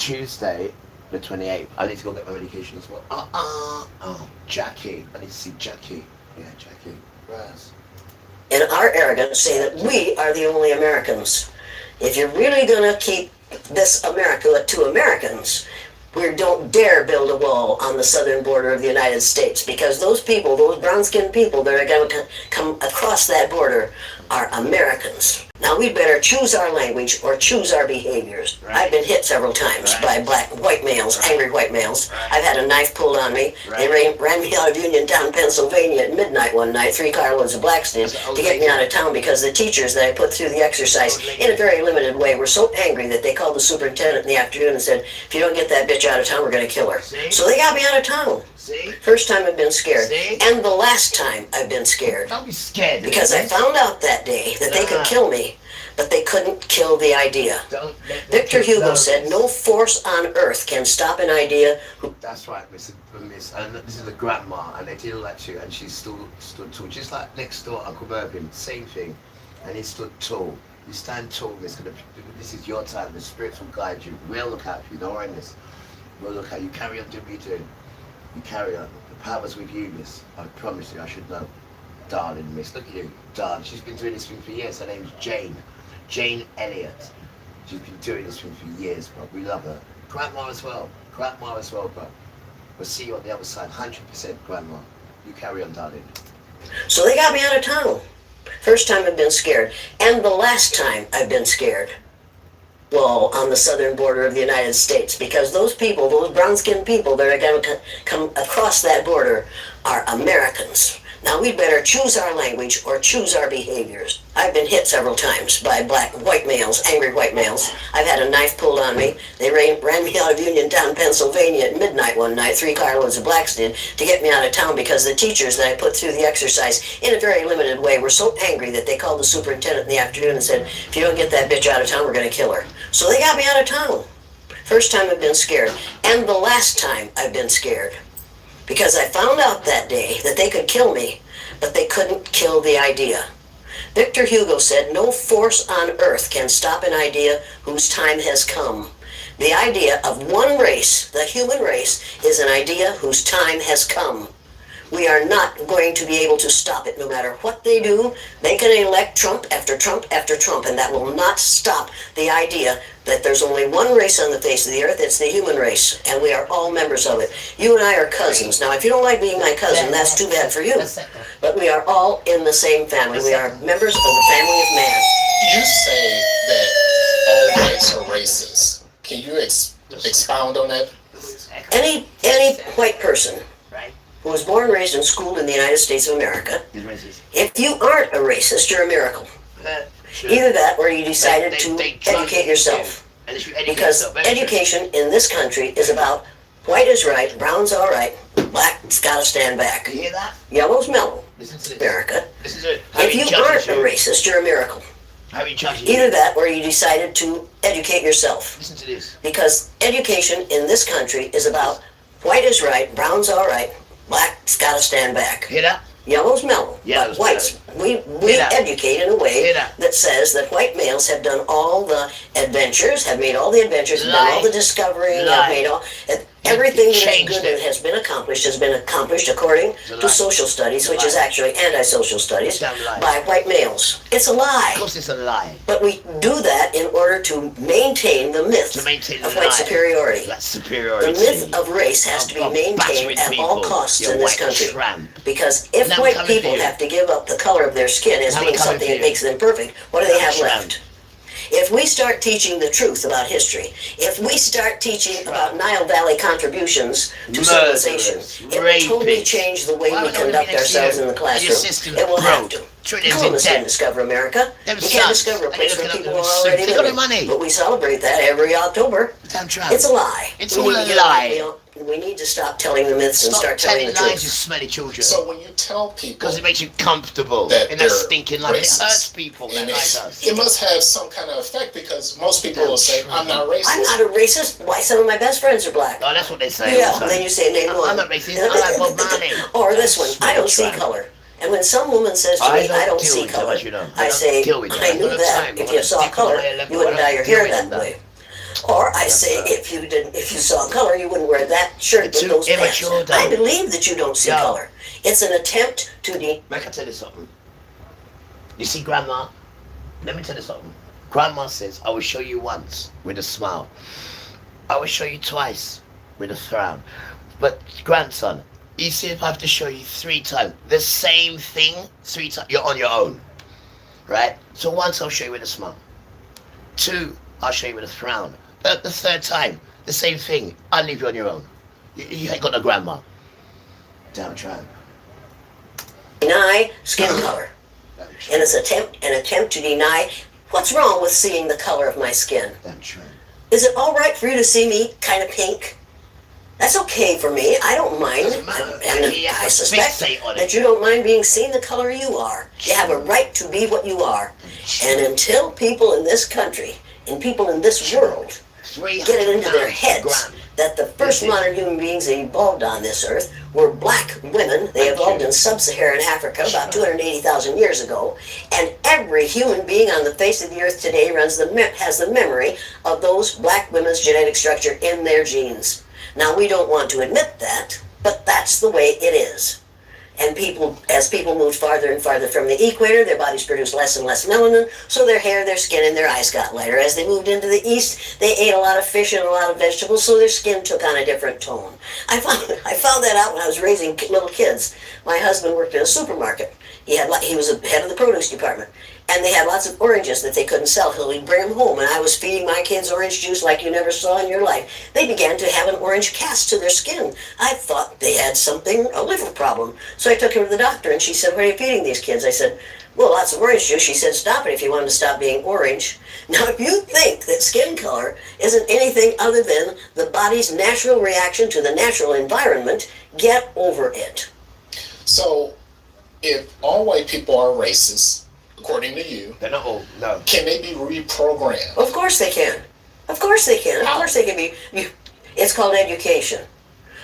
Tuesday, the 28th. I need to go get my medication as well. Oh, Jackie. I need to see Jackie. Yeah, Jackie. Raz. In our arrogance, say that we are the only Americans. If you're really going to keep this America to Americans, we don't dare build a wall on the southern border of the United States, because those people, those brown-skinned people that are going to come across that border are Americans. Now we'd better choose our language or choose our behaviors. Right. I've been hit several times by white males, angry white males. I've had a knife pulled on me. They ran me out of Uniontown, Pennsylvania at midnight one night, 3 carloads of blacks did, to get me out of town, because the teachers that I put through the exercise in a very limited way were so angry that they called the superintendent in the afternoon and said, if you don't get that bitch out of town, we're going to kill her. So they got me out of town. First time I've been scared. And the last time I've been scared. Don't be scared. Because I found out that day that they could kill me, but they couldn't kill the idea. Victor Hugo said, no force on earth can stop an idea. That's right, Miss. And this is the grandma, and they did all that too, and she stood tall. Just like next door, Uncle Mervyn, same thing. And he stood tall. You stand tall, Miss. This is your time. The spirits will guide you. We'll look out for you. Don't worry, Miss. We'll look out. You carry on doing what you're doing. You carry on. The power's with you, Miss. I promise you, I should know. Darling, Miss. Look at you, darling. She's been doing this thing for years. Her name's Jane. Jane Elliott. She's been doing this thing for years, bro. We love her. Grandma as well. Grandma as well, bro. We'll see you on the other side. 100% Grandma. You carry on, darling. So they got me out of town. First time I've been scared. And the last time I've been scared. Well, on the southern border of the United States, because those people, those brown-skinned people that are going to come across that border are Americans. Now we'd better choose our language or choose our behaviors. I've been hit several times by white males, angry white males. I've had a knife pulled on me. They ran me out of Uniontown, Pennsylvania at midnight one night, 3 carloads of blacks did, to get me out of town, because the teachers that I put through the exercise in a very limited way were so angry that they called the superintendent in the afternoon and said, if you don't get that bitch out of town, we're going to kill her. So they got me out of town. First time I've been scared. And the last time I've been scared. Because I found out that day that they could kill me, but they couldn't kill the idea. Victor Hugo said, no force on earth can stop an idea whose time has come. The idea of one race, the human race, is an idea whose time has come. We are not going to be able to stop it no matter what they do. They can elect Trump after Trump after Trump, and that will not stop the idea that there's only one race on the face of the earth. It's the human race, and we are all members of it. You and I are cousins. Now, if you don't like being my cousin, that's too bad for you. But we are all in the same family. We are members of the family of man. You say that all whites are racist. Can you expound on that? Any white person who was born, raised, and schooled in the United States of America, if you aren't a racist, you're a miracle. Either that or you decided to educate yourself. Because education in this country is about white is right, brown's all right, black's got to stand back. You hear that? Yellow's mellow. America. If you aren't a racist, you're a miracle. Either that or you decided to educate yourself. Listen to this. Because education in this country is about white is right, brown's all right, black's got to stand back. Hear that? Yellow's mellow, but whites, we educate in a way that says that white males have done all the adventures, have made all the adventures, have done all the discovering, have made all, everything that is good and has been accomplished according to social studies, which is actually anti-social studies, by white males. It's a lie. Of course it's a lie. But we do that in order to maintain the myth of white superiority. That's superiority. The myth of race has to be maintained at all costs in this country. Because if white people have to give up the color of their skin as being something that makes them perfect, what do they have left? If we start teaching the truth about history, if we start teaching about Nile Valley contributions to civilization, it will totally change the way we conduct ourselves in the classroom. It will have to. Columbus didn't discover America. You can't discover a place where people are already living. But we celebrate that every October. It's a lie. It's all a lie. We need to stop telling the myths and start telling the lies, you truth. smelly children. So when you tell people, because it makes you comfortable that in that stinking life, it racist, hurts people. That it must have some kind of effect, because most people will say, "I'm not racist." I'm not a racist. Why, some of my best friends are black. Oh, that's what they say. Yeah, then you say name one. I'm not racist. I like Bob Marley. Or this one, I don't see color. And when some woman says to me, I don't see color, I say, I knew that if you saw color, you wouldn't dye your hair that way. Or I say, if you saw color, you wouldn't wear that shirt It's with those pants. immature, though. I believe that you don't see Yeah. color. It's an attempt to Make I tell you something. You see, Grandma? Let me tell you something. Grandma says, I will show you once with a smile. I will show you twice with a frown. But grandson, you see if I have to show you 3 times the same thing 3 times, you're on your own. Right? So once I'll show you with a smile. 2, I'll show you with a frown. But the 3rd time, the same thing. I'll leave you on your own. You ain't got no grandma. Damn tramp. deny skin color. And it's an attempt to deny what's wrong with seeing the color of my skin. Damn tramp. Is it all right for you to see me kind of pink? That's okay for me. I don't mind. Doesn't matter. And He has I to suspect fixate on it. that you don't mind being seen the color you are. You have a right to be what you are. And until people in this country and people in this world get it into their heads that the first modern human beings that evolved on this earth were black women. They evolved in sub-Saharan Africa about 280,000 years ago. And every human being on the face of the earth today has the memory of those black women's genetic structure in their genes. Now, we don't want to admit that, but that's the way it is. And as people moved farther and farther from the equator, their bodies produced less and less melanin, so their hair, their skin, and their eyes got lighter. As they moved into the east, they ate a lot of fish and a lot of vegetables, so their skin took on a different tone. I found that out when I was raising little kids. My husband worked in a supermarket. He was the head of the produce department. And they had lots of oranges that they couldn't sell, so he'd bring them home. And I was feeding my kids orange juice like you never saw in your life. They began to have an orange cast to their skin. I thought they had a liver problem. So I took him to the doctor, and she said, "What are you feeding these kids?" I said, "Well, lots of orange juice." She said, "Stop it if you want them to stop being orange." Now, if you think that skin color isn't anything other than the body's natural reaction to the natural environment, get over it. So, if all white people are racist, according to you, They're not all, no. can they be reprogrammed? Of course they can. Of course they can. Of How? course they can be. It's called education.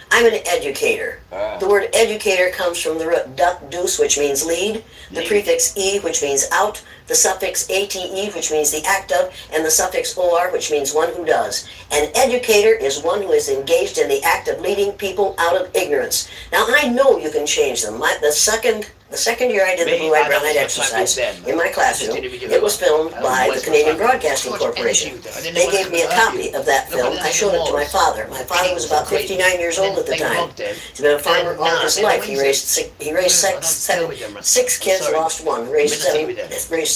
I'm an educator. The word educator comes from the root dus, which means lead, the prefix e, which means out, the suffix ate, which means the act of, and the suffix or, which means one who does. An educator is one who is engaged in the act of leading people out of ignorance. Now, I know you can change them. The second year I did the Blue Eye Brown Eyed exercise in my classroom, it was filmed by the Canadian Broadcasting Corporation. They gave me a copy of that film. I showed it to my father. My father was about 59 years old at the time. He's been a farmer all his life. He raised six kids, lost one, raised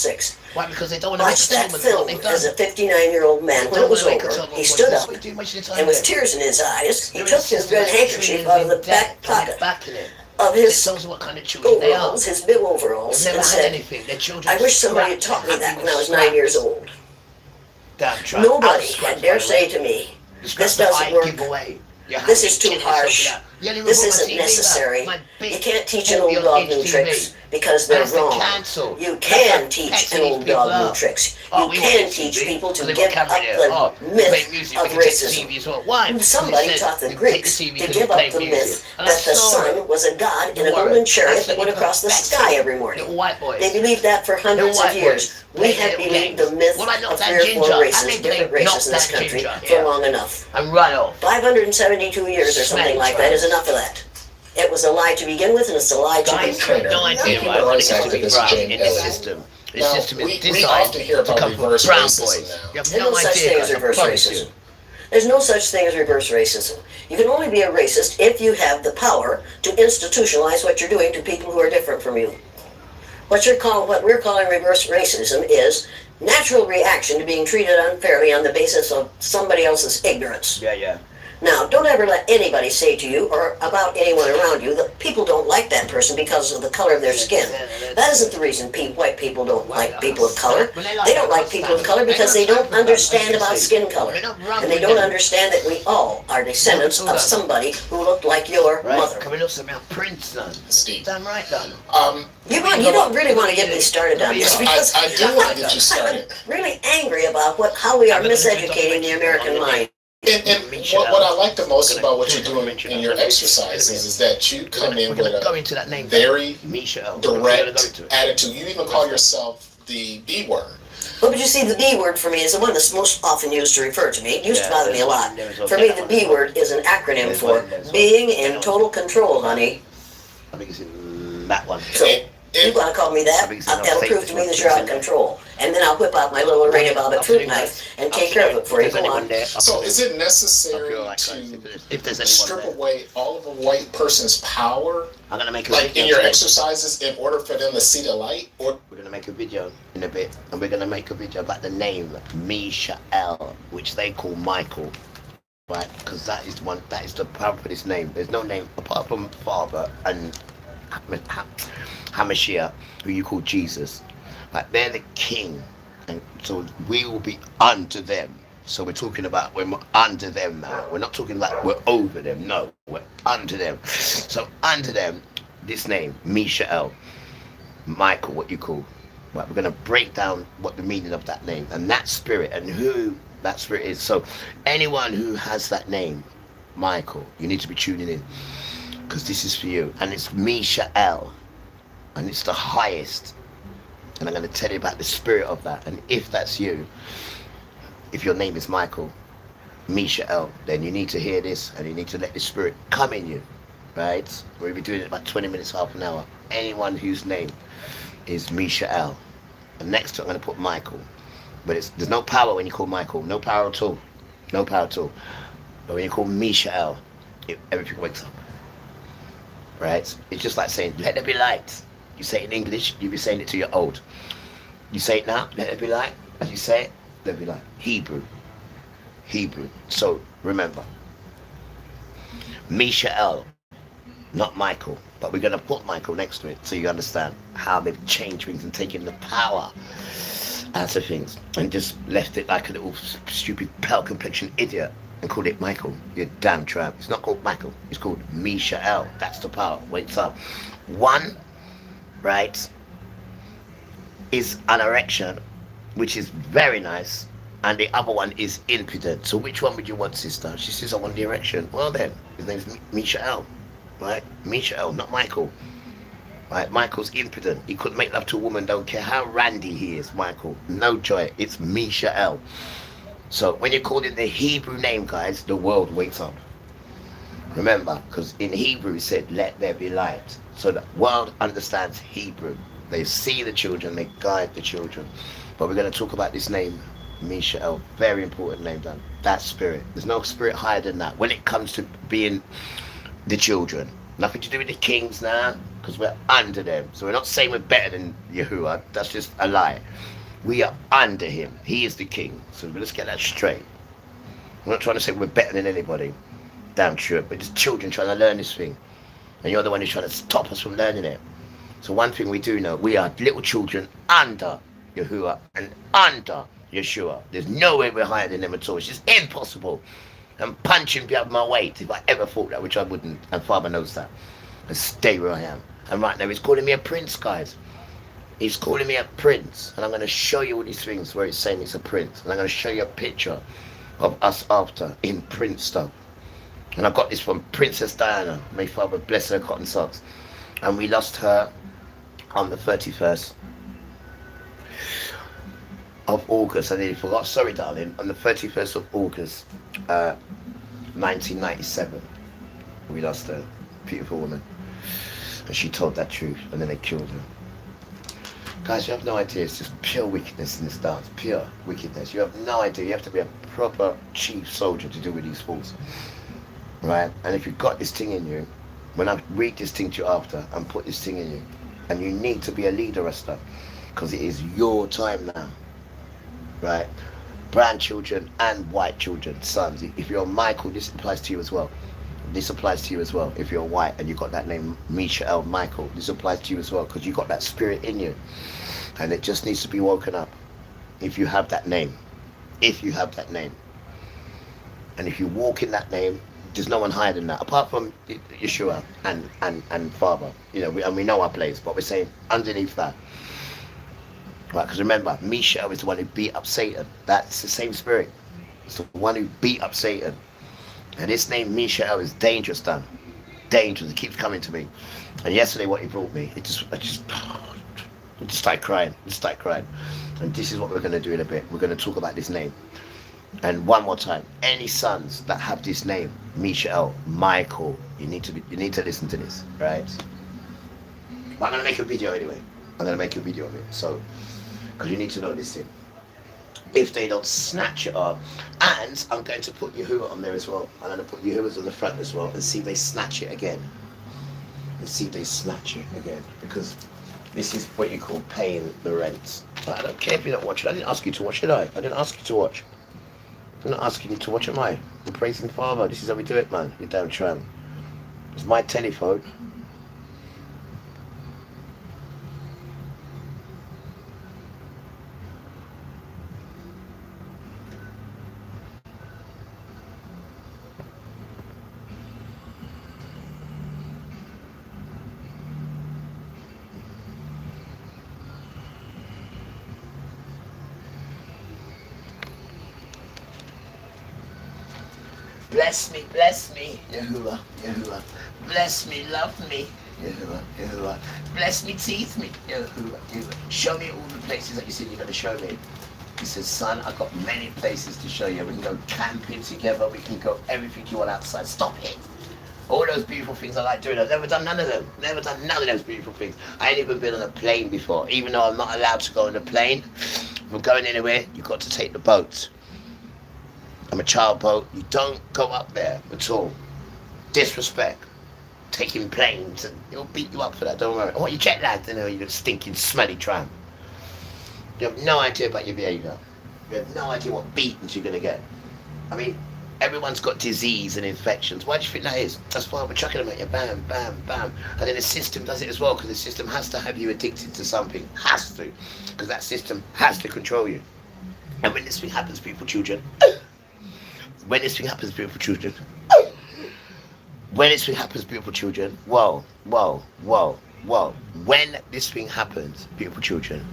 6. Why? Because they don't Watched that film as a 59-year-old man. When it was over, he stood up, and with tears in his eyes, he took his red handkerchief out of the back pocket of his overalls, his big overalls, and said, "I wish somebody had taught me that when I was 9 years old." Nobody had dare say to me, "This doesn't work. This is too harsh. This isn't necessary. You can't teach an old dog new tricks because they're wrong." You can teach an old dog new tricks. You can teach people to give up the myth of racism. Somebody taught the Greeks to give up the myth that the sun was a god in a golden chariot that went across the sky every morning. They believed that for hundreds of years. We have believed the myth of 3 or 4 races, different races in this country, for long enough. 572 years or something like that is enough of that. It was a lie to begin with, and it's a lie to be Trainer, human rights activist Jane Elliott. Now, we often hear about reverse racism now. There's no such thing as reverse racism. There's no such thing as reverse racism. You can only be a racist if you have the power to institutionalize what you're doing to people who are different from you. What we're calling reverse racism is natural reaction to being treated unfairly on the basis of somebody else's ignorance. Now, don't ever let anybody say to you or about anyone around you that people don't like that person because of the color of their skin. That isn't the reason white people don't like people of color. They don't like people of color because they don't understand about skin color. And they don't understand that we all are descendants of somebody who looked like your mother. Steve. You don't really want to get me started on this because I do want to get you started. I'm really angry about how we are miseducating the American mind. And what I like the most about what you're doing in your exercises is that you come in with a very direct attitude. You even call yourself the B word. Well, but you see, the B word for me is the one that's most often used to refer to me. It used to bother me a lot. For me, the B word is an acronym for being in total control, honey. I think it's in that one. So, you want to call me that? That'll prove to me that you're out of control. And then I'll whip out my little Arena Velvet fruit knife and take care of it for you. Go on. So is it necessary to strip away all of a white person's power, I'm gonna make like in your exercises, in order for them to see the light? Or we're gonna make a video in a bit, and we're gonna make a video about the name Misha'el, which they call Michael, right? Because that is the power for this name. There's no name apart from Father and Hamashiach, who you call Jesus. Like they're the king, and so we will be under them. So we're talking about when we're under them now. We're not talking about we're over them. No, we're under them. So under them, this name Misha'el, Michael, what you call. Right, we're going to break down what the meaning of that name and that spirit and who that spirit is. So anyone who has that name, Michael, you need to be tuning in, because this is for you. And it's Misha'el, and it's the highest. And I'm going to tell you about the spirit of that. And if that's you, if your name is Michael, Misha'el, then you need to hear this, and you need to let the spirit come in you, right? We'll be doing it about 20 minutes, half an hour. Anyone whose name is Misha'el. And next to it, I'm going to put Michael. But there's no power when you call Michael. No power at all. No power at all. But when you call Misha'el, everything wakes up. Right? It's just like saying, let there be light. You say it in English, you'll be saying it to your old. You say it now, let there be light. As you say it, let there be light. Hebrew. So remember, Misha'el, not Michael. But we're going to put Michael next to it so you understand how they've changed things and taken the power out of things and just left it like a little stupid pale complexion idiot and called it Michael. You damn tramp. It's not called Michael. It's called Misha'el. That's the power. Wakes up. One, right, is an erection, which is very nice, and the other one is impudent. So which one would you want, sister? She says, I want the erection. Well then, his name's Misha'el. Right, Misha'el, not Michael. Right, Michael's impudent. He couldn't make love to a woman, don't care how randy he is, Michael. No joy. It's Misha'el. So when you call it the Hebrew name, guys, the world wakes up. Remember, because in Hebrew it said, let there be light. So the world understands Hebrew. They see the children, they guide the children. But we're going to talk about this name, Misha'el. Very important name, Dan. That spirit. There's no spirit higher than that. When it comes to being the children, nothing to do with the kings now, because we're under them. So we're not saying we're better than Yahuwah. That's just a lie. We are under him. He is the king. So let's get that straight. We're not trying to say we're better than anybody. Damn sure. But just children trying to learn this thing, and you're the one who's trying to stop us from learning it. So one thing we do know, we are little children under Yahuwah and under Yeshua. There's no way we're higher than them at all. It's just impossible. I'm punching beyond my weight if I ever thought that, which I wouldn't, and Father knows that. And stay where I am. And right now he's calling me a prince, guys. He's calling me a prince, and I'm going to show you all these things where it's saying it's a prince, and I'm going to show you a picture of us after in prince stuff. And I got this from Princess Diana. May Father bless her cotton socks. And we lost her on the 31st of August. I nearly forgot. Sorry, darling. On the 31st of August, 1997, we lost a beautiful woman, and she told that truth, and then they killed her. Guys, you have no idea. It's just pure wickedness in this dance. Pure wickedness. You have no idea. You have to be a proper chief soldier to do with these fools, right? And if you've got this thing in you, when I read this thing to you after and put this thing in you, and you need to be a leader, Rasta, because it is your time now. Right, brown children and white children, sons. If you're Michael, this applies to you as well. This applies to you as well. If you're white and you got that name, Misha'el, Michael, this applies to you as well, because you got that spirit in you, and it just needs to be woken up. If you have that name, if you have that name, and if you walk in that name, there's no one higher than that, apart from Yeshua and Father. You know, we know our place, but we're saying underneath that. Right, because remember, Misha'el is the one who beat up Satan. That's the same spirit. It's the one who beat up Satan. And this name, Misha'el, is dangerous, Dan. Dangerous. It keeps coming to me. And yesterday, what he brought me, Just start crying. Just start crying. And this is what we're going to do in a bit. We're going to talk about this name. And one more time, any sons that have this name, Misha'el, Michael, you need to listen to this, right? But I'm going to make a video anyway. I'm going to make a video of it. So, because you need to know this thing. If they don't snatch it up, and I'm going to put Yahuwah on there as well. I'm going to put Yahuwah's on the front as well and see if they snatch it again. And see if they snatch it again. Because this is what you call paying the rent. But I don't care if you don't watch it. I didn't ask you to watch it, I didn't ask you to watch. I'm not asking you to watch it, I'm praising Father. This is how we do it, man. You damn tramp. It's my telephone. Bless me, Yahuwah, Yahuwah. Bless me, love me, Yahuwah, Yahuwah. Bless me, teeth me, Yahuwah, Yahuwah. Show me all the places that you said you're going to show me. He says, son, I've got many places to show you. We can go camping together. We can go everything you want outside. Stop it. All those beautiful things I like doing, I've never done none of them. Never done none of those beautiful things. I ain't even been on a plane before. Even though I'm not allowed to go on a plane, if I'm going anywhere, you've got to take the boat. I'm a child boat. You don't go up there at all. Disrespect. Taking planes, and he'll beat you up for that. Don't worry. I want you jet lagged, you know, you stinking, smelly tramp. You have no idea about your behaviour. You have no idea what beatings you're going to get. I mean, everyone's got disease and infections. Why do you think that is? That's why we're chucking them at you. Bam, bam, bam. And then the system does it as well, because the system has to have you addicted to something. Has to. Because that system has to control you. And when this thing happens, beautiful children, when this thing happens, beautiful children, when this thing happens, beautiful children, whoa, whoa, whoa, whoa. When this thing happens, beautiful children,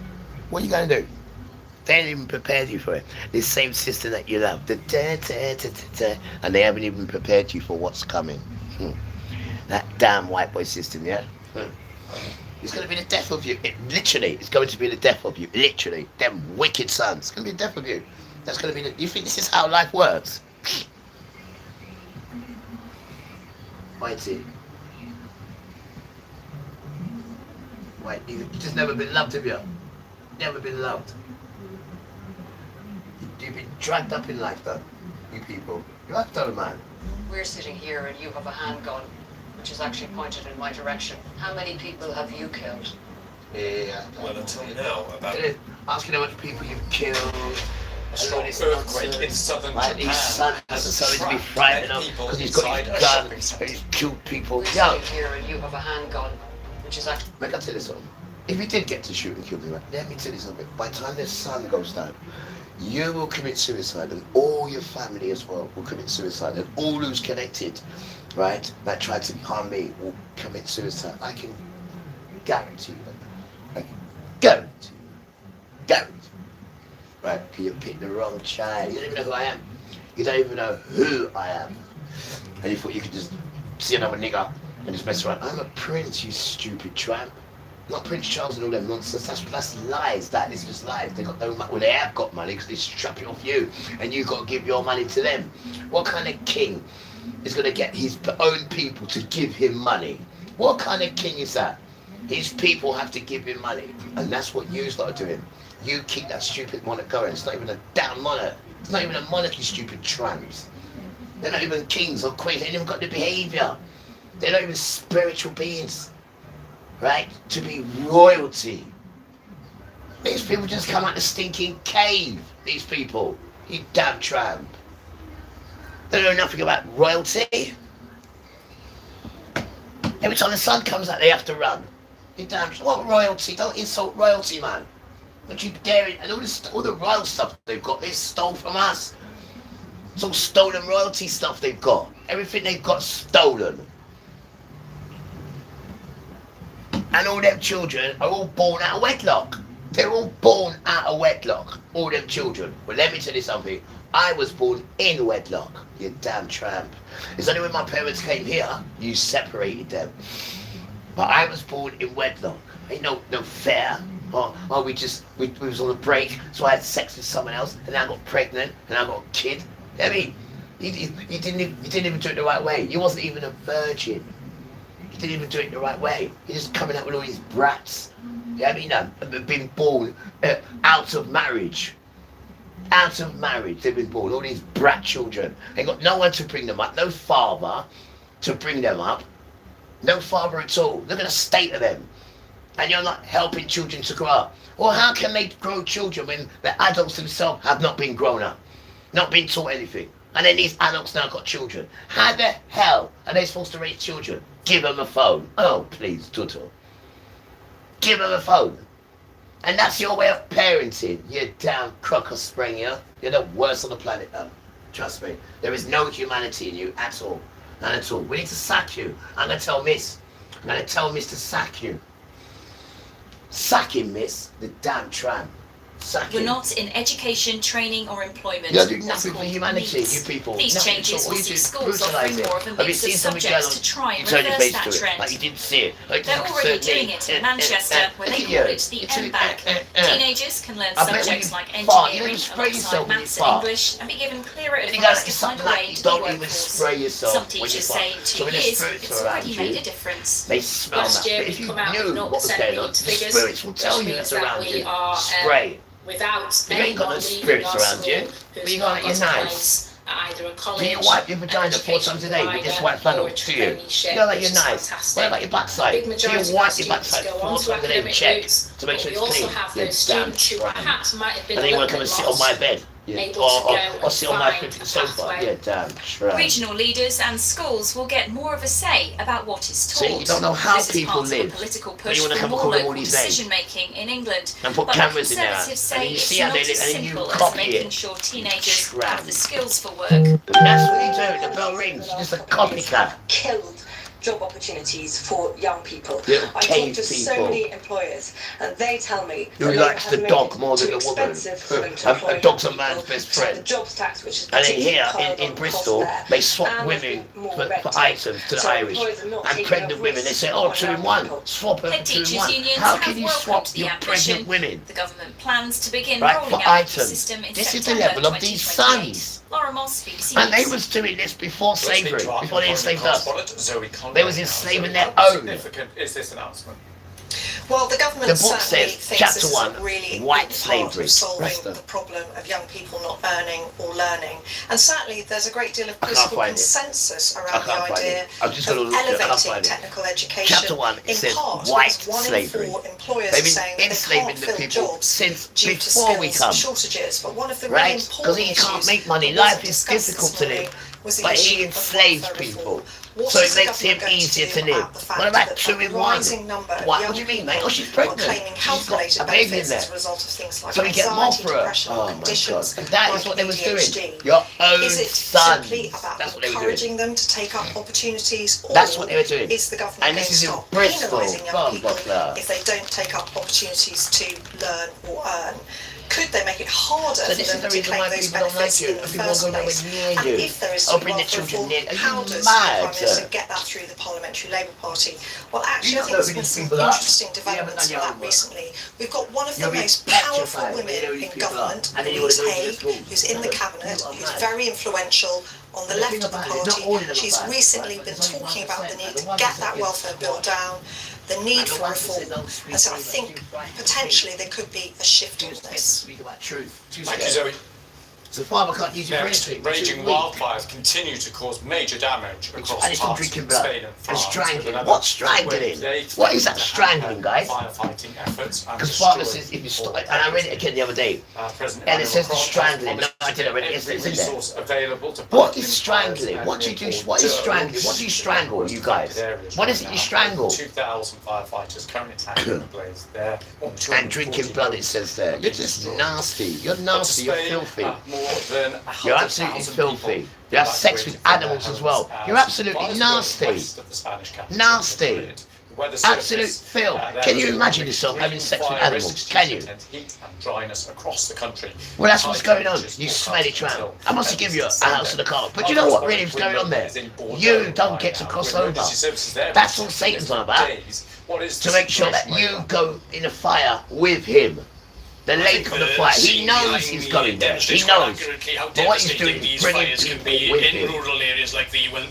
what are you going to do? They ain't even prepared you for it. This same system that you love, and they haven't even prepared you for what's coming. That damn white boy system, yeah? It's going to be the death of you. Literally, it's going to be the death of you. Literally, them wicked sons. It's going to be the death of you. That's going to be you think this is how life works? Whitey. White, you've just never been loved, have you? Never been loved. You've been dragged up in life, though, you people. You have to, man. We're sitting here and you have a handgun, which is actually pointed in my direction. How many people have you killed? Yeah. Well, until now, about asking how much people you've killed. a strong earthquake in southern Like Japan his son has decided to be frightened of because he's got his gun and he's killed people. We're Yo, sitting here and you have a handgun, which is actually... I can tell you something. If he did get to shoot and kill me, right, let me tell you something. By the time the sun goes down, you will commit suicide, and all your family as well will commit suicide, and all who's connected, right, that tried to harm me will commit suicide. I can guarantee you that. I can guarantee you. Guarantee. Right? Because you picked the wrong child. You don't even know who I am. You don't even know who I am. And you thought you could just see another nigger and just mess around. I'm a prince, you stupid tramp. Not Prince Charles and all them nonsense. That's lies. That is just lies. They got no money. Well, they have got money because they strap it off you, and you've got to give your money to them. What kind of king is going to get his own people to give him money? What kind of king is that? His people have to give him money, and that's what you lot are doing. You keep that stupid monarch going. It's not even a damn monarch. It's not even a monarchy, stupid tramps. They're not even kings or queens. They ain't even got the behaviour. They're not even spiritual beings. Right? To be royalty. These people just come out the stinking cave. These people. You damn tramp. They don't know nothing about royalty. Every time the sun comes out, they have to run. You damn. What royalty? Don't insult royalty, man. Don't you dare it. And all the royal stuff they've got, they stole from us. It's all stolen royalty stuff they've got. Everything they've got stolen. And all them children are all born out of wedlock. They're all born out of wedlock. All them children. Well, let me tell you something. I was born in wedlock. You damn tramp. It's only when my parents came here, you separated them. But I was born in wedlock. Ain't no fair. Oh, we was on a break, so I had sex with someone else, and then I got pregnant, and I got a kid. I mean, he didn't even do it the right way. He wasn't even a virgin. He didn't even do it the right way. He's just coming out with all these brats. Yeah, I mean, been born out of marriage. Out of marriage, they've been born. All these brat children. They got no one to bring them up, no father to bring them up, no father at all. Look at the state of them. And you're not helping children to grow up. Well, how can they grow children when the adults themselves have not been grown up, not been taught anything? And then these adults now got children. How the hell are they supposed to raise children? Give them a phone. Oh, please, Tutu. Give them a phone. And that's your way of parenting, you damn crocker springer. You're the worst on the planet, though. Trust me. There is no humanity in you at all. None at all. We need to sack you. I'm going to tell Miss. I'm going to tell Miss to sack you. Sack him, Miss. The damn tramp. Sack We're him. not in education, training or employment. You're doing That's nothing for called humanity, needs. you people. These Nothing changes at all. will You see do schools brutalise offering it. more of a Have you mix of seen something going subjects on? to try and You turn your reverse face that to it, trend. like you didn't see it. Like, They're already doing it in Manchester, where they call it the M-Bag. Teenagers can learn I bet when subjects you like fart, you engineering don't spray yourself alongside when you maths and fart. English and be given clearer You gotta advice get to find something a way like you into the don't even workforce. spray yourself Some when you teachers fart. say in So 2 when the years, spirits it's are around already made you, a difference. they smell Last that. year But we if you come out knew with what was 0% going on, needs the figures, spirits will tell which you means that's that around we you. are, Spray. without You ain't got no anyone leaving spirits our around you. school But who's you got not your got a knives. place at either a Do college, you wipe your vagina 4 times a day with this white flannel? Do you? You know, like your knife. What about your backside? Big Do majority you of our wipe your students backside go 4 on times to a day and academic check routes, to make but sure we it's also clean? have You those damn students who tramp. perhaps might have been And a then you little want to come and bit sit on my lost, bed. Yeah. able to go Or and sit on my find flipping a sofa. pathway. Yeah, damn tramp. Regional leaders and schools will get more of a say about what is taught. See, you don't know how This is people part of a live. political But you push wanna for come more call them all local these names. decision making in England. And put But cameras the in there. Conservatives say And then you it's see how not they as live and then you simple as copy making it. sure teenagers Tramp. have the skills for work. That's what you do. The bell rings. You're just a copycat. Killed job opportunities for young people. Little I cave talk to so people. many employers, and they tell me Who that Labour likes has the made dog it more than too the woman? expensive for them to employ A dog's a young man's people, best to have friend. the jobs tax, which is And then particularly here piled in on Bristol, cost there, they swap and women more for red tape. items to the So Irish. employers are not And taking pregnant a women, they risk say, oh, on 2 in young 1. people. Swap her Head for 2 in teachers' 1. unions How have can you welcomed swap the your ambition. pregnant women? The government plans to begin Right, rolling for out the items. system in This is the September level of these 2028. sons. Laura Moss, BBC And they News. was doing this before slavery, Listening to before they our enslaved us. correspondent, Zoe Conway They was now. enslaving Zoe, their how own. significant is this announcement? Well, the government The book certainly says, thinks chapter this is 1, a really white important slavery. part of solving Rest of- the problem of young people not earning or learning. And certainly there's a great deal of I can't political find it. consensus I around the can't find idea it. I've just of got to look at it. I can't elevating find it. technical education. Chapter 1, it in says part white because 1 in slavery. 4 employers They've are been saying that they enslaving can't the fill people jobs since due to before we skills come. shortages. But one of the Right? really Because important you can't issues make money. that wasn't Life is discussed difficult this to morning live. was the But issue he of enslaves welfare people. reform. What So is it the makes him government going easier do to live. about the fact What about that 2 a in 1? rising number of What young do you mean, people mate? Oh, she's are pregnant. claiming She's got health-related a baby in benefits there. as a result of things like So we get more anxiety, for her. depression, Oh or my conditions God. And that is like what they was doing. ADHD. Your own Is it sons. simply about That's what they were doing. encouraging them to take up opportunities, or That's what they were doing. is the government And going this to is in start Bristol. penalising young people Butler. if they don't take up opportunities to learn or earn? Could they make it harder So for this is them the to reason claim why those people don't like benefits you. in the People first don't go place? nowhere near And you. if there is Oh, to bring the welfare children reform, near. Are how you does mad? the Prime Minister get that through the Parliamentary Labour Party? Well, actually, You I don't think know there's who been these some people are. interesting You haven't developments done for your that homework. recently. We've got one of the You'll be most petrified powerful when women you know who these in people are. government, And then you Louise wanna go into Hay, the school. who's in the cabinet, You are who's mad. very influential on the The left thing of the about it is not all party. of them are She's bad. recently Right, been there's only talking about the 1%, need and to the get that 1% welfare bill is down, the need And the for 1% reform. don't speak And so I truth, think they speak potentially there could be a shift on Too scared to this. speak about truth. Too Thank you, scared. Zoe. So farmer can't use you for Next, anything. raging Too weak. wildfires continue to cause major damage across And it's from parts drinking of blood Spain and and France. strangling. with What's another strangling? wave What is that to strangling, guys? Firefighting efforts and Because farmer destroying says if you stop, all and I read it again the other day, President and it Emmanuel says the Macron strangling. No, has I didn't read it. every It's in there. resource available to What put is in strangling? fires What do you and do? enable What is dirt strangling? What do you strangle, you guys? areas What right is it you now. strangle? 2,000 firefighters currently tackling the blaze there. And drinking blood, it says there. You're just nasty. You're nasty. You're filthy. You're absolutely filthy. You have sex with animals as well. You're absolutely nasty. Nasty. Absolute filth. Can you imagine yourself having sex with animals? Can you? Heat and dryness across the country. Well, that's what's going on. You smelly tramp. I must give you a house and a car. But you know what really is going on there? You don't get to cross over. That's what Satan's on about. What is to make sure that you go in a fire with him. The lake on the fire. He knows he's going there. He knows. But what he's doing is bringing people with him.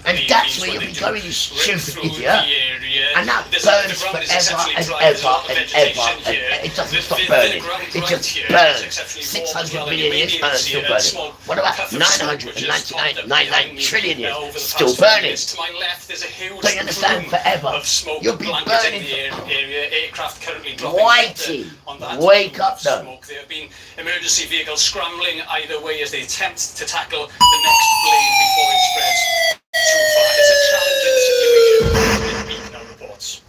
And that's where you'll be going, you stupid idiot. And that burns forever and ever and ever. And it doesn't stop burning. It just burns. 600 million years and it's still burning. What about 999 trillion years? Still burning. Don't you understand? Forever. You'll be burning. Whitey, wake up though. There have been emergency vehicles scrambling either way as they attempt to tackle the next flame before it spreads too far. It's a challenging situation. Now reports.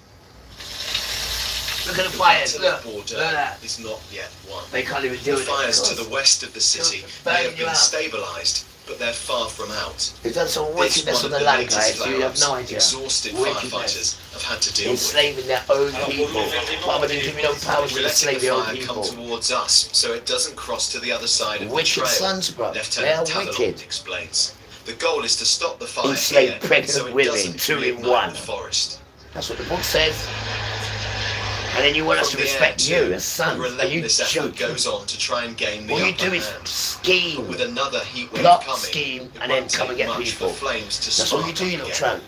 Look at the fires. The Look. border Look at that. is not yet won. They can't even do The it. fires to the west of the city may have been out. stabilised, but they're far from out. They've done some This wickedness one on of the the land, latest guys. You have no flare-ups idea. exhausted Wickedness. firefighters have had to deal with. Enslaving their own people. Father didn't give you no power to We're letting enslave the your own fire come people. towards us, so it doesn't cross to the other side of the Wicked trail. sons, bro. Lieutenant They're Tavernon wicked. explains. The goal is to stop the fire Enslave here, pregnant so it women, doesn't 2 in reignite 1. the forest. That's what the book says. And then you want us to From the respect air, you as sons. a Are you relentless effort joking? goes on to try and gain the All you upper do is hand. But scheme. with another heat wave Plot, coming, scheme, it and then won't come and take get much people. for flames to That's all you spark do, you up little again. tramp.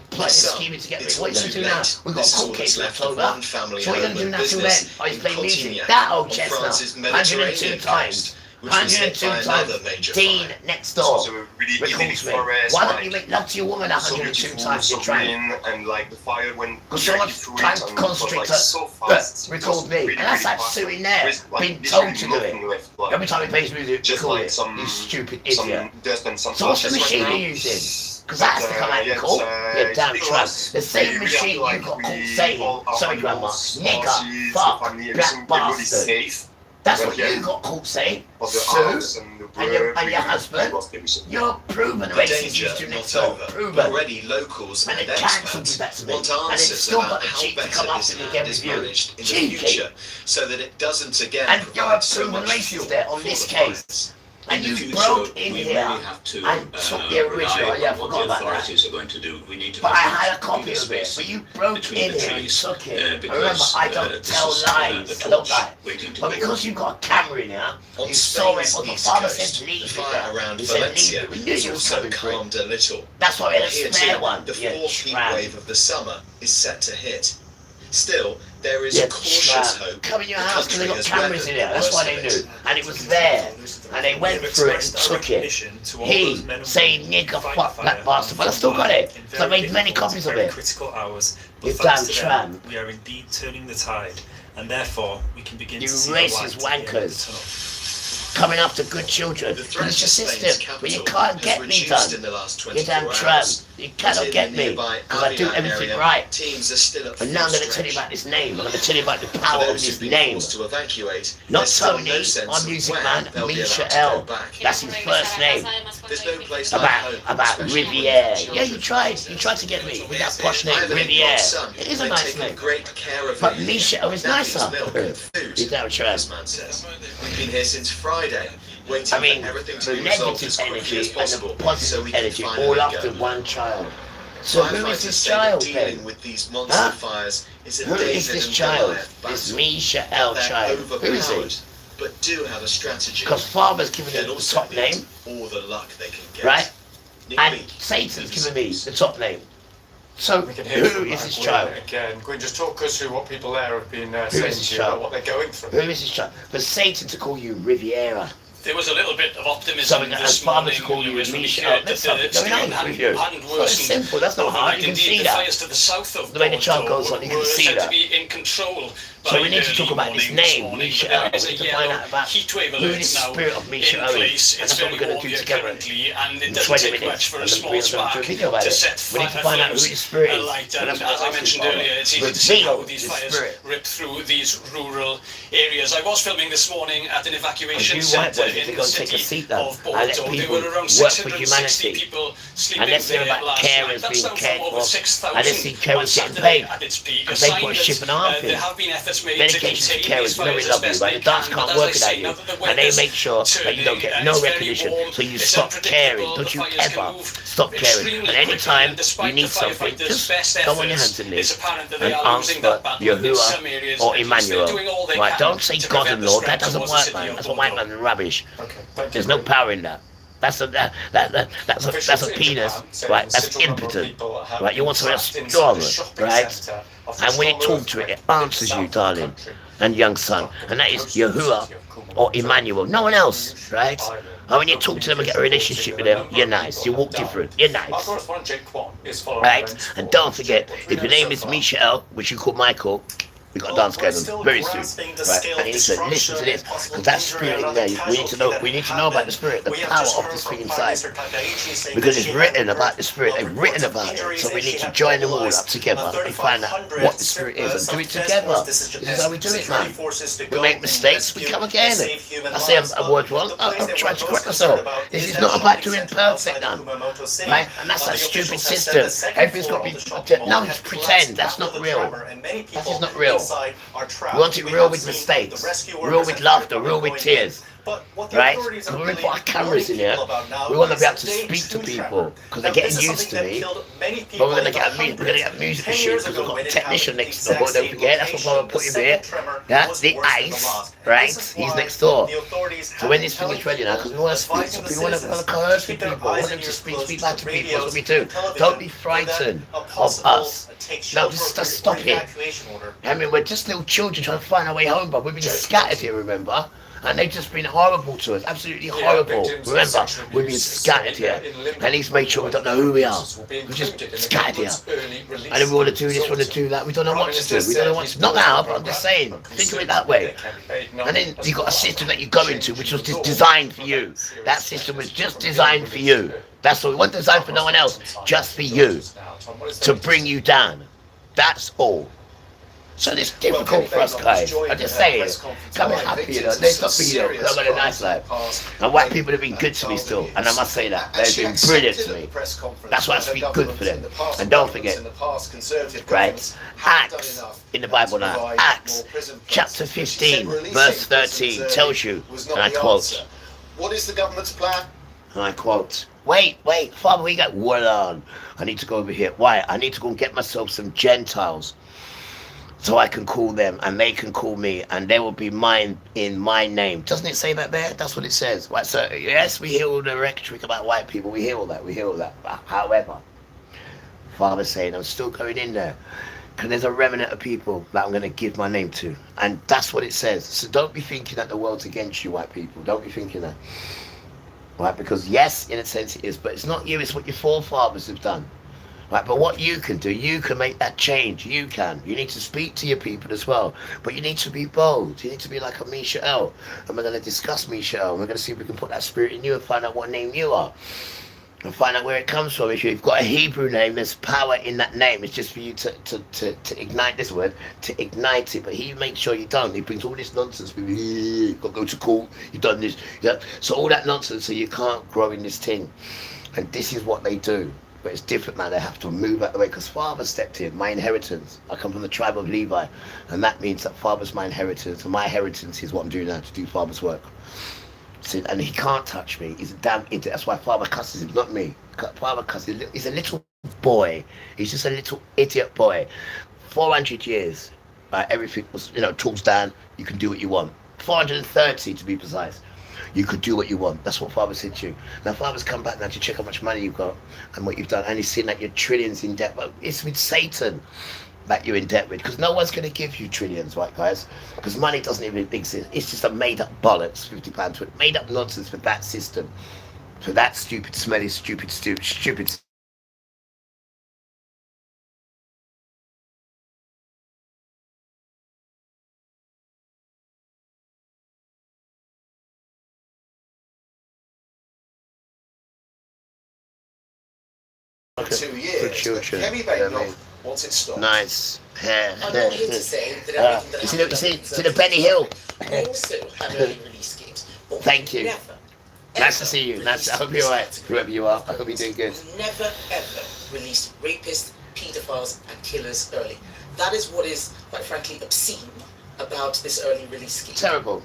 Plotting and So, scheming to get it's me. What are you all going to too do now? late. We've got This is court all case that's in left of October. one family So what are you going to do owned now till then? business Oh, he's in playing music. Pontignac, That old on chestnut. France's 102 Mediterranean times. coast, which was hit 102 by times. another major Dean fire. next door. So really Records me. forest, Why don't like, you make love to your woman so 102 beautiful, times, you so tramp? green, and like the fire went Because so directly much through time it to and concentrate was, to like, so fast. record me. Really, And that's really like fast. sitting there, With, like, being literally told to do nothing it. left, like, Every time he plays music, just record like it. some You stupid idiot. some dust and some So what's the flashes machine right now. you're using? Because that has to come out yeah, in court. it's, You damn it tramp. was The same really, machine really, you like, got caught we saying, all our sorry grandma, animals, nigger, horses, fuck, the family, black everything, everybody bastard. safe. That's But what yeah. you got caught saying. But the Sue, house and the and your work, and your we husband, lost everything. you're proven The racist danger used to next not door. over. Proven. Already locals And and it cancelled expats that to me. want And it's answers still got about the how cheek to better come up this and land again is with you. managed in the Cheeky. future, so that it doesn't again And you're a provide so proven much racist fuel there on for this the case. fires. And In the you future, broke in we here really have to and took the original. rely Yeah, I on what forgot the about that. authorities are going to do. We need to But I have had a bigger copy of it. space But you broke between in the here and trees, took it. because, Remember, I this don't is, tell the lies. I don't torch lie. waiting to But be because you've got a camera in here, On you saw it. Spain's Well, the east father coast, said leave the it fire there. around He said leave Valencia it. We knew has you was also coming through. calmed a little. That's why we had a Here spare too, one. the Yeah, fourth heat tramp. wave of the summer is set to hit. Still, there is Yeah, cautious tramp. hope. Come in your the house because they country got has cameras in weathered there. the That's why worst they of it. knew. And it was there. And they went through it and took it. He saying nigger fuck that bastard. But I still got it. So I made many copies of it. Critical hours, You but thanks damn to tramp. them, we are indeed turning the tide, and therefore we can begin You to see the light racist at the end of the wankers. tunnel. Coming after good children. The But threat it's to a Spain's system. But you capital can't has get me reduced done. in the last You 24 damn tramp. hours. You But cannot in get the me. nearby Because I do Avignon everything area, right. Teams are still at And now I'm full going to tell you stretch. about this name. I'm going to tell you about the For power of those this who've been name. forced to evacuate, Not there's still Tony, no sense our of music when man, they'll be allowed to go Misha'el. back. That's his first name. There's no place like home, About especially when Riviere. children Yeah, you tried. You tried to get me with that posh name, Ivan and Riviere. your son, It is a they've nice taken name. great care of But you. Misha'el is Nappies, nicer. milk and food, You damn tramp. this man says. We've been here since Friday, waiting I mean, for everything to the be resolved negative as quickly energy as and the possible, so positive we can energy finally all go. after one child. So who is Firefighters this say that child dealing then? with these monster Huh? fires is a Who David is this and child? Goliath This battle. Misha'el They're child. Who is overpowered, it? but do have a strategy. Because Father's given They'll him the also top need name, all the luck they can get. right? Nick And Meek, Satan's BBC. given me the top name. So We can hear who from is this Gwyn child? again. Gwyn, just talk us through what people there have been Who saying is this to you about child? what they're going through. Who is this child? For Satan to call you Riviera. There was a little bit of optimism Something this as Father morning, to call you Lewis, when we Misha'el. heard There's that the something going storm on with you. hadn't Well, it's worsened. simple. That's not hard. You can Indeed, see the that. fires to the south of The way the child Bordeaux goes on, you can were see said that. to be in control. So we by need to talk early about this morning name, morning, but Misha'el. there We is a need to find yellow out about heat wave who alert this now spirit of in Misha'el place. is. And It's that's what very we're going warm to do here together. currently, and it In doesn't 20 take minutes. much for a And then small we're going to do a spark video about to it. set We need to find out who flames this spirit is. alight. And And that's what as we're I asking mentioned for. earlier, it's easy to see Reveal how these this fires spirit. rip through these rural areas. I was filming this morning at an You evacuation white centre if in they the go and take a city seat down of and let Bordeaux. There people were around work for 660 humanity. people sleeping And let's hear there about last carers night. That's being down cared from over for. 6,000 And let's see on carers getting Saturday paid. at its peak. A Because they sign put a that ship and a half there in. have been efforts made to Medication to contain carers, these you know we fires as love you, best but they the dance can. can't But as work I say, without now you. that the And they weather's make sure that you don't turning, get no it's very recognition. warm, So you it's stop caring. unpredictable, Don't the you fires can ever move stop caring. extremely And any quickly, time and you despite need the something, firefighters' just best go on your efforts, hands and knees it's apparent that and they are ask losing for that battle in some Yahuwah areas. or At least they're Emmanuel. doing all they Right? can Don't say to God prevent and the Lord. spread That doesn't towards the work, city man. of That's a white Bordeaux. man rubbish. Okay, thank There's you. no power in that. That's a penis, right? That's impotent, right? You want something that's strong, right? And when you talk to it, it answers you, darling and young son, and that is Yahuwah or Emmanuel, no one else, right? And when you talk to them and get a relationship with them, you're nice. You walk different. You're nice, right? And don't forget, if your name is Misha'el, which you call Michael, we got a dance going on very soon, right? And you need to listen to this, because that spirit in there, we need to know about the spirit, the power of the spirit inside. Because it's written about the spirit, they've written about it. So we need to join them all up together and find out what the spirit is and do it together. This is how we do it, man. We make mistakes, we come again. I say a word wrong, I'm trying to correct myself. This is not about doing perfect, man. Right? And that's that stupid system. Everything's got to be, no, it's pretend, that's not real. That is not real. We want it real with mistakes, real with laughter, real with tears, right? And when we put our cameras in here, we want to be able to speak to people because they're getting used to me. But we're going to get a music machine because we've got a technician next door. Don't forget, that's what I'm putting here. Yeah, the ice, right? He's next door. So when this thing is ready now, because we want to speak to people, we want to coerce with people, we want them to speak back to people. That's what we do. Don't be frightened of us. No, just stop it. I mean, we're just little children trying to find our way home, but we've been scattered here, remember? And they've just been horrible to us, absolutely horrible. Remember, we've been scattered here. And he's made sure we don't know who we are. We're just scattered here. And then we want to do this, want to do that. We don't know what to do. We don't know what to do. Not now, but I'm just saying. Think of it that way. And then you've got a system that you go into, which was just designed for you. That system was just designed for you. That's all. It wasn't designed for no one else, just for you. To bring you down. That's all. So it's difficult for us guys. I'm just saying, come be happy, you know. Let's not be, you know, because I've got a nice life. And white people have been good to me still, and I must say that. They've been brilliant to me. That's why I speak good for them. And don't forget, right, Acts, in the Bible now, Acts, chapter 15, verse 13, tells you, and I quote, What is the government's plan? and I quote, wait, Father, we got one on. I need to go over here. Why? I need to go and get myself some Gentiles. So I can call them and they can call me and they will be mine in my name. Doesn't it say that there? That's what it says. Right, so yes, we hear all the rhetoric about white people. We hear all that. But however, Father's saying I'm still going in there. Because there's a remnant of people that I'm going to give my name to. And that's what it says. So don't be thinking that the world's against you, white people. Don't be thinking that. Right? Because yes, in a sense it is. But it's not you. It's what your forefathers have done. Right, but what you can do, you can make that change. You can. You need to speak to your people as well. But you need to be bold. You need to be like a Misha'el. And we're going to discuss Misha'el. And we're going to see if we can put that spirit in you and find out what name you are. And find out where it comes from. If you've got a Hebrew name, there's power in that name. It's just for you to ignite this word, to ignite it. But he makes sure you don't. He brings all this nonsense. You've got to go to court. You've done this. Yeah. So all that nonsense, so you can't grow in this thing. And this is what they do. But it's different now. They have to move out of the way because Father stepped in. My inheritance. I come from the tribe of Levi. And that means that Father's my inheritance. And my inheritance is what I'm doing now, to do Father's work. So, and he can't touch me. He's a damn idiot. That's why Father cusses him, not me. Father cusses him. He's a little boy. He's just a little idiot boy. 400 years. Right, everything was, you know, tools down. You can do what you want. 430 to be precise. You could do what you want. That's what Father said to you. Now Father's come back now to check how much money you've got and what you've done, and he's seen that you're trillions in debt. But it's with Satan that you're in debt with, because no one's going to give you trillions, right, guys? Because money doesn't even exist. It's just a made-up bollocks, £50, made-up nonsense for that system, for that stupid, smelly, stupid. For 2 years. For children. Heavy vape once it's stopped. Nice hair. I'm not here to say that everything that You see the Benny Hill? they also have early release schemes. But Thank you. Never, Nice to see you. Nice. I hope you're alright. Whoever you are, I hope you're doing good. we never ever release rapists, paedophiles, and killers early. That is what is, quite frankly, obscene about this early release scheme. Terrible.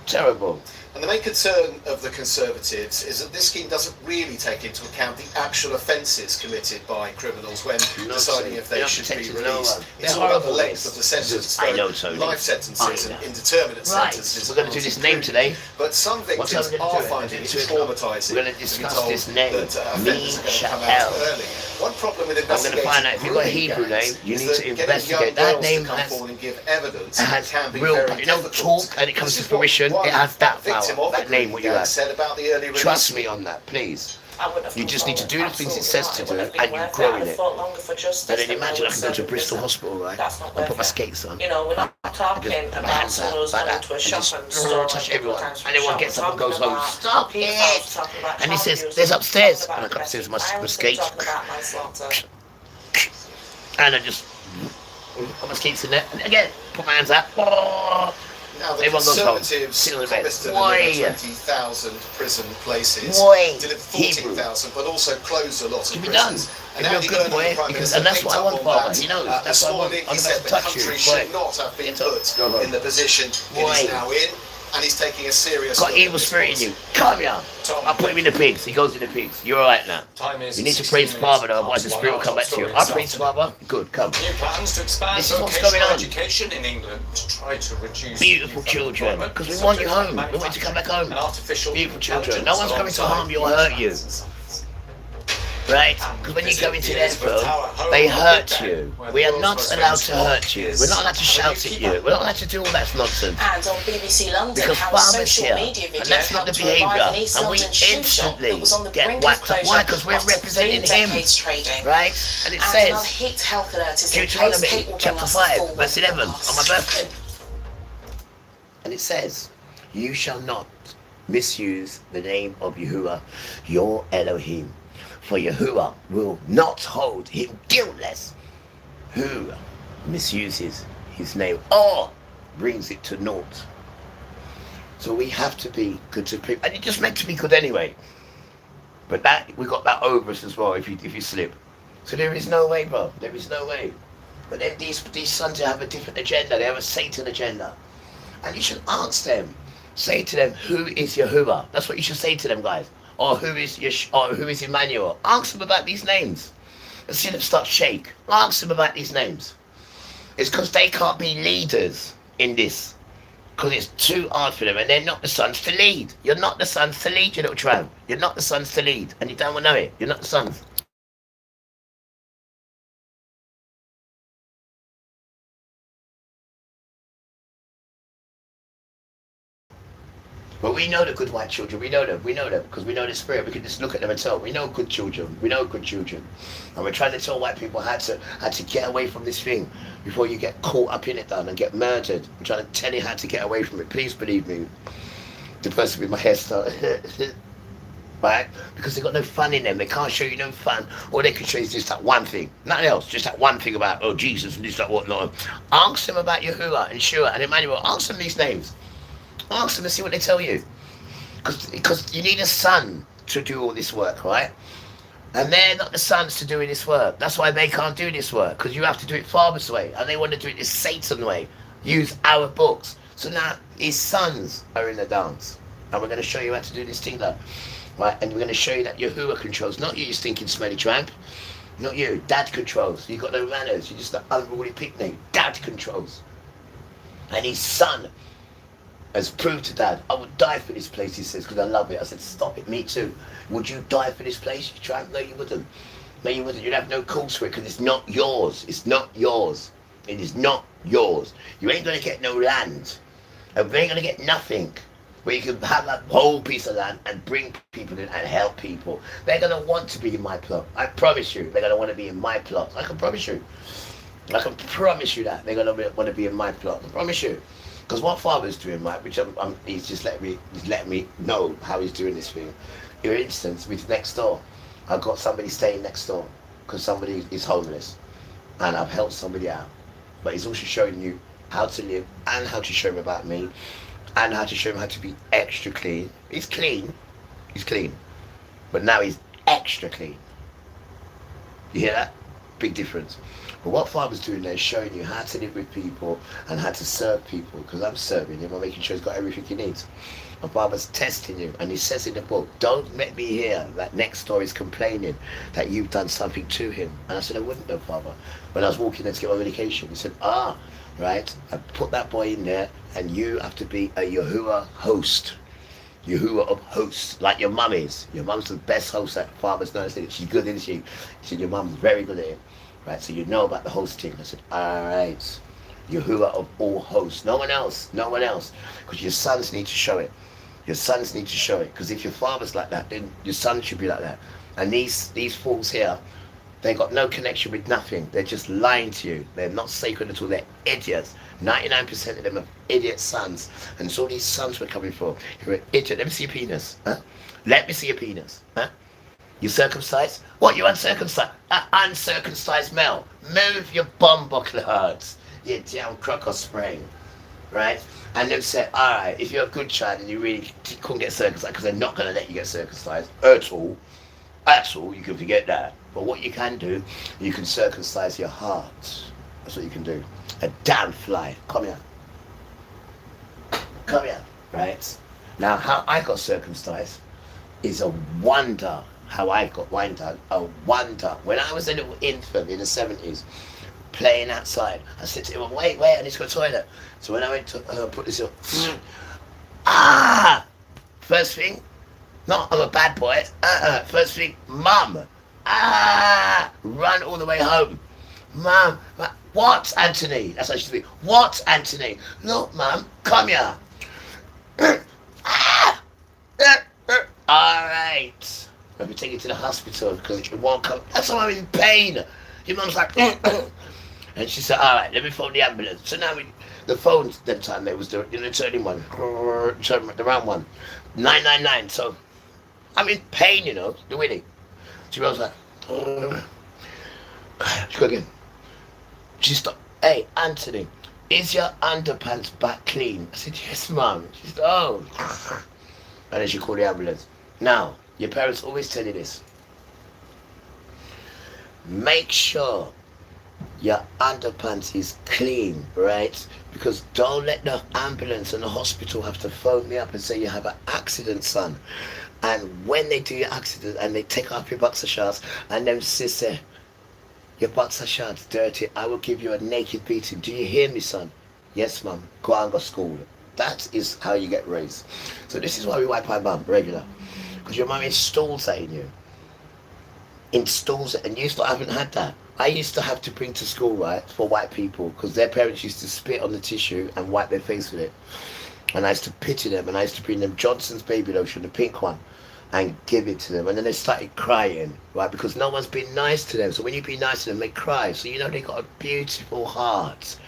Terrible. And the main concern of the Conservatives is that this scheme doesn't really take into account the actual offences committed by criminals when deciding if they should be released. It's all about the length of the sentence. I know, Tony. Life sentences and indeterminate sentences. We're going to do this name today. But some victims are finding it traumatising. We're going to discuss this name. Misha'el. One problem with I'm going to find out if you've got a Hebrew name, you need to investigate. That name has real, you know, talk and it comes to fruition, it has that power, that name what you have. Trust me on that, please. You just need to do the things it says to do and you grow in it. And then imagine I can go to Bristol Hospital, right, and put my skates on, You know, we're not talking and about my hands out someone who's like going that, to a and shop just and store touch and everyone, sometimes and everyone shop. gets up and We're goes home. talking Stop about it! talking about And he child says, abuse, there's upstairs, talking and I about come upstairs with domestic my violence, skates, talking about manslaughter. and I just put my skates in there, and again, put my hands out. Now, the Everyone goes home. Conservatives Sit on the bed. promised to deliver Why? 20,000 prison places, Why? delivered 14,000, but also closed a lot of Can be done. prisons. If you're a good boy, because, and that's what I want, Father. He knows. That's what I want. I'm He about said to the touch you. country Boy. should not have been Get up. put Go home. in the position it Why? is now in, and he's taking a serious Got look evil at this spirit in policy. you. Come here. Tom, I'll put him in the pigs. He goes in the pigs. You're alright now. time is You need to 16 praise minutes Father, though, past otherwise the one. spirit will come back to you. I'll praise Father. Good, come. New plans to expand This is what's vocational going on. education in England to try to reduce Beautiful youth children, unemployment, because we want you subject home. We want you to come back home. and artificial Beautiful children. intelligence No one's coming to alongside harm you or hurt you. science. Right? Because when you go into their phone, they hurt you. We are not allowed to hurt you. We're not allowed to shout at you. We're not allowed to do all that nonsense. And on BBC London, Because how a farmers social here, media video and that's not the helped to revive behaviour. an East And we London shoe shop that instantly was on the get brink of whacked up. Why? closure Because we're after 3 representing him. decades trading. Right? And it And says, another hit health alert is in case Deuteronomy Kate will bring chapter us the 5, full verse 11, on podcast. my birthday. And it says, you shall not misuse the name of Yahuwah, your Elohim. For Yahuwah will not hold him guiltless who misuses his name or brings it to naught. So we have to be good to people. And you're just meant to be good anyway. But that we got that over us as well if you slip. So there is no way, bro. There is no way. But then these sons have a different agenda. They have a Satan agenda. And you should ask them. Say to them, who is Yahuwah? That's what you should say to them, guys. Or who is Emmanuel? Ask them about these names. And see them start shake. Ask them about these names. It's because they can't be leaders in this. Because it's too hard for them, and they're not the sons to lead. You're not the sons to lead, you little tramp. You're not the sons to lead, and you don't want to know it. You're not the sons. But we know the good white children. We know them because we know the spirit. We can just look at them and tell. We know good children. We know good children, and we're trying to tell white people how to get away from this thing before you get caught up in it, done and get murdered. I'm trying to tell you how to get away from it. Please believe me. The person with my hairstyle, right? Because they've got no fun in them. They can't show you no fun. All they can show you is just that one thing, nothing else. Just that one thing about Jesus and this, that, whatnot. Ask them about Yahuwah and Shua and Emmanuel. Ask them these names. Ask them and see what they tell you. Because you need a son to do all this work, right? And they're not the sons to doing this work. That's why they can't do this work. Because you have to do it Father's way. And they want to do it this Satan way. Use our books. So now his sons are in the dance. And we're going to show you how to do this thing now. Right? And we're going to show you that Yahuwah controls. Not you stinking smelly tramp. Not you. Dad controls. You've got no manners. You're just an unruly picnic. Dad controls. And his son has proved to Dad, I would die for this place, he says, because I love it. I said, stop it, me too. Would you die for this place, you tramp? No, you wouldn't. No, you wouldn't. You'd have no cause for it because it's not yours. It's not yours. It is not yours. You ain't going to get no land. And you ain't going to get nothing where you can have that whole piece of land and bring people in and help people. They're going to want to be in my plot. I promise you. They're going to want to be in my plot. I can promise you. I can promise you that. They're going to want to be in my plot. I promise you. Because what Father's doing, right, which he's just letting me know how he's doing this thing. For instance, with next door, I've got somebody staying next door because somebody is homeless, and I've helped somebody out. But he's also showing you how to live and how to show him about me, and how to show him how to be extra clean. He's clean, but now he's extra clean. You hear that? Big difference. But what Father's doing there is showing you how to live with people and how to serve people, because I'm serving him, I'm making sure he's got everything he needs. My Father's testing you, and he says in the book, don't let me hear that next door is complaining that you've done something to him. And I said, I wouldn't have, Father. When I was walking there to get my medication, he said, right, I put that boy in there, and you have to be a Yahuwah host. Yahuwah of hosts, like your mum is. Your mum's the best host that Father's known. I said, she's good, isn't she? He said, your mum's very good at it. Right, so you know about the hosting. I said, all right. Yahuwah of all hosts. No one else. Because your sons need to show it. Your sons need to show it. Because if your father's like that, then your son should be like that. And these fools here, they got no connection with nothing. They're just lying to you. They're not sacred at all. They're idiots. 99% of them are idiot sons. And it's all these sons we're coming for. You're an idiot. Let me see your penis. Huh? Let me see your penis. Huh? You circumcised? What, you uncircumcised? Uncircumcised male. Move your bum buckle hurts. You damn crocodile spring. Right? And they've said, alright, if you're a good child and you really couldn't get circumcised, because they're not going to let you get circumcised at all, you can forget that. But what you can do, you can circumcise your heart. That's what you can do. A damn fly. Come here. Come here. Right? Now, how I got circumcised is a wonder. How I got wine done, a wonder. When I was a little infant in the 70s, playing outside, I said to him, wait, I need to go to the toilet. So when I went to put this up, first thing, no, I'm a bad boy. First thing, mum, run all the way home. Mum, what, Anthony? That's how she said, what, Anthony? Look, mum, come here. All right. Let me take you to the hospital because it won't come. That's why I'm in pain. Your mum's like, and she said, all right, let me phone the ambulance. So now the phones that time, there was the turning one, the round one, 999. So I'm in pain, the winning. She was like, she go again. She stopped. Hey, Anthony, is your underpants back clean? I said, yes, mum. She said, oh. And then she called the ambulance. Now, your parents always tell you this. Make sure your underpants is clean, right? Because don't let the ambulance and the hospital have to phone me up and say you have an accident, son. And when they do your accident and they take off your boxer shorts and then say, your boxer shorts dirty, I will give you a naked beating. Do you hear me, son? Yes, mum. Go and go to school. That is how you get raised. So this is why we wipe our bum regular. Because your mum installs that in you. Installs it, and you still haven't had that. I used to have to bring to school, right, for white people, because their parents used to spit on the tissue and wipe their face with it. And I used to pity them, and I used to bring them Johnson's baby lotion, the pink one, and give it to them. And then they started crying, right, because no one's been nice to them. So when you be nice to them, they cry. So they got a beautiful heart.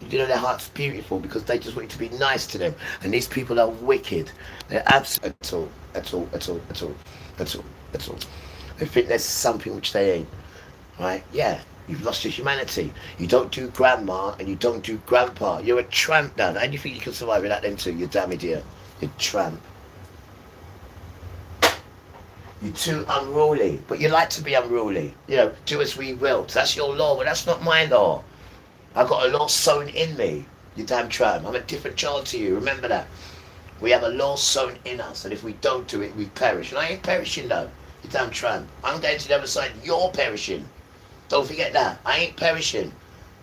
Their heart's beautiful because they just want you to be nice to them. And these people are wicked. They're absolutely at all. They think there's something which they ain't. Right? Yeah, you've lost your humanity. You don't do grandma and you don't do grandpa. You're a tramp now. How do you think you can survive without them two? You damn idiot. You're a tramp. You're too unruly. But you like to be unruly. Do as we will. That's your law, but that's not my law. I've got a law sewn in me, you damn tramp. I'm a different child to you, remember that. We have a law sewn in us, and if we don't do it, we perish. And I ain't perishing though, you damn tramp. I'm going to the other side, you're perishing. Don't forget that, I ain't perishing.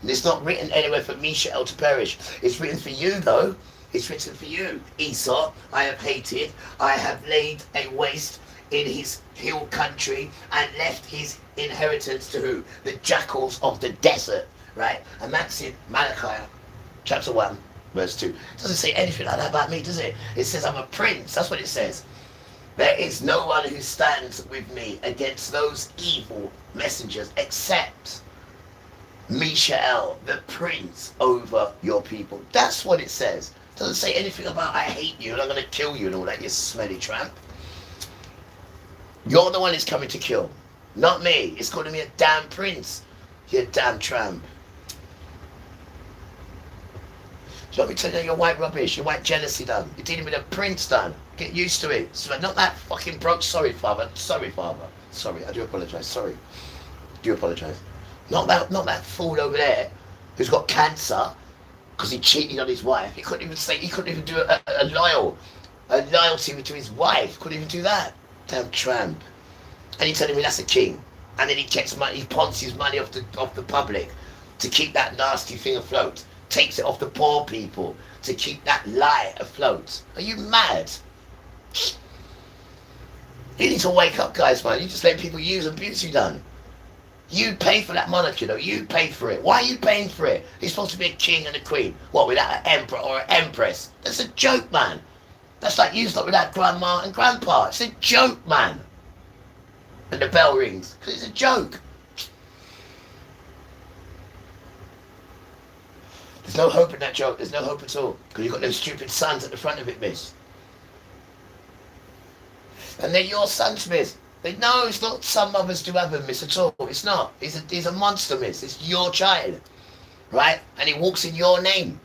And it's not written anywhere for Misha'el to perish. It's written for you though. It's written for you. Esau, I have hated, I have laid a waste in his hill country and left his inheritance to who? The jackals of the desert. Right? And that's in Malachi, chapter 1, verse 2. It doesn't say anything like that about me, does it? It says I'm a prince. That's what it says. There is no one who stands with me against those evil messengers except Misha'el, the prince over your people. That's what it says. It doesn't say anything about I hate you and I'm going to kill you and all that, you smelly tramp. You're the one who's coming to kill, not me. It's calling me a damn prince. You damn tramp. you want me to tell you you're white rubbish, you're white jealousy done. You're dealing with a prince done. Get used to it. So not that fucking broke, sorry father. Sorry, I do apologise, sorry. Do apologise. Not that fool over there who's got cancer because he cheated on his wife. He couldn't even do a loyalty to his wife. Couldn't even do that. Damn tramp. And he's telling me that's a king. And then he gets money, he pawns his money off the public to keep that nasty thing afloat. Takes it off the poor people to keep that lie afloat. Are you mad? You need to wake up, guys, man. You just let people use and abuse you done. You pay for that monarchy, though. You paid for it. Why are you paying for it? He's supposed to be a king and a queen. What, without an emperor or an empress? That's a joke, man. That's like you without grandma and grandpa. It's a joke, man. And the bell rings, because it's a joke. There's no hope in that joke. There's no hope at all. Because you've got those stupid sons at the front of it, miss. And they're your sons, miss. No, it's not some mothers do have them, miss, at all. It's not. He's a monster, miss. It's your child. Right? And he walks in your name.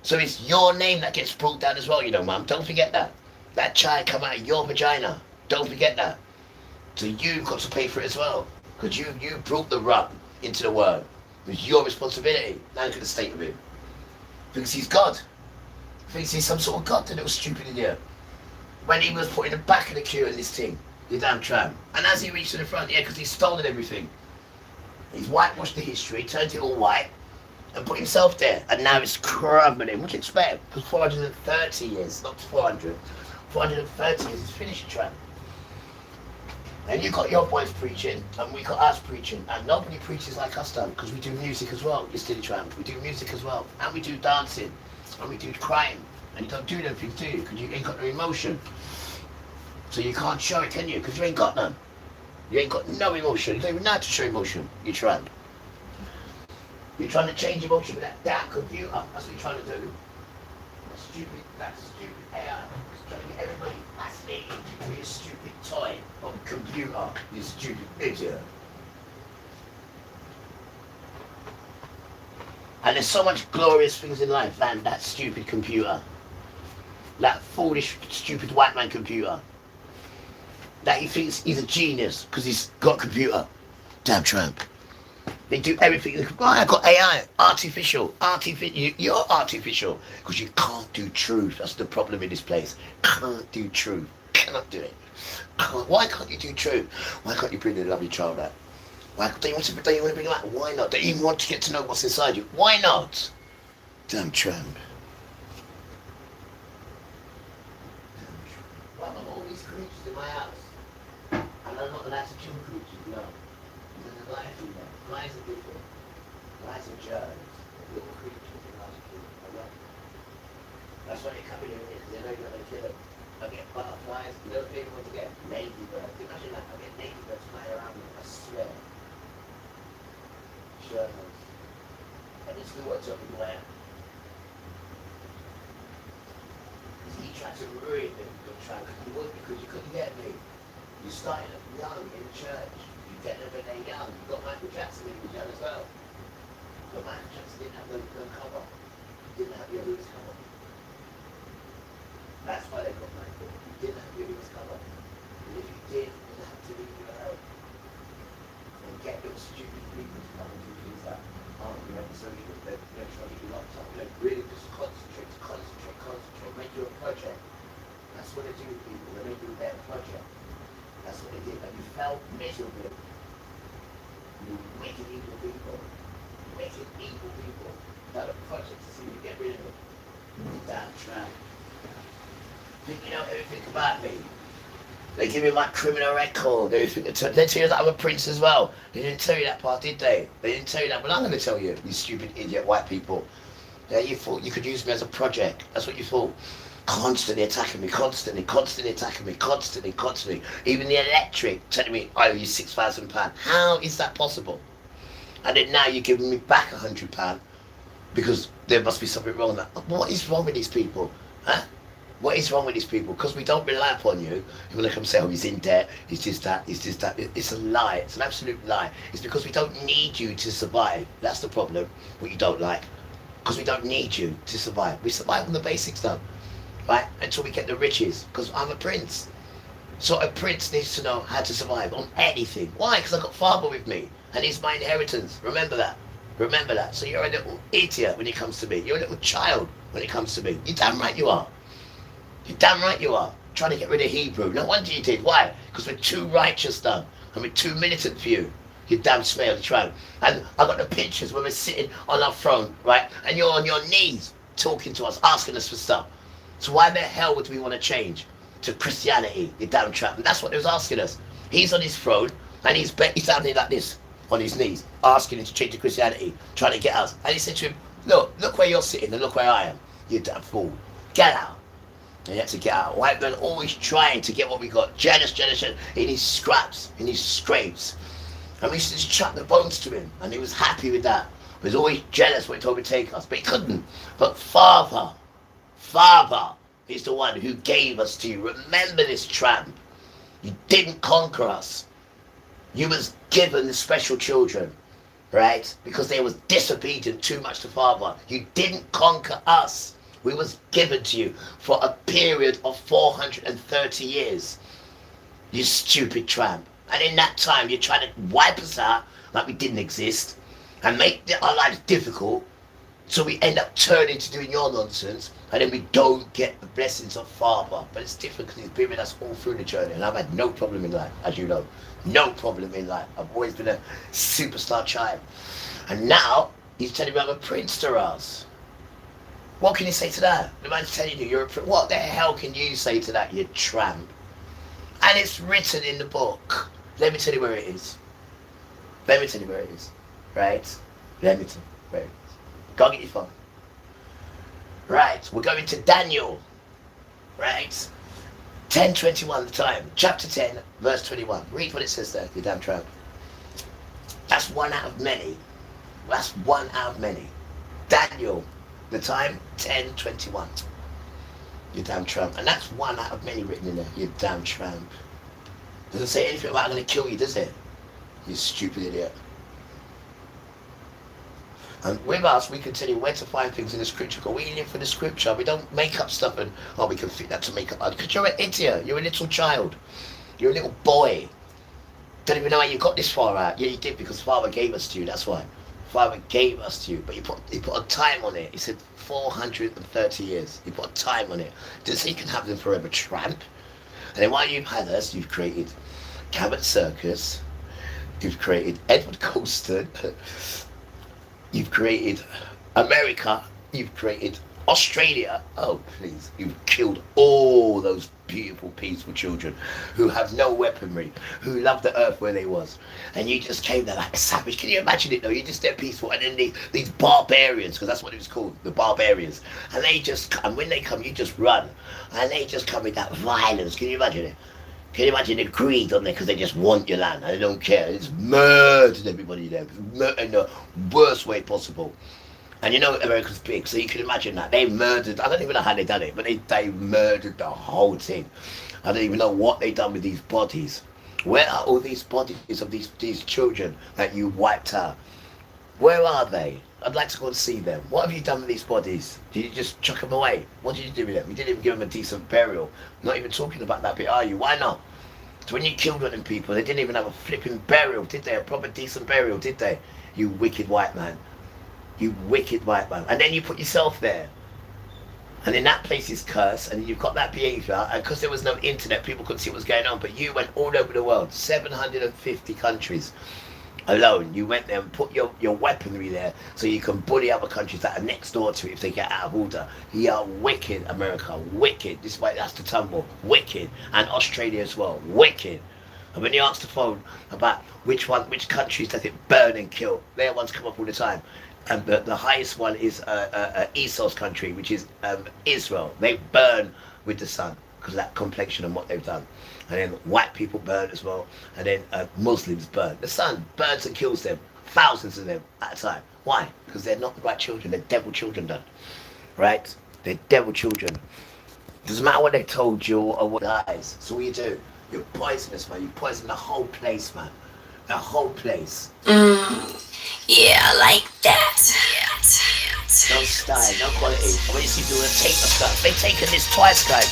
So it's your name that gets brought down as well, you know, mum. Don't forget that. That child come out of your vagina. Don't forget that. So you've got to pay for it as well. Because you brought the rub into the world. It's your responsibility. Now look at the state of him. Thinks he's God. Thinks he's some sort of God, the little stupid idiot. When he was put in the back of the queue in this thing. You damn tramp. And as he reached to the front, yeah, because he's stolen everything. He's whitewashed the history, turned it all white, and put himself there. And now it's crumbling. What do you expect? For 430 years, not 400. 430 years, it's finished, tramp. And you got your boys preaching, and we got us preaching, and nobody preaches like us done, because we do music as well, you silly tramp. We do music as well, and we do dancing, and we do crime, and you don't do anything, do you? Because you ain't got no emotion. So you can't show it, can you? Because you ain't got none. You ain't got no emotion. You don't even know how to show emotion, you tramp. You're trying to change emotion with that damn computer. That's what you're trying to do. That stupid AI. It's trying to get everybody fascinated with your stupid toy on the computer, you stupid idiot. And there's so much glorious things in life than that stupid computer. That foolish, stupid white man computer. That he thinks he's a genius because he's got a computer. Damn tramp. They do everything. Oh, I've got AI, artificial. You're artificial because you can't do truth. That's the problem in this place. Can't do truth. Cannot do it. Why can't you do truth? Why can't you bring the lovely child out? Why don't you want to bring him out? Why not? Don't you even want to get to know what's inside you? Why not? Damn tramp. Why am I all these creatures in my house? And I'm not allowed to kill creatures, no. There's a life in there. Lies are different. Lies are germs. Little creatures are allowed to kill. I love them. That's why they come in here because they know you're going to kill them. I get butterflies, little people want to get ladybirds. Imagine that, I get ladybirds flying around me, I swear. Germs. And it's still what's up in my hand. He tried to ruin me, because you couldn't get me. You started young in church. You get them when they're young. You got Michael Jackson when he was young as well. But Michael Jackson didn't have no cover. He didn't have your roots cover. That's why they got Michael. You didn't have your roots cover. And if you did, you'd have to leave your help. And get your stupid people to come and do things that aren't your episode. They're trying to get you locked up. Really just concentrate. Make you a project. That's what they do with people. They make you their project. That's what they did. And you felt miserable. You wicked evil people. Wicked evil people. That a project to see you get rid of them. Damn tramp. Think you know everything about me. They give me my criminal record. They tell you that I'm a prince as well. They didn't tell you that part, did they? They didn't tell you that, but I'm going to tell you, you stupid idiot white people. Yeah, you thought you could use me as a project. That's what you thought. Constantly attacking me, constantly attacking me, constantly. Even the electric telling me, I owe you £6,000. How is that possible? And then now you're giving me back £100 because there must be something wrong with that. What is wrong with these people? Huh? What is wrong with these people? Because we don't rely upon you. You're going to come say, oh, he's in debt, he's just that. It's a lie. It's an absolute lie. It's because we don't need you to survive. That's the problem. What you don't like. because we don't need you to survive. We survive on the basic stuff, right? Until we get the riches, because I'm a prince. So a prince needs to know how to survive on anything. Why? Because I've got father with me, and he's my inheritance. Remember that. Remember that. So you're a little idiot when it comes to me. You're a little child when it comes to me. You're damn right you are. You're damn right you are. Trying to get rid of Hebrew. No wonder you did. Why? Because we're too righteous, done. And we're too militant for you. You damn smelly tramp. And I got the pictures where we're sitting on our throne, right? And you're on your knees talking to us, asking us for stuff. So why the hell would we want to change to Christianity, you damn tramp? And that's what he was asking us. He's on his throne, and he's down there like this, on his knees, asking him to change to Christianity, trying to get us. And he said to him, look where you're sitting and look where I am. You damn fool. Get out. And he had to get out. White man always trying to get what we got. Jealous, in his scraps, in his scrapes. And we used to just chuck the bones to him. And he was happy with that. He was always jealous when he told me to take us. But he couldn't. But Father is the one who gave us to you. Remember this, tramp. You didn't conquer us. You was given the special children. Right? Because they was disobedient too much to Father. You didn't conquer us. We was given to you for a period of 430 years. You stupid tramp. And in that time, you're trying to wipe us out like we didn't exist and make our lives difficult. So we end up turning to doing your nonsense, and then we don't get the blessings of Father. But it's different because he's been with us all through the journey. And I've had no problem in life, as you know. No problem in life. I've always been a superstar child. And now, he's telling me I'm a prince to us. What can you say to that? The man's telling you you're a prince. What the hell can you say to that, you tramp? And it's written in the book. Let me tell you where it is. Let me tell you where it is. Right? Let me tell you where it is. Go get your phone. Right, we're going to Daniel. Right? 10:21 the time. Chapter 10, verse 21. Read what it says there, you damn tramp. That's one out of many. That's one out of many. Daniel, the time, 10:21. You damn tramp. And that's one out of many written in there, you damn tramp. Doesn't say anything about I'm going to kill you, does it? You stupid idiot. And with us, we can tell you where to find things in the scripture. Because we live for the scripture. We don't make up stuff and, we can fit that to make up. Because you're an idiot. You're a little child. You're a little boy. Don't even know how you got this far out. Yeah, you did because Father gave us to you. That's why. Father gave us to you. But he put a time on it. He said 430 years. He put a time on it. Just so you can have them forever, tramp. And then while you've had us, you've created Cabot Circus. You've created Edward Colston. You've created America. You've created Australia. Oh, please. You've killed all those beautiful, peaceful children who have no weaponry, who love the earth where they was. And you just came there like a savage. Can you imagine it, though? You're just there peaceful. And then these barbarians, because that's what it was called, the barbarians. And they just come. When they come, you just run. And they just come with that violence. Can you imagine it? Can you imagine the greed on there because they just want your land and they don't care? It's murdered everybody there in the worst way possible. And you know America's big, so you can imagine that. They murdered, I don't even know how they done it, but they murdered the whole thing. I don't even know what they done with these bodies. Where are all these bodies of these children that you wiped out? Where are they? I'd like to go and see them. What have you done with these bodies? Did you just chuck them away? What did you do with them? You didn't even give them a decent burial. Not even talking about that bit, are you? Why not? So when you killed one of them people, they didn't even have a flipping burial, did they? A proper decent burial, did they? You wicked white man. You wicked white man. And then you put yourself there. And then that place is cursed, and you've got that behaviour, and because there was no internet, people couldn't see what was going on, but you went all over the world, 750 countries. Alone, you went there and put your weaponry there so you can bully other countries that are next door to it if they get out of order. You are wicked, America, wicked. This is why it has to tumble, wicked. And Australia as well, wicked. And when you ask the phone about which countries does it burn and kill, their ones come up all the time. And the highest one is Esau's country, which is Israel. They burn with the sun because of that complexion and what they've done. And then white people burn as well, and then Muslims burn. The sun burns and kills them, thousands of them at a time. Why? Because they're not the right children, they're devil children done. Right? They're devil children. Doesn't matter what they told you or what dies. So what you do, you're poisonous, man. You poison the whole place, man. The whole place. Yeah, I like that. No style, no quality. When you see people take the stuff, they've taken this twice, guys.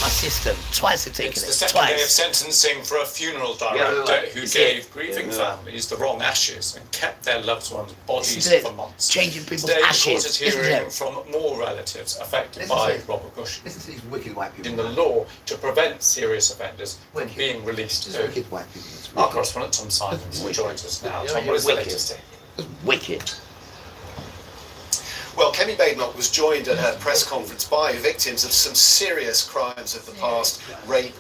My system, twice they've taken It's it. the second day of Twice. sentencing for a funeral Yeah, director who Is gave it? grieving Yeah. families the wrong ashes and kept their loved ones' bodies This is it. for months. Changing people's Today, the court ashes, is isn't hearing it? from more relatives affected This is by it. Robert Bush Listen to these wicked white people. in the law to prevent serious offenders from Wicked. being released. Just wicked white people. It's Our wicked. correspondent Tom Simons Wicked. joins us now. You're Tom, what is the wicked. latest? It's wicked. Well, Kemi Badenoch was joined at her press conference by victims of some serious crimes of the past, rape,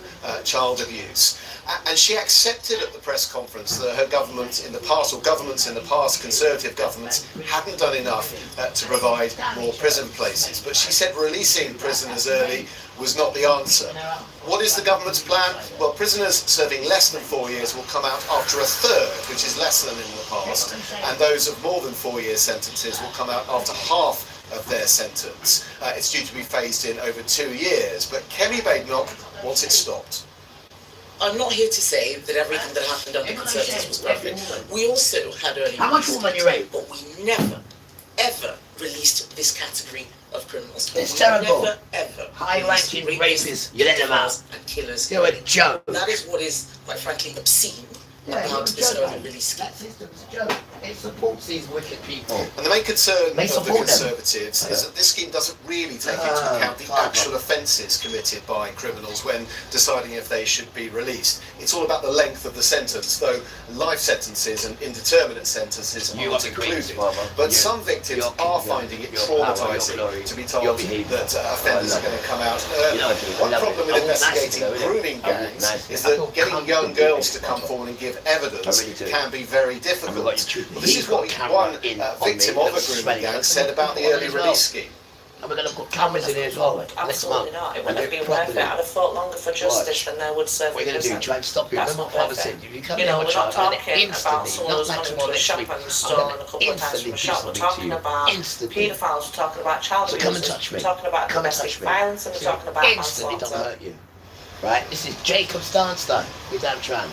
child abuse. And she accepted at the press conference that her government in the past, or governments in the past, Conservative governments, hadn't done enough to provide more prison places. But she said releasing prisoners early was not the answer. What is the government's plan? Well, prisoners serving less than 4 years will come out after a third, which is less than in the past, and those of more than 4 year sentences will come out after half of their sentence. It's due to be phased in over 2 years, but Kemi Badenoch wants it stopped. I'm not here to say that everything that happened under Conservatives was perfect. We also had early How much release, woman you rape? but we never, ever released this category of criminals. It's We terrible. Never, ever High-ranking released rapists, you let them out. pedophiles and killers. They're a joke. That is what is, quite frankly, obscene about this early release scheme. That system's a joke. It supports these wicked people. And the main concern They of the support them. Conservatives is that this scheme doesn't really take into account the actual offences committed by criminals when deciding if they should be released. It's all about the length of the sentence, though life sentences and indeterminate sentences You aren't are the greatest, included. Father. But You- some victims your are kingdom, finding it your power, your traumatising glory, to be your told behaviour. that offenders I are love going it. to come out early. You know, I do. I One love problem it. with I walk nicely investigating though, innit? grooming I walk gangs nicely. is I that feel getting young comfortable girls to doing come it. forward and give evidence I really do. can be very And difficult. we've got your truth. Well, this He's is what got camera one in on victim me, of a looks grooming smelly. gang Look, said about the look, early as well. release scheme. And we're going to put cameras in here as well. Absolutely not. It wouldn't have been worth it. I'd have fought longer for justice than there would serve. What are you going to do? Try and stop you? That's Remember what not Father worth said? it. If you come You here know, with we're a not child, talking about someone who's gone into a shop and stolen a couple of times from a shop. We're talking about paedophiles. We're talking about child So abuse. come and touch me. We're talking about Come and domestic touch me. violence, and we're talking about Instantly don't manslaughter. hurt you. Right? This is Jacob's dance done. You damn tran.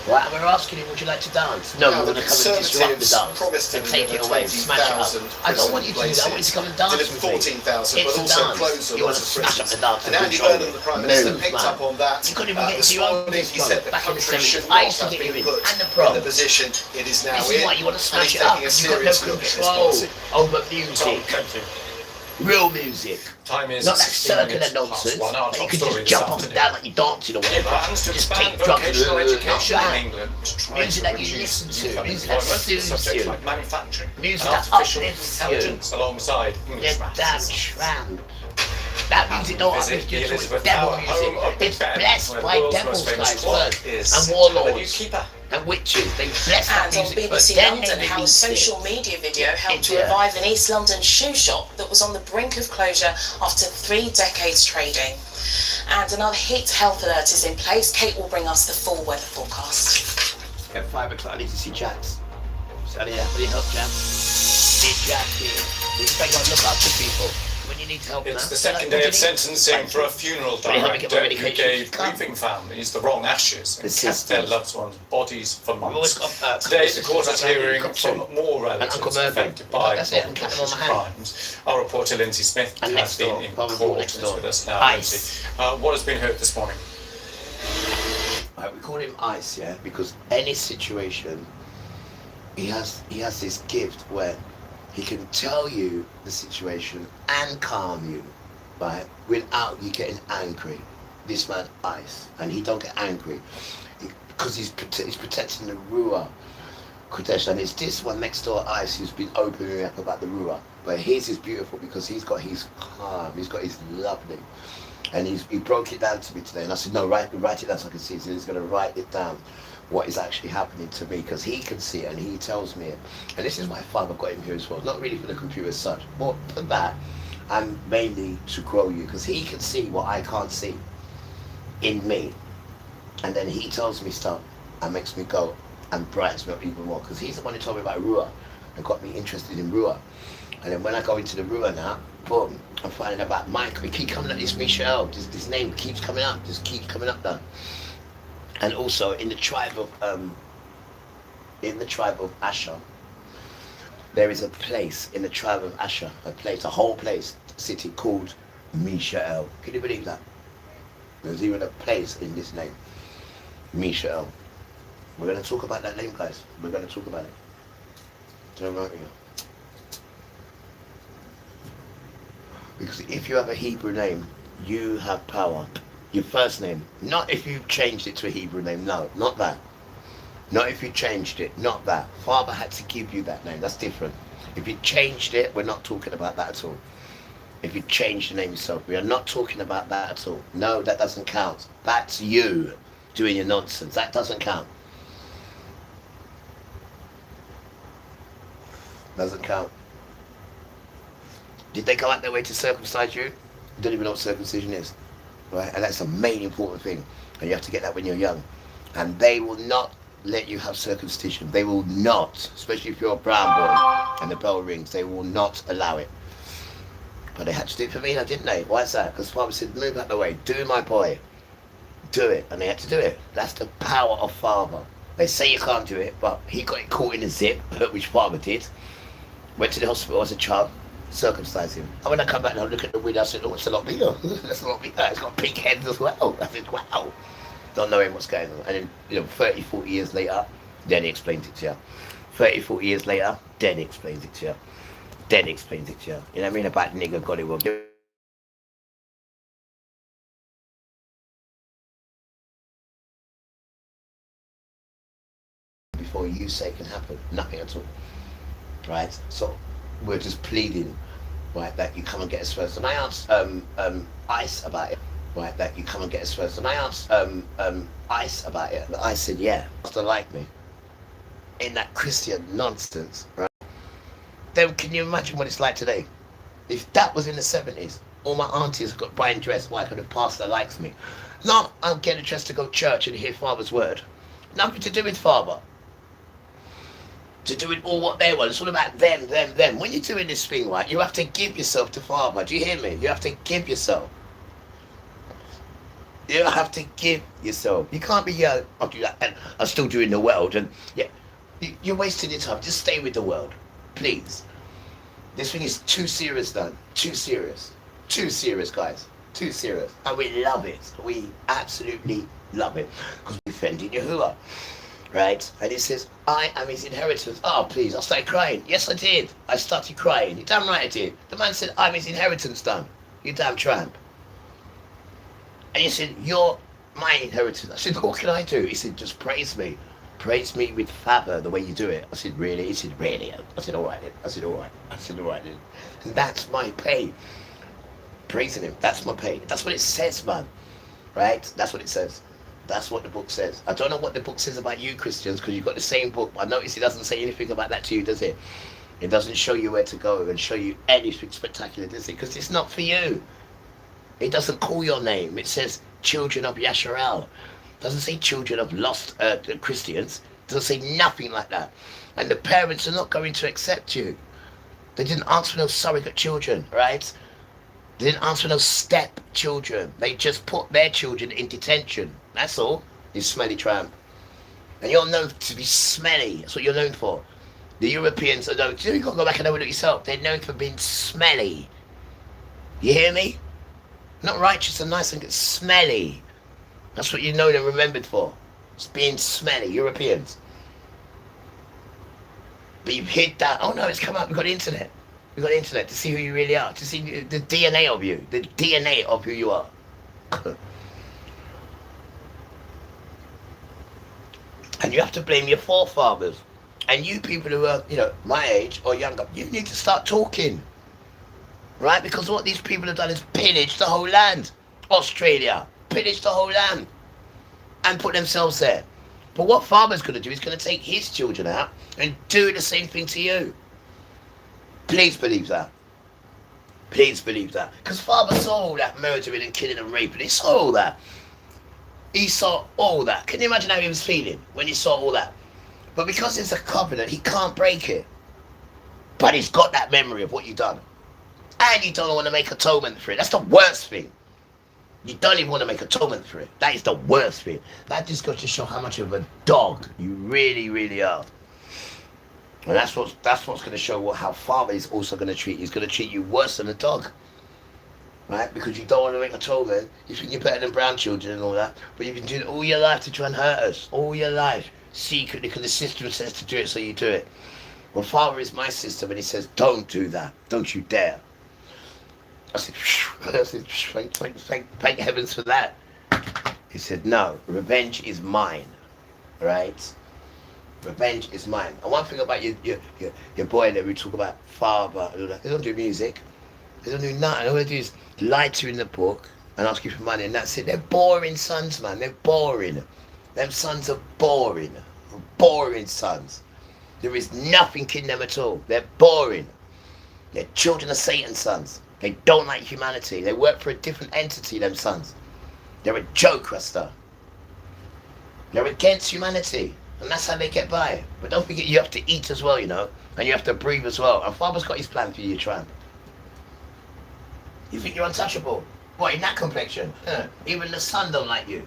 Right, and we're asking him, would you like to dance? No, Now, we're the going to come and disrupt the Conservatives dance promised and him take it another away, smash it up. 20,000 I don't want you to do that. I want you to come and dance delivered with me. 14,000, It's but a also dance. closed a You lot want of to smash up prisons. the dance And and Andy control Burnham, it. the Prime Minister, Move, picked man. up on that You couldn't even get this into your own morning. He disco said the back in the country 70s. should I not used to have get you been in. put And the in prom. the position it is now This is in. why you want to And smash he's it up. taking a You've got no serious look at this control policy. over music. Real music. Time is Not that 16 circular minutes past nonsense. one. Our That you top could story just this jump up and afternoon. down like you're dancing or It whatever. plans to Just expand take drugs. vocational Not education that. in England to try Music to that you reduce listen youth to. Music that unemployment. soothes Subjects you. like manufacturing Music and that artificial uplifts you. intelligence alongside English You're maths. damn tramp. That music don't Visit uplift the you, it's Elizabeth devil Tower, home of music. Big It's Ben, blessed where the by world's devils, most famous guys, clock first. is And Avenue warlords. Keeper. And witches. They bless that And on music BBC first. Then London, they how a release it. social media video helped to Yeah. revive an East London shoe shop that was on the brink of closure after 3 decades trading. And another heat health alert is in place. Kate will bring us the full weather forecast. At 5 o'clock, I need to see Jax. So I need help, Jax. Need Jax here. We expect you to look after people when you need help. It's man. the second What day do of you need? sentencing for a funeral Will you help me get my director who medication? gave grieving families the wrong ashes and The kept their systems. loved ones' bodies for We've always months. got Today, the court is That's right, hearing got from two. more And Uncle relatives Murphy. affected by That's it, and Robert cat them on Bush's my hand. crimes. Our reporter Lindsay Smith And has next door, been in probably court next and door. is with us now. Ice. Lindsay, what has been heard this morning? Right, we call him Ice, yeah, because any situation, he has this gift where he can tell you the situation and calm you, right, without you getting angry. This man Ice, and he don't get angry because he's protecting the Ruah Kodesh, and it's this one next door Ice who's been opening up about the Ruah. But his is beautiful because he's got his calm, he's got his lovely. And he broke it down to me today, and I said, no, write it down so I can see it. So he's going to write it down, what is actually happening to me, because he can see it and he tells me it. And this is why Father got him here as well, not really for the computer as such, but for that, and mainly to grow you, because he can see what I can't see in me. And then he tells me stuff and makes me go and brightens me up even more, because he's the one who told me about Ruah and got me interested in Ruah. And then when I go into the Ruah now, boom, I'm finding out about Mike. We keep coming up, this Misha'el, this name keeps coming up, just keeps coming up now. And also in the tribe of Asher, There is a place in the tribe of Asher, a whole place, city called Misha'el. Can you believe that? There's even a place in this name, Misha'el. We're going to talk about that name, guys. We're going to talk about it. Don't write me up. Because if you have a Hebrew name, you have power. Your first name, not if you changed it to a Hebrew name, no, not that. Not if you changed it, not that. Father had to give you that name, that's different. If you changed it, we're not talking about that at all. If you change the name yourself, we are not talking about that at all. No, that doesn't count. That's you doing your nonsense. That doesn't count. Doesn't count. Did they go out their way to circumcise you? You don't even know what circumcision is. Right? And that's the main important thing. And you have to get that when you're young. And they will not let you have circumcision. They will not, especially if you're a brown boy and the bell rings, they will not allow it. But they had to do it for me, didn't they? Why is that? Because Father said, move out the way. Do my boy. Do it. And they had to do it. That's the power of Father. They say you can't do it, but he got it caught in a zip, which Father did. Went to the hospital as a child, circumcised him. And when I come back and I look at the window, I said, oh, it's a lot bigger. That's a lot bigger. It's got pink heads as well. I said, wow. Not knowing what's going on. And then, 30, 40 years later, then he explains it to you. 30, 40 years later, then he explains it to you. Then he explains it to you. You know what I mean? About nigger Gollywog. Before you say can happen. Nothing at all. Right? So we're just pleading, right, that you come and get us first. And I asked Ice about it, right, that you come and get us first. And I asked Ice about it, and Ice said, yeah, to like me. In that Christian nonsense, right? Then can you imagine what it's like today? If that was in the 70s, all my aunties have got buying dress, why could a pastor likes me? No, I'm getting dressed to go to church and hear Father's word. Nothing to do with Father. To do with all what they want. It's all about them. When you're doing this thing, right, you have to give yourself to Father. Do you hear me? You have to give yourself. You have to give yourself. You can't be, I'll do that, and I'm still doing the world. And yeah, you're wasting your time. Just stay with the world, please. This thing is too serious, done. Too serious. Too serious, guys. Too serious. And we love it. We absolutely love it. Because we're defending Yahuwah. Right? And he says, I am his inheritance. Oh, please, I started crying. Yes, I did. I started crying. You damn right I did. The man said, I'm his inheritance, done. You damn tramp. And he said, you're my inheritance. I said, what can I do? He said, just praise me. Praise me with father, the way you do it. I said, really? He said, really? I said, all right then. I said, all right. I said, all right then. And that's my pay. Praising him. That's my pay. That's what it says, man. Right? That's what it says. That's what the book says. I don't know what the book says about you Christians, because you've got the same book. I notice it doesn't say anything about that to you, does it? It doesn't show you where to go and show you anything spectacular, does it? Because it's not for you. It doesn't call your name. It says children of Yasharel. It doesn't say children of lost Christians. It doesn't say nothing like that. And the parents are not going to accept you. They didn't ask for no surrogate children, right? They didn't ask for no step children. They just put their children in detention. That's all. You smelly tramp. And you're known to be smelly. That's what you're known for. The Europeans are known. You've got to go back and have a look yourself. They're known for being smelly. You hear me? Not righteous and nice and good. Smelly. That's what you're known and remembered for. It's being smelly. Europeans. But you've hid that. Oh no, it's come out. We've got the internet. We've got the internet to see who you really are. To see the DNA of you. The DNA of who you are. And you have to blame your forefathers. And you people who are, my age or younger, you need to start talking. Right? Because what these people have done is pillage the whole land. Australia. Pillage the whole land. And put themselves there. But what Father's going to do is going to take his children out and do the same thing to you. Please believe that. Please believe that. Because Father saw all that murdering and killing and raping. He saw all that. He saw all that. Can you imagine how he was feeling when he saw all that? But because it's a covenant, he can't break it. But he's got that memory of what you've done. And you don't want to make atonement for it. That's the worst thing. You don't even want to make atonement for it. That is the worst thing. That just goes to show how much of a dog you really, really are. And that's what's going to show how father is also going to treat you. He's going to treat you worse than a dog. Right? Because you don't want to make a toll then. You think you're better than brown children and all that. But you've been doing it all your life to try and hurt us. All your life. Secretly, because the system says to do it, so you do it. Well, father is my system, and he says, don't do that. Don't you dare. I said, thank heavens for that. He said, no, revenge is mine. Right? Revenge is mine. And one thing about your boy that we talk about, father, and all that, they don't do music. They don't do nothing. All they do is lie to you in the book and ask you for money, and that's it. They're boring sons, man. They're boring. Them sons are boring. Boring sons. There is nothing in them at all. They're boring. They're children of Satan's sons. They don't like humanity. They work for a different entity, them sons. They're a joke, Rasta. They're against humanity. And that's how they get by. But don't forget, you have to eat as well, you know. And you have to breathe as well. And Father's got his plan for you, tramp. You think you're untouchable? What, in that complexion? Even the sun don't like you.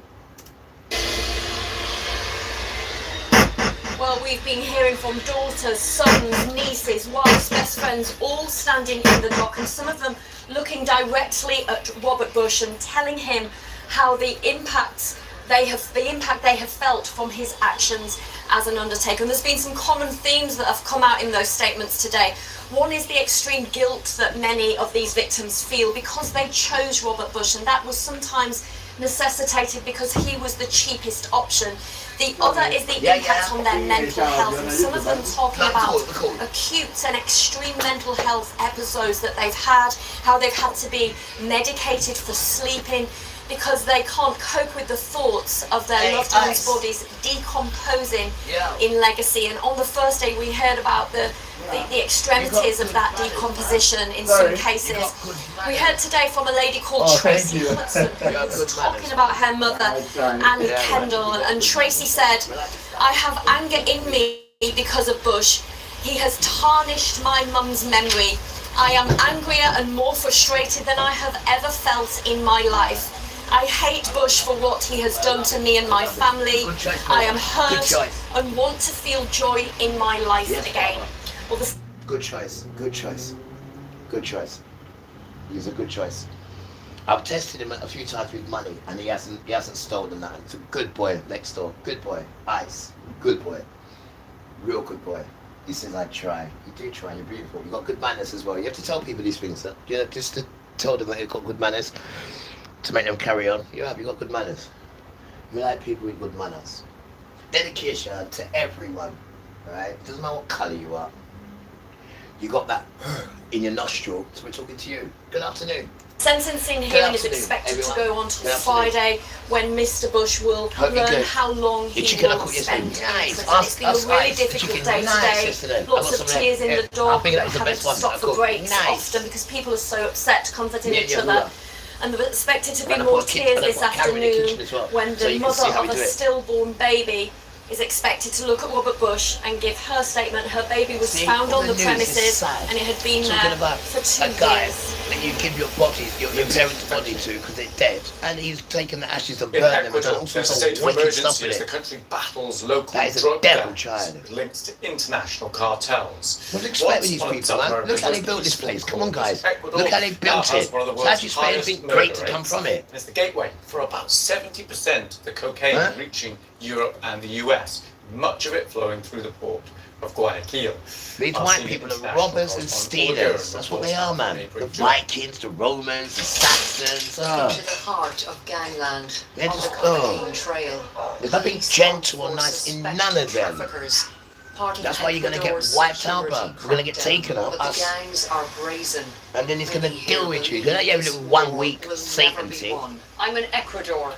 Well, we've been hearing from daughters, sons, nieces, wives, best friends, all standing in the dock, and some of them looking directly at Robert Bush and telling him how the impact they have felt from his actions as an undertaker. And there's been some common themes that have come out in those statements today. One is the extreme guilt that many of these victims feel because they chose Robert Bush, and that was sometimes necessitated because he was the cheapest option. The other is the impact on their mental health, and some of them talking about acute and extreme mental health episodes that they've had, how they've had to be medicated for sleeping because they can't cope with the thoughts of their loved ones' bodies decomposing in legacy. And on the first day we heard about the extremities of that decomposition in some cases. We heard today from a lady called Tracy Hudson, who was talking about her mother, Annie Kendall, and Tracy said, I have anger in me because of Bush. He has tarnished my mum's memory. I am angrier and more frustrated than I have ever felt in my life. I hate Bush for what he has done to me and my family. I am hurt and want to feel joy in my life again. Well, Good choice. Good choice. Good choice. He's a good choice. I've tested him a few times with money, and he hasn't stolen that. It's a good boy next door. Good boy. Ice. Good boy. Real good boy. He says, I try. You do try. You're beautiful. You've got good manners as well. You have to tell people these things. You know, just to tell them that you've got good manners to make them carry on. You've got good manners. We like people with good manners. Dedication to everyone. Right? Doesn't matter what colour you are. You got that in your nostril, so we're talking to you. Good afternoon. sentencing hearing is expected to go on till Friday, when Mr. Bush will learn how long he will spend in prison. It's been a really difficult day today. Lots of tears in the door. We're having to stop for breaks often because people are so upset, comforting each other. And there are expected to be more tears this afternoon when the mother of a stillborn baby is expected to look at Robert Bush and give her statement. Her baby was found on the premises and it had been there for 2 years. That you give your body, your parents' body to because they're dead, and he's taken the ashes and burned them and done all sorts of state of wicked emergency stuff with as the it. country battles local That is a drug devil gangs child. linked to international cartels. What do you expect with these people, man? Look how they built this place. Come on, guys. Look how they built it. So how do you expect anything great to come from it? It's the gateway for about 70% of the cocaine reaching Europe and the US. Much of it flowing through the port of Guayaquil. These white people are robbers and stealers. That's what they are, man. The Vikings, the Romans, the Saxons. Into the heart of gangland, They're on just, the cocaine trail. There's nothing gentle or nice in none of them. That's why you're going to get wiped out, bro. We're going to get taken out. The gangs are brazen. And then he's going to deal with you. You're going to have a little 1 week Satan thing. I'm in Ecuador.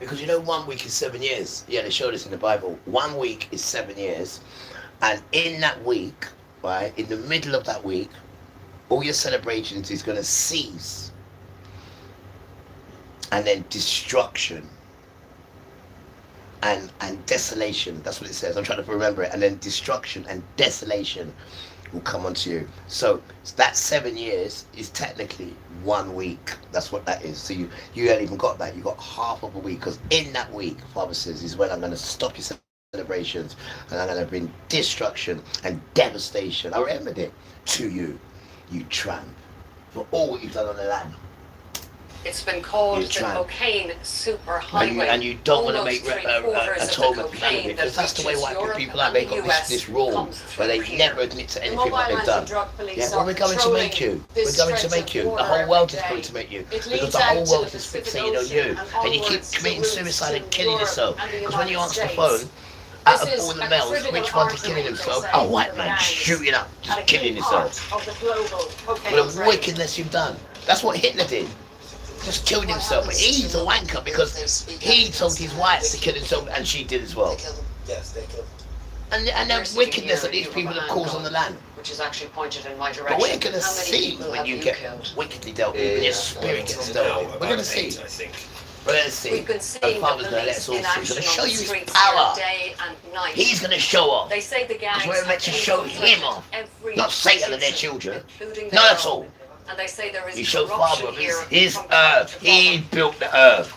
Because you know 1 week is 7 years. Yeah, they show this in the Bible. 1 week is 7 years. And in that week, right, in the middle of that week, all your celebrations is going to cease. And then destruction and desolation. That's what it says. I'm trying to remember it. And then destruction and desolation will come onto you. So that 7 years is technically 1 week. That's what that is. So you haven't even got that. You got half of a week, because in that week, Father says, is when I'm going to stop your celebrations, and I'm going to bring destruction and devastation. I remembered it to you, you tramp, for all what you've done on the land. It's been called You the tramp. cocaine superhighway. And you don't want to Almost make three-quarters of the atonement plan of cocaine it, because that's the way that white reaches people Europe are. They've and got the US this rule comes where they through never here. admit to The anything what they've mobile done. anti-drug police Yeah, well, are we're going to make you. patrolling We're this going to stretch make of you. The border whole world is every going day. to make you. It Because leads the whole out to world the is Pacific fixated on Ocean you. and And you keep onwards to committing routes suicide to and killing Europe yourself. and the Because when you United answer the States. phone, out This of is all the a males, critical which one's killing artery, himself? they A say, white man gangs, shooting up, and a just killing key part himself. of the global cocaine For the trade. wickedness you've done. That's what Hitler did. Just killed himself. But he's a wanker because he told his wife to kill himself, and she did as well. Yes, they kill. And the wickedness that these people have caused on the land. Which is actually pointed in my direction. But we're going to How many see people when have you you get killed? wickedly dealt with, when your spirit gets dealt with. We're going to see. I think. We're going to see. We've been The seeing the Father's going to let police us all in see. He's action going to show on the you his streets power. here day and night. He's going to show off. They say the gangs Because we're meant to have show infiltrated him off. every Not Satan and their institution, children. including Not their at own. all. And they say there is You show corruption Father here his from earth. top to He bottom. built the earth.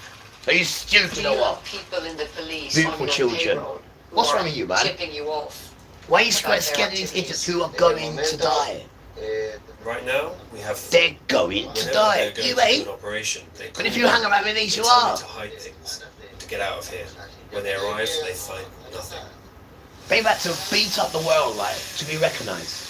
Are you Do stupid you or have what? people in the police Beautiful on your children. payroll who What's are wrong with you, man? tipping you off? Why are you about scared their of these activities? idiots who are going to die? Right now, we have. They're going to whenever die. they're going You to do ain't. an operation, they But if call you me. hang around with these, They you tell me are. to hide things, to get out of here. When they arrive, they find nothing. They've had to beat up the world, right, to be recognised.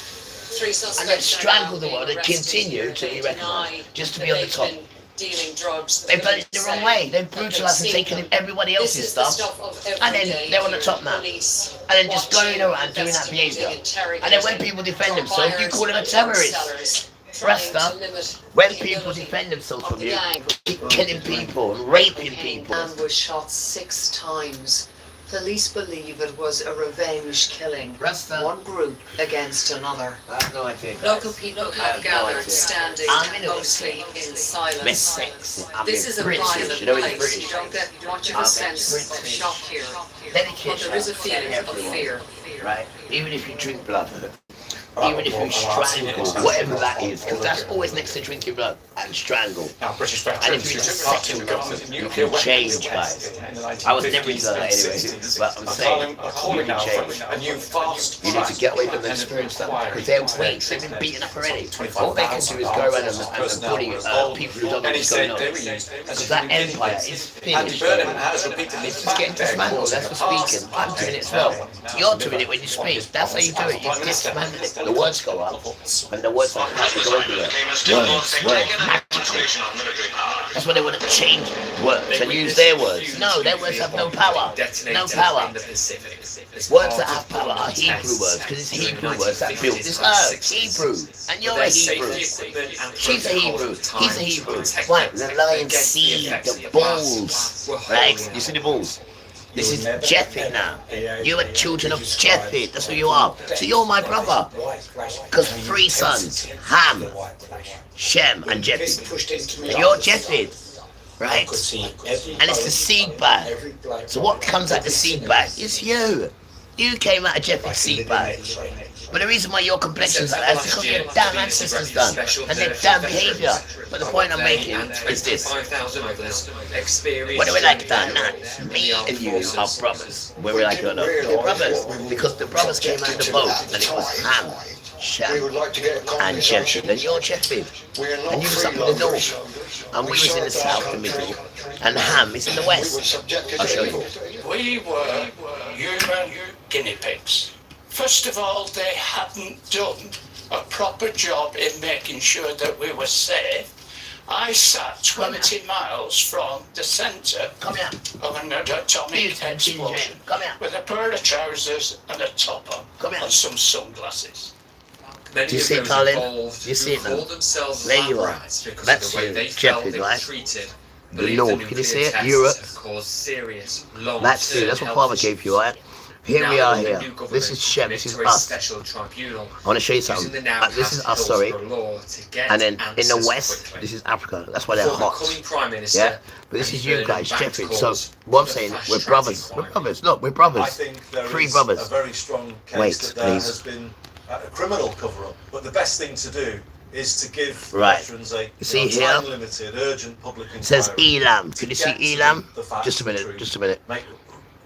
Three suspects And then are strangle now the world being and arrested continue here. to They be deny recognised, just to that be on the they've top. been dealing drugs. The They've done it the police wrong say way. They've that they've brutalised and seen taken them. everybody This else's is the stuff. stuff of And every then day they're on the here. top now. Police And then just watching, going around doing that investigating, behaviour. And then when people defend themselves, you buyers call them a and terrorist. sellers trying to Rasta, limit when the people ability defend themselves of from the you, gang. keep killing people and raping Cocaine people. man was shot 6 times. Police believe it was a revenge killing. Rasta. One group against another. I have no idea. Local people I have have no gathered, idea. standing I'm in a mostly in silence. sex. I'm This is a British. violent You know, it's place. British. You don't get much of I'm a sense of British. shock here. Dedication. But there is a feeling of Everyone. fear. Right? Even if you drink blood, even if you strangle, whatever that is, because that's always next to drinking blood, and strangle. Now, British And veterans if who you took part in settle the them, government you nuclear can weapons change, test guys. in the I was never 1950s into that and anyway, 60s. but I'm are saying, calling you now can change. for a new fast You need to get away from them experience that, because they're weak, they've been beaten up already. All they can do is go around and bully people who don't know what's going on. Because that empire is finished. It's just getting dismantled, that's for speaking. I'm doing it as well. You're doing it when you speak. That's how you do it, you dismantle it. The words go up, and the words like that go everywhere. Words, magical. That's why they want to change words and use their words. No, their words have no power. No power. Words that have power are Hebrew words, because it's Hebrew words that built this earth. Hebrew. And you're a Hebrew. She's a Hebrew. He's a Hebrew. Right, the lion seed, the balls. Right? You see the balls? This is Japheth now. You are children of Japheth. That's who you are. So you're my brother. Because 3 sons, Ham, Shem, and Japheth. And you're Japheth. Right? And it's the seed bag. So what comes out the seed bag is you. You came out of Japheth's seed bag. But the reason why your complexion's like that is because your damn ancestors done. And their damn behaviour. But the point I'm making is this. What do we like that? Nah, me and you are brothers. Whether we like it or not. We're brothers. Because the brothers came out of the boat and it was Ham, Shem, and Japheth. And you're Japheth. And you was up in the north. And we was in the south, the middle. And Ham is in the west. I'll show you. We were human guinea pigs. First of all, they hadn't done a proper job in making sure that we were safe. I sat 20 miles from the centre of an atomic explosion with a pair of trousers and a top on and some sunglasses. Do you see it, Colin? Do you see it now? There you are. That's Japheth, right? The north. Can you see it? Europe. That's it. That's what Father gave you, right? Here we are here. This is Shem, this is us. I want to show you something. This is us, sorry. And then in the west, this is Africa. That's why they're hot. Yeah? But this is you guys, Japheth. So what I'm saying, we're brothers. We're brothers. Look, we're brothers. I think there 3 is brothers. a very strong case Wait, that there please. has been a criminal cover-up. But the best thing to do is to give Right. veterans a You see here? time-limited, urgent public It says inquiry. Elam. Can you see Get to Elam? the facts Just a and minute, truth. just a minute.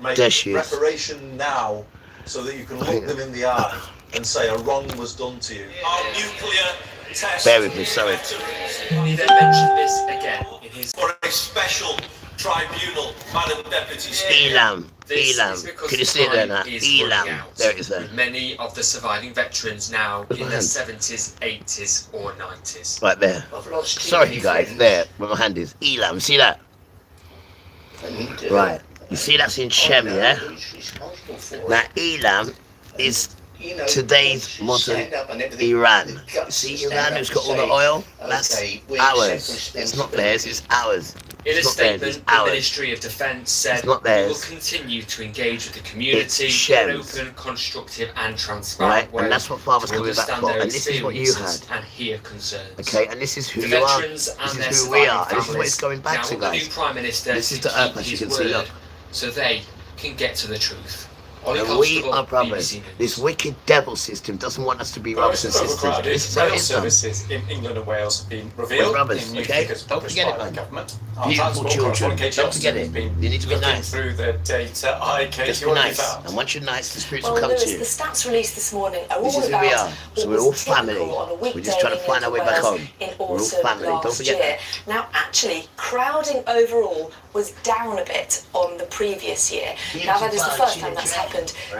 make There she is. reparation now so that you can look them in the eye and say a wrong was done to you. Our nuclear test. Bear with me, sorry. He then mentioned this again in his. For a special tribunal, Madam Deputy Speaker. Elam. This Elam. is because Can you see it there now? time is running Elam. out, There it is there. with many of the surviving veterans now Where's in my their hand? 70s, 80s, or 90s. Right there. I've lost too Sorry, many you guys. friends. There, where my hand is. Elam. See that? Right. You see that's in Shem, yeah? Now, Elam is today's modern Iran. See Iran who's got all the oil? That's ours. It's not theirs, it's ours. In a It's not theirs, statement, it's the ours. Ministry of Defence said It's not we will theirs. continue to engage with the community It's in an Shem's. open, constructive and Right? transparent way And that's what Father's to coming back understand for. their And this is what you experiences had. and hear concerns. Okay, and this is who The you are. veterans and their This is who we are. surviving And this is what it's families going back now to, want the new guys. Prime Minister This is to the earth, keep as you his can see, word look. so they can get to the truth. Ollie And we Constable, are brothers. BBC News. This wicked devil system doesn't want us to be Those brothers and sisters. overcrowded This is how it rail is done. services in England and Wales have been We're revealed brothers, in new okay? figures Don't published forget it, by man. the government. Our Beautiful transport children. correspondent Kate Don't Johnston forget has it. been You need to be looking nice. through the data. Hi, Kate, Just you be want to be nice. found? And once you're nice, the spirits Well, will come Lewis, to you. the stats released this morning are This all is who about we are. what So we're was all typical family. on a We're weekday just trying to in find our way back Wales home. in We're all autumn family. Don't last forget year. that. Now, actually, crowding overall was down a bit on the previous year. Now, that is the first time that's happened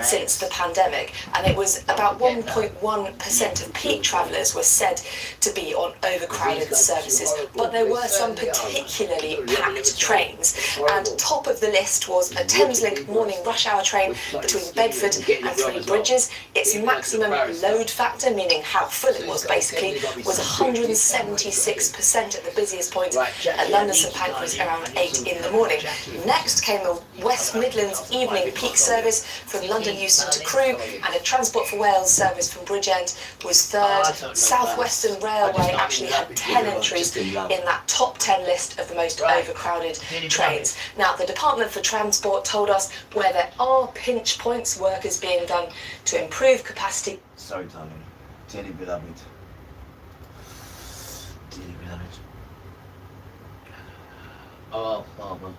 since the pandemic, and it was about 1.1% of peak travellers were said to be on overcrowded services, but there were some particularly packed trains, and top of the list was a Thameslink morning rush hour train between Bedford and Three Bridges. Its maximum load factor, meaning how full it was basically, was 176% at the busiest point at London St Pancras around 8 in the morning. Next came a West Midlands evening peak service from London Euston to Crewe, and a Transport for Wales service from Bridgend was third. South Western Railway actually had 10 entries in that top 10 list of the most overcrowded trains. Now, the Department for Transport told us where there are pinch points, work is being done to improve capacity. Sorry, darling. Dearly beloved. Dearly beloved. Oh, Father.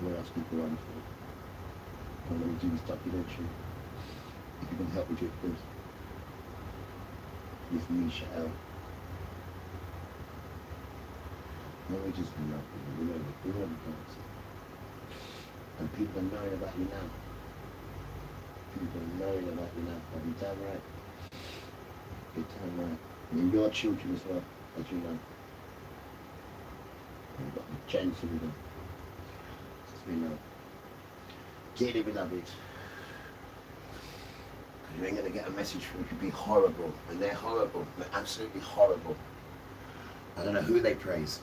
What else people run for? I'm going to do this documentary. If you can help me do it, please. With Misha'el. No, we just love people. We know the guys. And people are knowing about you now. People are knowing about you now. Are you damn right? You're damn right. And your children as well, as you know. You've got the chance with them. As we know. Dearly beloved. You ain't going to get a message from them. It could be horrible. And they're horrible. They're absolutely horrible. I don't know who they praise.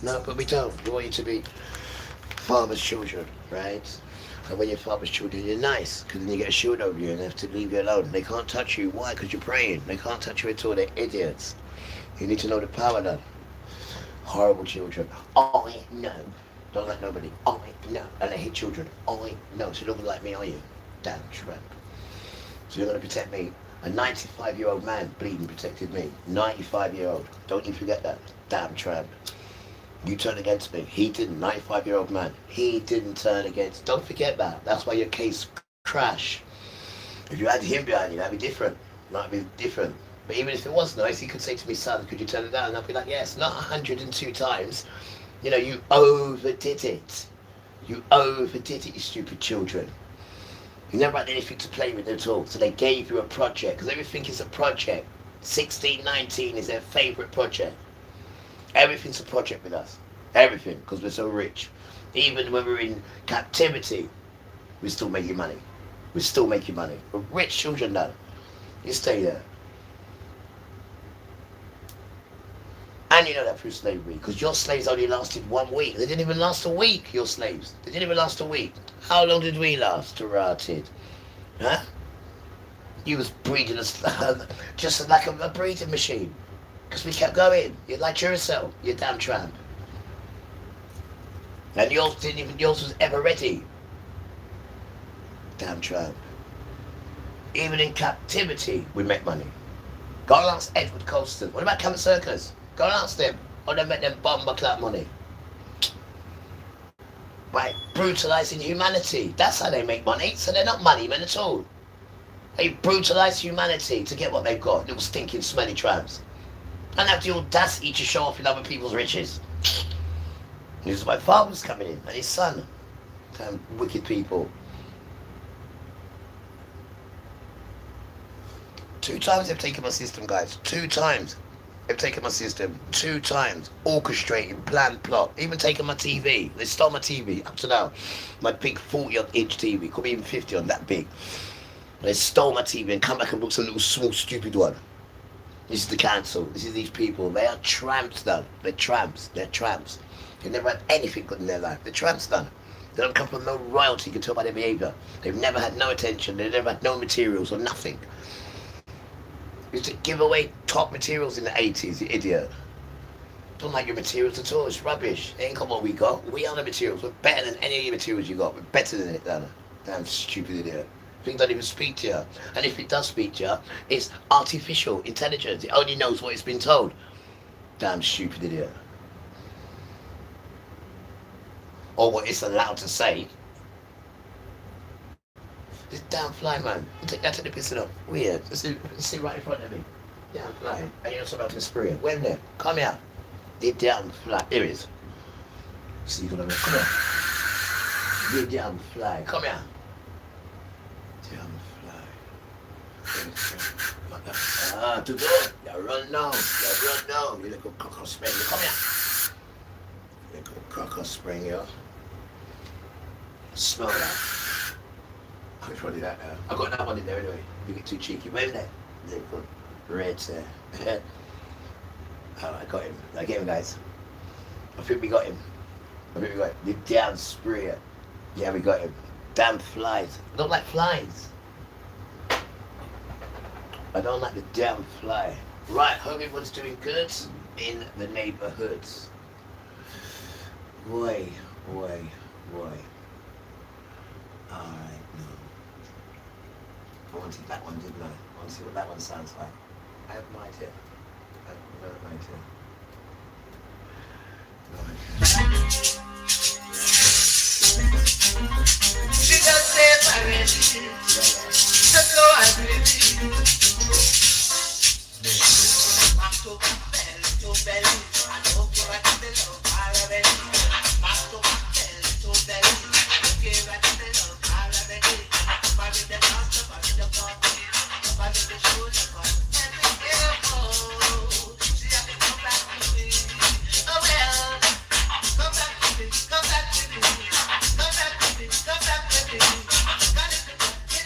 No, but we don't. We want you to be farmers' children, right? And when you're farmers' children, you're nice, because then you get a shield over you and they have to leave you alone. They can't touch you. Why? Because you're praying. They can't touch you at all. They're idiots. You need to know the power, though. Horrible children. I know. Don't like nobody. I know. And I hate children. I know. So you don't like me, are you? Damn tramp. So you're going to protect me. A 95-year-old man bleeding protected me. 95-year-old. Don't you forget that. Damn tramp. You turned against me. He didn't. 95-year-old man. He didn't turn against. Don't forget that. That's why your case crashed. If you had him behind you, that'd be different. Might be different. But even if it was nice, he could say to me, son, could you turn it down? And I'd be like, yes, not 102 times. You know, you overdid it. You overdid it, you stupid children. You never had anything to play with at all. So they gave you a project, because everything is a project. 16, 19 is their favourite project. Everything's a project with us. Everything, because we're so rich. Even when we're in captivity, we're still making money. We're still making money. We're rich children now. You stay there. And you know that through slavery, because your slaves only lasted 1 week. They didn't even last a week, your slaves. They didn't even last a week. How long did we last, rotted? Huh? You was breeding us just like a breeding machine. Because we kept going. You're like Duracell. You're damn tramp. And yours was ever ready. Damn tramp. Even in captivity, we make money. Go and ask Edward Colston. What about Camp Circus? Go and ask them. Or they make them bomber clap money. By brutalising humanity. That's how they make money. So they're not money men at all. They brutalise humanity to get what they've got. Little stinking smelly tramps. And have the audacity to show off in other people's riches. This is my father's coming in and his son. Damn wicked people. 2 times they've taken my system, guys. 2 times. They've taken my system 2 times. Orchestrating, planned, plot. Even taken my TV. They stole my TV up to now. My big 40-inch TV. Could be even 50 on that big. They stole my TV and come back and book some little small stupid one. This is the council. This is these people. They are tramps, though. They're tramps. They're tramps. They never had anything good in their life. They're tramps, though. They don't come from no royalty. You can tell by their behaviour. They've never had no attention. They've never had no materials or nothing. Used to give away top materials in the 80s, you idiot. Don't like your materials at all, it's rubbish. It ain't got what we got. We are the materials. We're better than any of your materials you got. We're better than it, Dana. Damn stupid idiot. Thing don't even speak to you. And if it does speak to you, it's artificial intelligence. It only knows what it's been told. Damn stupid idiot. Or what it's allowed to say. This damn fly, man. Take that to the piss it up. Weird. See right in front of me. Damn fly. And you're about to spray it. When there? Come here. The damn fly. Here it is. See, you gonna go. Come here. The damn fly. Come here. Damn fly. Ah, to go. You run now. You run now. You little cocker spring. Come here. You little cocker spring, yo. Smell that. Which one did that now? I got that one in there anyway. You get too cheeky. Where there? Little red there. Oh, I got him. I get him, guys. I think we got him. The damn sprayer. Yeah, we got him. Damn flies. I don't like flies. I don't like the damn fly. Right, hope everyone's doing good in the neighborhoods. Boy. Alright, no. I wanted that one, didn't I? I want to see what that one sounds like. I have no idea. She just said already. Just know I believe. I'm so belly. I know you're at the love already. I'm so belly. Okay, right to the love already. Nobody the lost, nobody the caught. Nobody the show, nobody. And be careful. She has to come back to me. Oh well. Come back to me. Come back to me. Come back to me. Come back to me. Got it to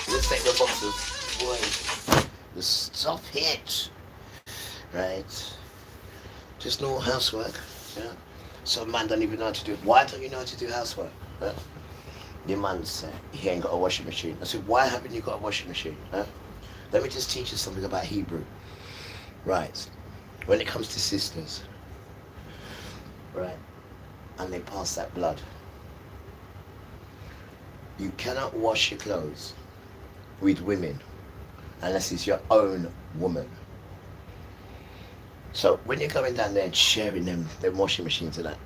Let's take the box of boys. The stuff hit. Right? Just normal housework. Yeah. Some man don't even know how to do it. Why don't you know how to do housework? Huh? Your man said he ain't got a washing machine. I said, why haven't you got a washing machine? Huh? Let me just teach you something about Hebrew. Right. When it comes to sisters, right, and they pass that blood, you cannot wash your clothes with women unless it's your own woman. So when you're going down there and sharing them washing machines and that,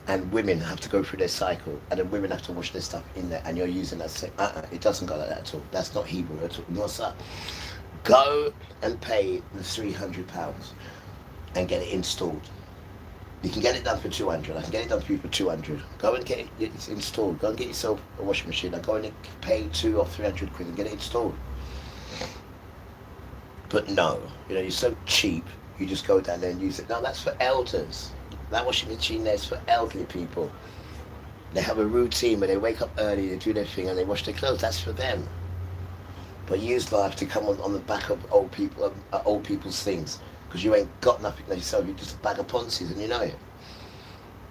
and women have to go through their cycle, and then women have to wash their stuff in there, and you're using that same, it doesn't go like that at all. That's not Hebrew at all. What's that? Go and pay the £300 and get it installed. You can get it done for 200. I can get it done for you for 200. Go and get it installed. Go and get yourself a washing machine and go and pay 200 or 300 quid and get it installed. But no, you know, you're so cheap, you just go down there and use it. No, that's for elders. That washing machine there is for elderly people. They have a routine where they wake up early, they do their thing and they wash their clothes. That's for them. But you have to come on the back of old people's things, because you ain't got nothing yourself. You're just a bag of ponces and you know it.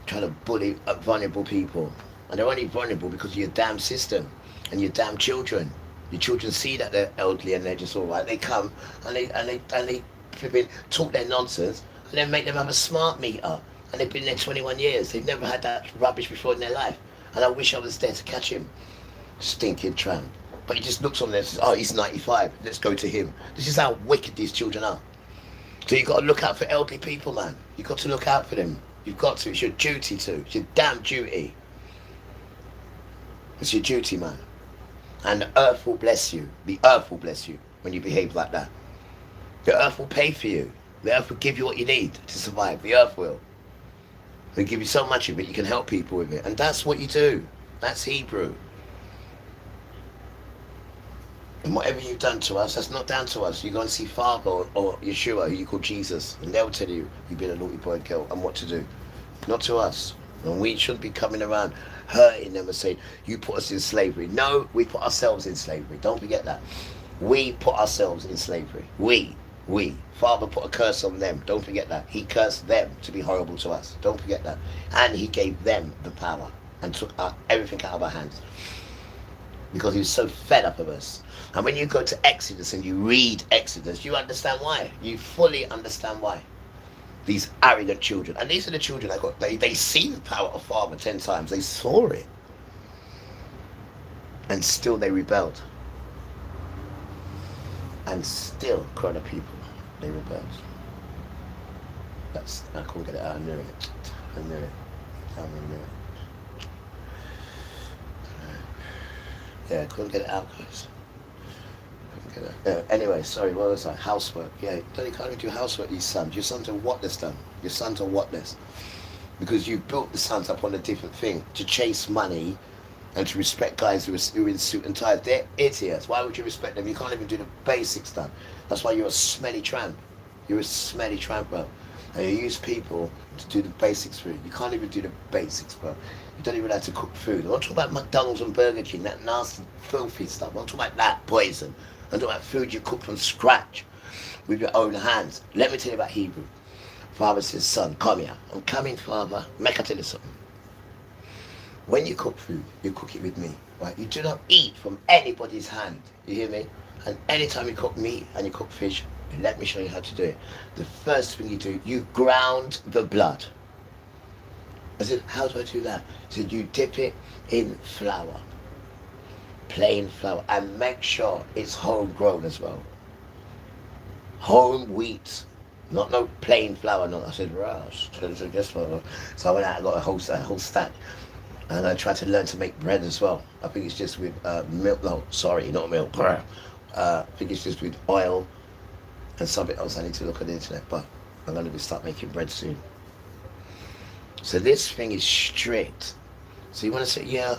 Trying to bully vulnerable people, and they're only vulnerable because of your damn system and your damn children. Your children see that they're elderly and they're just all right. They come and they flipping talk their nonsense and then make them have a smart meter. And they've been there 21 years. They've never had that rubbish before in their life. And I wish I was there to catch him. Stinking tramp. But he just looks on there and says, oh, he's 95. Let's go to him. This is how wicked these children are. So you've got to look out for elderly people, man. You've got to look out for them. You've got to. It's your duty to. It's your damn duty. It's your duty, man. And the earth will bless you. The earth will bless you when you behave like that. The earth will pay for you. The earth will give you what you need to survive. The earth will. They'll give you so much of it, you can help people with it. And that's what you do. That's Hebrew. And whatever you've done to us, that's not down to us. You go and see Father or Yeshua, who you call Jesus, and they'll tell you you've been a naughty boy and girl and what to do. Not to us. And we shouldn't be coming around hurting them and saying, you put us in slavery. No, we put ourselves in slavery. Don't forget that. We put ourselves in slavery. We. Father put a curse on them. Don't forget that. He cursed them to be horrible to us. Don't forget that. And he gave them the power and took everything out of our hands. Because he was so fed up of us. And when you go to Exodus and you read Exodus, you understand why. You fully understand why. These arrogant children. And these are the children that got, they see the power of Father 10 times. They saw it. And still they rebelled. And still, Corona people, they rebelled. That's, I couldn't get it out. I knew it. I knew it. Yeah, I couldn't get it out, guys. Anyway, sorry, what was that? Housework. Yeah, you can't even do housework, these sons. Your sons are whatless, done. Your sons are whatless. Because you built the sons up on a different thing, to chase money and to respect guys who are in suit and ties. They're idiots. Why would you respect them? You can't even do the basics, done. That's why you're a smelly tramp. You're a smelly tramp, bro. And you use people to do the basics for you. You can't even do the basics, bro. You don't even know how to cook food. I'm not talking about McDonald's and Burger King, that nasty, filthy stuff. I'm talking about that poison. And all that food you cook from scratch with your own hands. Let me tell you about Hebrew. Father says, son, come here. I'm coming, Father. Make I tell you something. When you cook food, you cook it with me. Right? You do not eat from anybody's hand. You hear me? And anytime you cook meat and you cook fish, let me show you how to do it. The first thing you do, you ground the blood. I said, how do I do that? I said, you dip it in flour. Plain flour. And make sure it's homegrown as well. Home wheat. Not no plain flour. No. I said, right. So guess what? So I went out and got a whole stack. And I tried to learn to make bread as well. I think it's just with milk. No, sorry, not milk. I think it's just with oil and something else. I need to look at the internet, but I'm going to start making bread soon. So this thing is strict. So you want to say, yeah,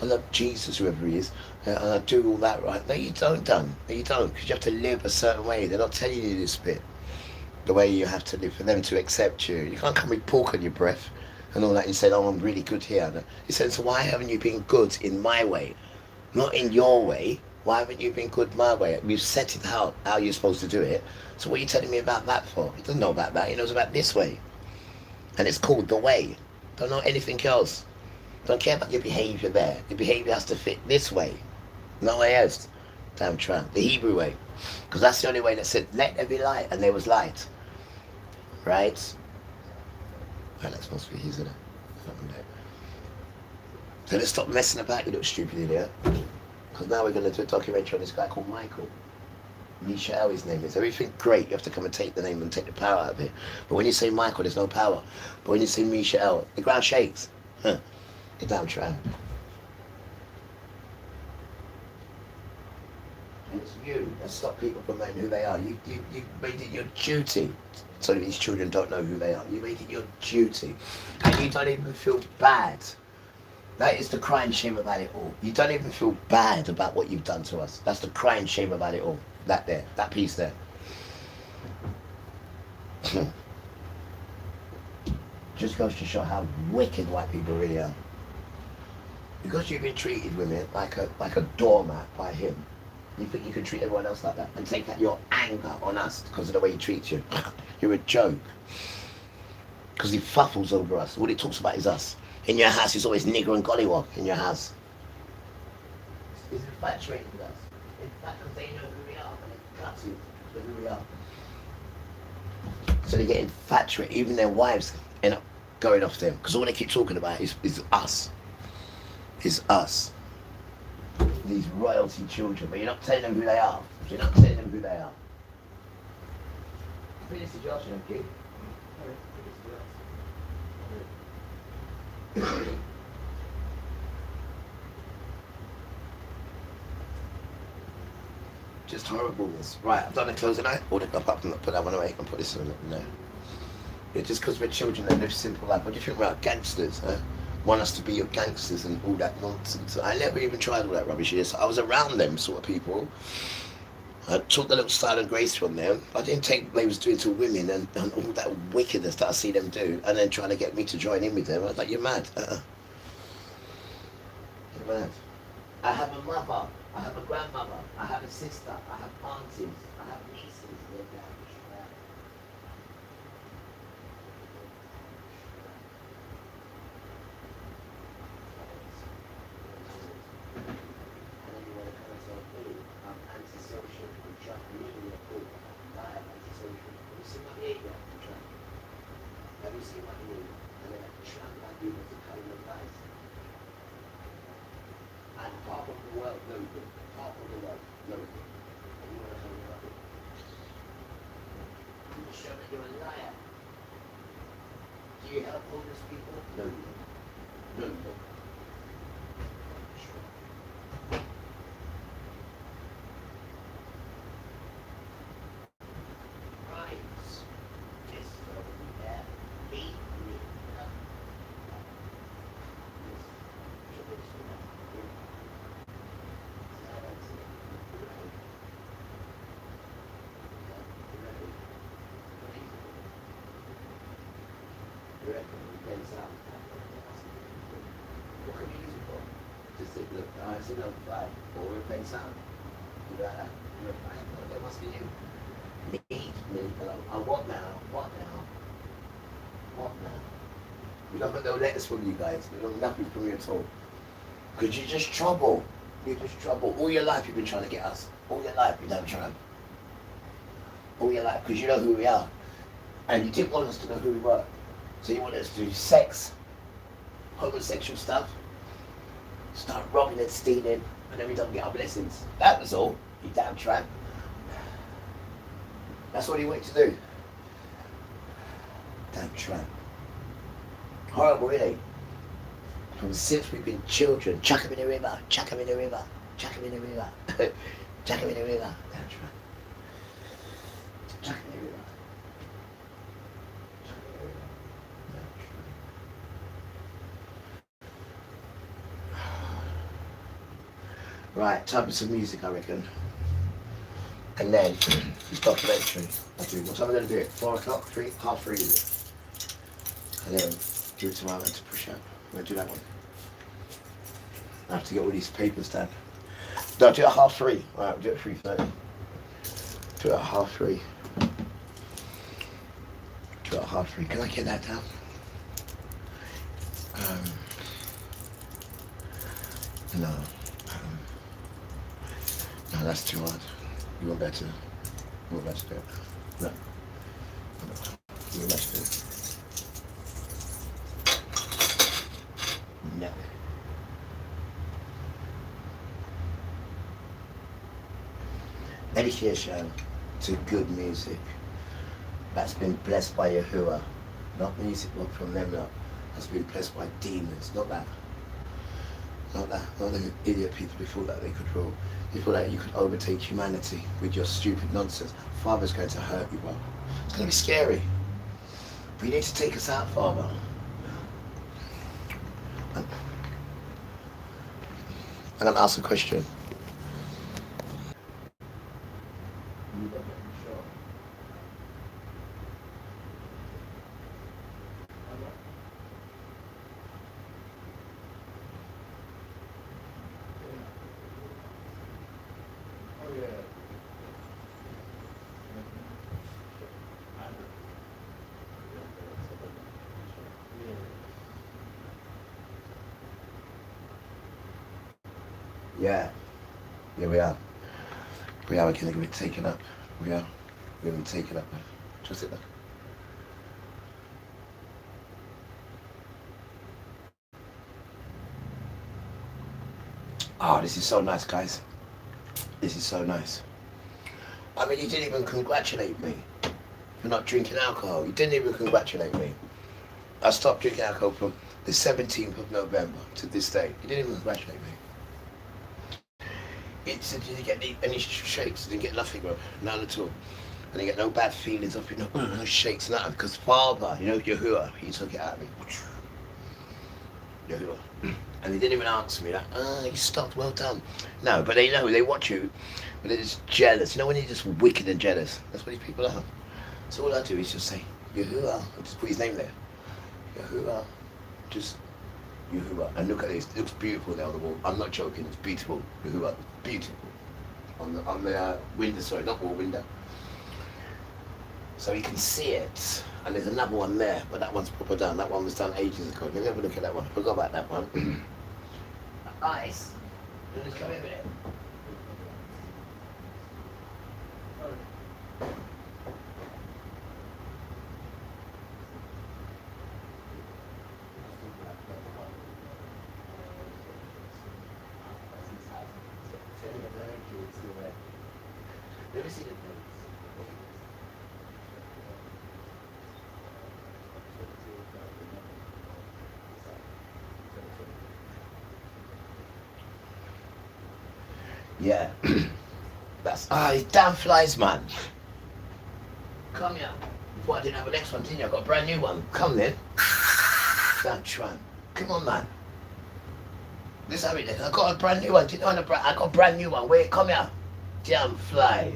I love Jesus, whoever he is, and I do all that right. No, you don't, Dan. No, you don't, because you have to live a certain way. They're not telling you this bit. The way you have to live for them to accept you. You can't come with pork on your breath and all that. You said, oh, I'm really good here. He said, so why haven't you been good in my way? Not in your way. Why haven't you been good my way? We've set it out how you're supposed to do it. So what are you telling me about that for? He doesn't know about that. He knows about this way. And it's called the way. Don't know anything else. Don't care about your behavior there. Your behavior has to fit this way. No way else. Damn tramp. The Hebrew way. Because that's the only way that said, let there be light. And there was light. Right? Right, that's supposed to be his, isn't it? So let's stop messing about, you little stupid idiot. Because now we're going to do a documentary on this guy called Michael. Misha'el, his name is. Everything great, you have to come and take the name and take the power out of it. But when you say Michael, there's no power. But when you say Misha'el, the ground shakes. Huh. You're damn tramp. And it's you that stop people from knowing who they are. You made it your duty. So these children don't know who they are. You made it your duty. And you don't even feel bad. That is the crying shame about it all. You don't even feel bad about what you've done to us. That's the crying shame about it all. That there. That piece there. Just goes to show how wicked white people really are. Because you've been treated, women, like a doormat by him. You think you can treat everyone else like that and take out your anger on us because of the way he treats you. You're a joke. Because he fuffles over us. All he talks about is us. In your house, he's always nigger and gollywog in your house. He's infatuated with us. In fact, because they know who we are, and they cut you for who we are. So they get infatuated. Even their wives end up going off them. Because all they keep talking about is us. Is us. These royalty children, but you're not telling them who they are. You're not telling them who they are. Finish the Josh, okay? Just horribleness. Right, I've done the closing night. Or apart from put that one away and put this one there. Yeah, just because we're children that live simple life. What do you think about gangsters? Huh? Want us to be your gangsters and all that nonsense. I never even tried all that rubbish. Yes, I was around them sort of people. I took the little style and grace from them. I didn't take what they was doing to women and all that wickedness that I see them do, and then trying to get me to join in with them. I was like, you're mad. You're mad. I have a mother. I have a grandmother. I have a sister. I have aunties. I have nieces. You're a liar. Do you help homeless people? No, you don't. No, you don't. Right. Yes, yeah. Eat me. What can you use it for? Just say, look, I said, no, 5, or we're playing sound. Do that. That must be you. Me, what now? What now? What now? We don't get no letters from you guys. We don't nothing from you at all. Because you're just trouble. You're just trouble. All your life you've been trying to get us. All your life you've been trying. All your life. Because you know who we are. And you didn't want us to know who we were. So you wanted us to do sex, homosexual stuff, start robbing and stealing, and then we don't get our blessings. That was all. You damn tramp. That's what he wanted to do. Damn tramp. Horrible, really. From since we've been children, chuck him in the river, chuck him in the river, chuck him in the river, chuck him in the river. Damn tramp. Chuck him in the river. Right, time for some music, I reckon. And then, this documentary. What time am I going to do it? 4 o'clock? 3? 3:30 is it? And then, do it tomorrow to push up. I'm going to do that one. I have to get all these papers done. No, do it at 3:30. Right, we'll do it at 3:30. Do it at 3:30. Do it at 3:30. Can I get that down? No. No, that's too hard. You want better? You want better do it? No. You want better do it? No. Dedication to good music that's been blessed by Yahuwah, not music from them, no. That's been blessed by demons, not that. Not that, not the idiot people who thought that they could rule. You thought that you could overtake humanity with your stupid nonsense. Father's going to hurt you, bro. It's going to be scary. But you need to take us out, Father. And I'm asking a question. Yeah. Yeah, we are. We are going to get taken up. We are. We're going to be taken up. Just it there. Oh, this is so nice, guys. This is so nice. I mean, you didn't even congratulate me for not drinking alcohol. You didn't even congratulate me. I stopped drinking alcohol from the 17th of November to this day. You didn't even congratulate me. It said you didn't get any shakes, you didn't get nothing, bro. None at all. And you get no bad feelings of, you know, no shakes, nothing. Because Father, you know, Yahuwah, he took it out of me. Yahuwah. And they didn't even answer me, like, you stopped, well done. No, but they know, they watch you, but they're just jealous. You know when you're just wicked and jealous? That's what these people are. So all I do is just say, Yahuwah, I just put his name there. Yahuwah, just Yahuwah. And look at this, it looks beautiful there on the wall. I'm not joking, it's beautiful. Yahuwah, beautiful. On the window, sorry, not wall, window. So you can see it. And there's another one there, but that one's proper done. That one was done ages ago. Let me have a look at that one. I forgot about that one. Nice. Let's come in there. Let me see the yeah. That's damn flies, man. Come here. Before I didn't have a next one, didn't you? I got a brand new one. Come then. Damn tramp. Come on, man. Let's have it then. I got a brand new one. Do you know I got a brand new one. Wait, come here. Damn fly.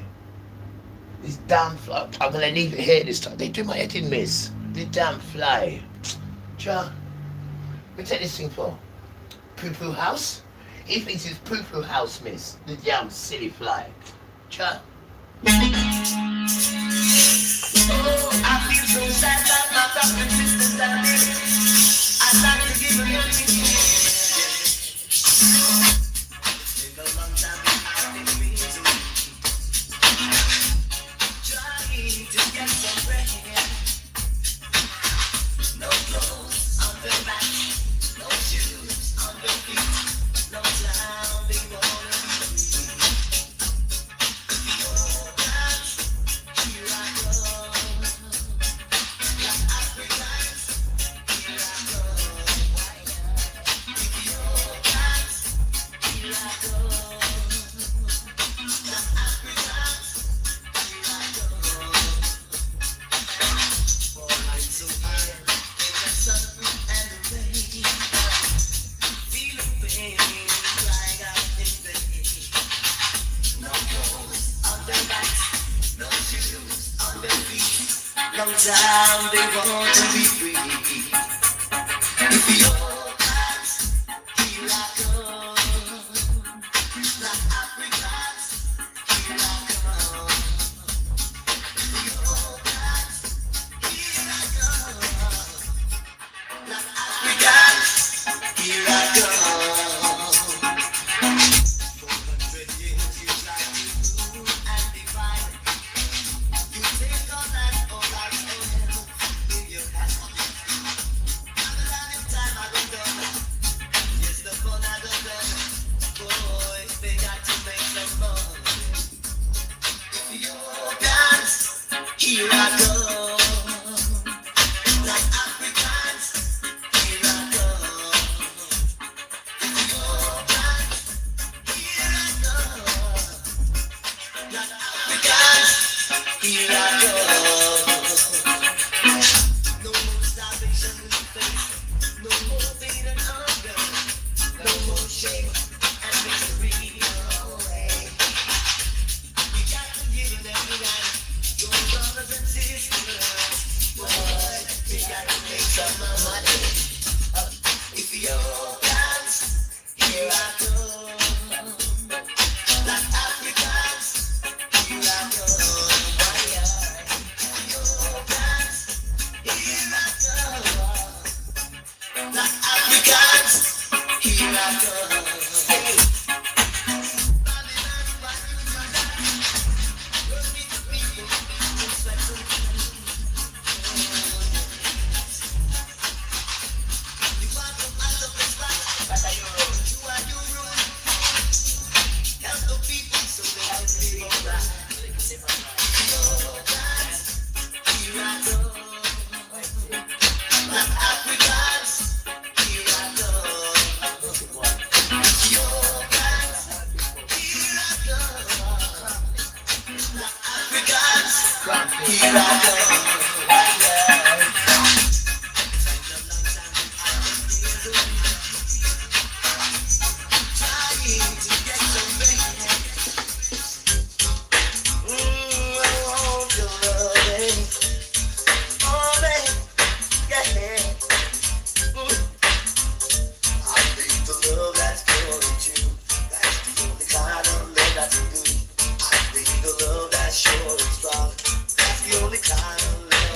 This damn fly. I'm gonna leave it here this time. They do my head in, miss. This damn fly. Cha. What you take this thing for? Poo-poo house? He thinks it's poo-poo house, miss. The damn silly fly. Chat. Oh, I feel so sad that my brothers and sisters are dead. I'd like to give a little been a long time I've been busy trying to get some bread. No clothes on their back, no shoes on their feet, no town they wanna be. Oh God, here I go. Like Africans, here I go. Oh God, here I go. Like Africans, here I go. For I'm so high in the sun and the rain, feeling pain, crying out in vain. No clothes on their backs, no shoes on their feet. Long time they want to be free. Ethiopians, here I go. Like Africans, here I come. Ethiopians, here I go. Like Africans, here I go. 400 years you try to rule and divide. You take all that, all our own health in your hand. Now the time I don't done. Yes, the fun I don't done. Boys, they got to make some money. Ethiopians, here I go. Like Africans, here I go. Ethiopians, here I go. Like Africans, here I go. No more starvation we face, no more pain and hunger, no more shame and misery. No way. We got to give them every night, your brothers and sisters. Boy, we got to make some money. Ethiopians, here I go. Like Africans, here I go. Ethiopians, here I go. Like Africans, here I go. Hey. Here I go. Sure and strong. That's the only kind of love.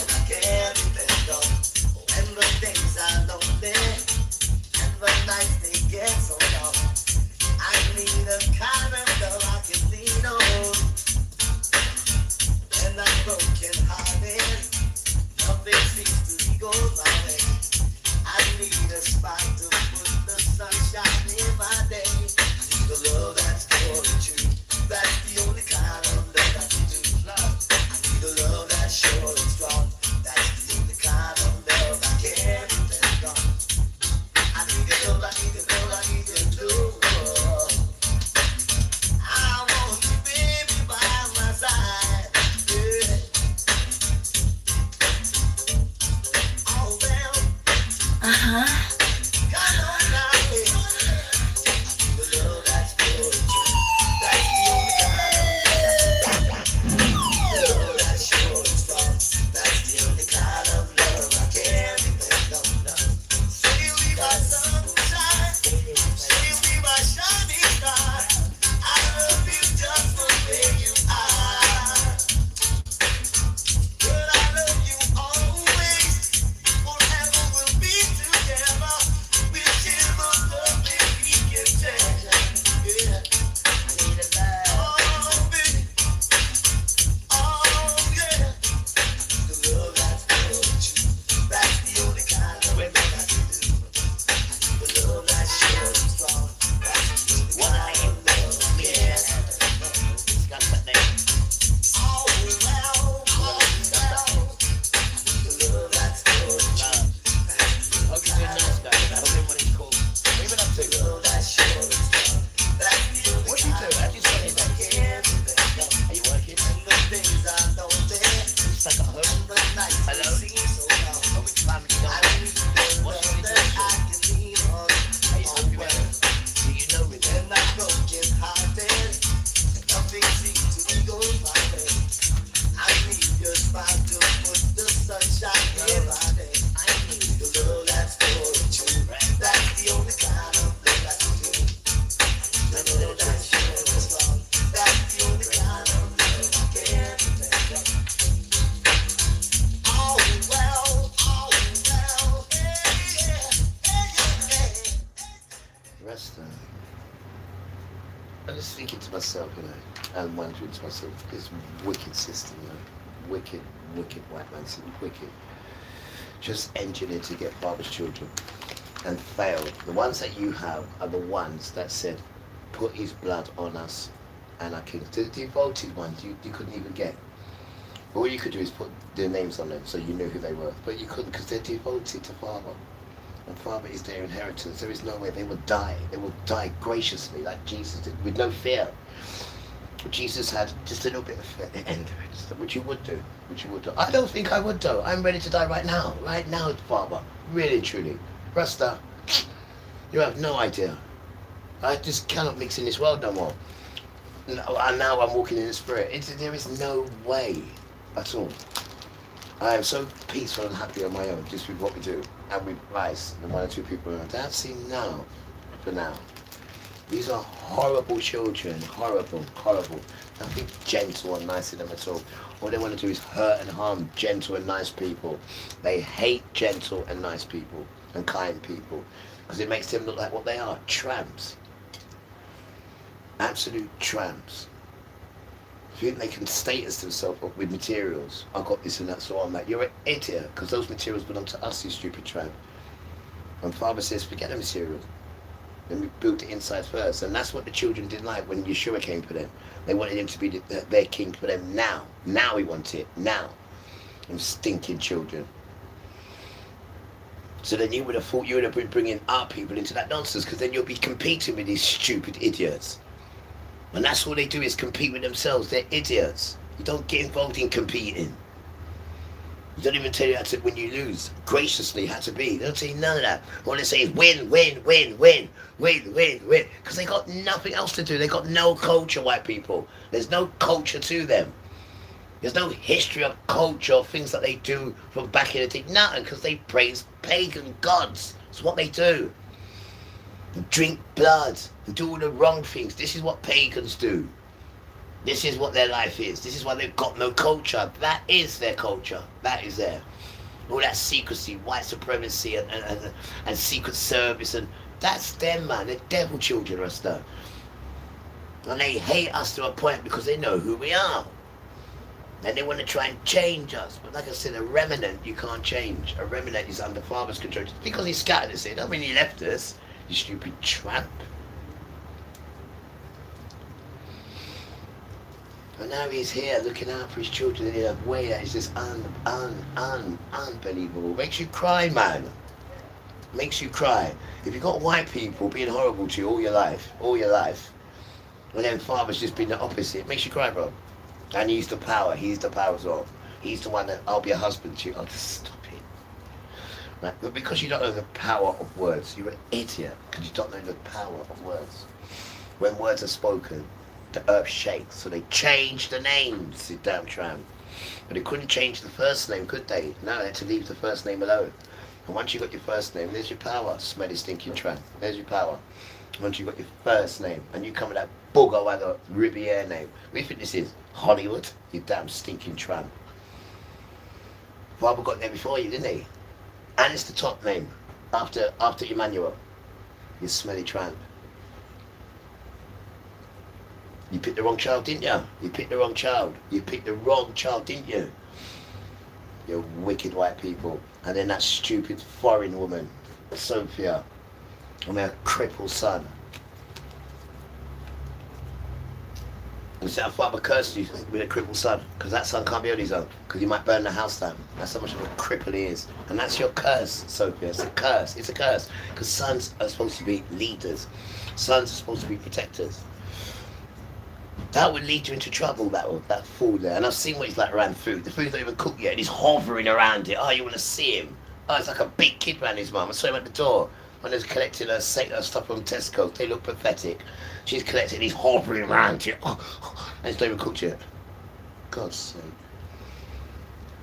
and wondering to myself, this wicked system, man. Wicked, wicked white man, wicked. Just engineered to get father's children and failed. The ones that you have are the ones that said, put his blood on us and our kings. The devoted ones you couldn't even get. All you could do is put their names on them so you knew who they were. But you couldn't because they're devoted to Father. And Father is their inheritance. There is no way they will die. They will die graciously like Jesus did, with no fear. Jesus had just a little bit of fear at the end of it, which you would do. Which you would do. I don't think I would do. I'm ready to die right now. Right now, Father. Really, truly. Rasta, you have no idea. I just cannot mix in this world no more. And now I'm walking in the spirit. There is no way at all. I am so peaceful and happy on my own, just with what we do. And with Rice and one or two people around. That's enough for now. These are horrible children. Horrible, horrible. Nothing gentle and nice in them at all. All they want to do is hurt and harm gentle and nice people. They hate gentle and nice people and kind people because it makes them look like what they are, tramps. Absolute tramps. Think they can status themselves up with materials. I've got this and that, so I'm like, you're an idiot, because those materials belong to us, you stupid tramp. And Father says, forget the materials. Then we built the inside first. And that's what the children didn't like when Yeshua came for them. They wanted him to be their king for them now. Now we want it, now. Them stinking children. So then you would have thought you would have been bringing our people into that nonsense, because then you'll be competing with these stupid idiots. And that's all they do is compete with themselves. They're idiots. You don't get involved in competing. You don't even tell you how to, when you lose, graciously how to be. They don't say none of that. All they say is win, win, win, win, win, win, win. Because they got nothing else to do. They got no culture, white people. There's no culture to them. There's no history of culture or things that they do from back in the day. Nothing, because they praise pagan gods. It's what they do. And drink blood and do all the wrong things. This is what pagans do. This is what their life is. This is why they've got no culture. That is their culture. That is there. All that secrecy, white supremacy and secret service, and that's them, man. They're devil children, Rasta. And they hate us to a point because they know who we are. And they want to try and change us. But like I said, a remnant you can't change. A remnant is under Father's control. Just because he scattered us, it don't mean he left us. You stupid tramp. And now he's here looking out for his children in a way that is just unbelievable. Makes you cry, man. Makes you cry. If you've got white people being horrible to you all your life, and then Father's just been the opposite, it makes you cry, bro. And he's the power as well. He's the one that, I'll be a husband to you. I'll just stop it. Right? But because you don't know the power of words, you're an idiot, because you don't know the power of words. When words are spoken, the earth shakes, so they changed the names, you damn tramp. But they couldn't change the first name, could they? No, they had to leave the first name alone. And once you got your first name, there's your power, smelly stinking tramp. There's your power. Once you got your first name, and you come with that booger wagger Riviere name. What do you think this is? Hollywood? You damn stinking tramp. Father got there before you, didn't he? And it's the top name, after Emmanuel. You smelly tramp. You picked the wrong child, didn't you? You picked the wrong child. You picked the wrong child, didn't you? You wicked white people. And then that stupid foreign woman, Sophia, and their crippled son. And so Father cursed you with a crippled son, because that son can't be on his own, because he might burn the house down. That's how much of a cripple he is. And that's your curse, Sophia. It's a curse. It's a curse. Because sons are supposed to be leaders. Sons are supposed to be protectors. That would lead you into trouble, that fool there. And I've seen what he's like around food. The food's not even cooked yet, and he's hovering around it. Oh, you want to see him? Oh, it's like a big kid around his mum. I saw him at the door when he was collecting her stuff from Tesco. They look pathetic. She's collecting, he's hovering around it. And it's not even cooked yet. God's sake.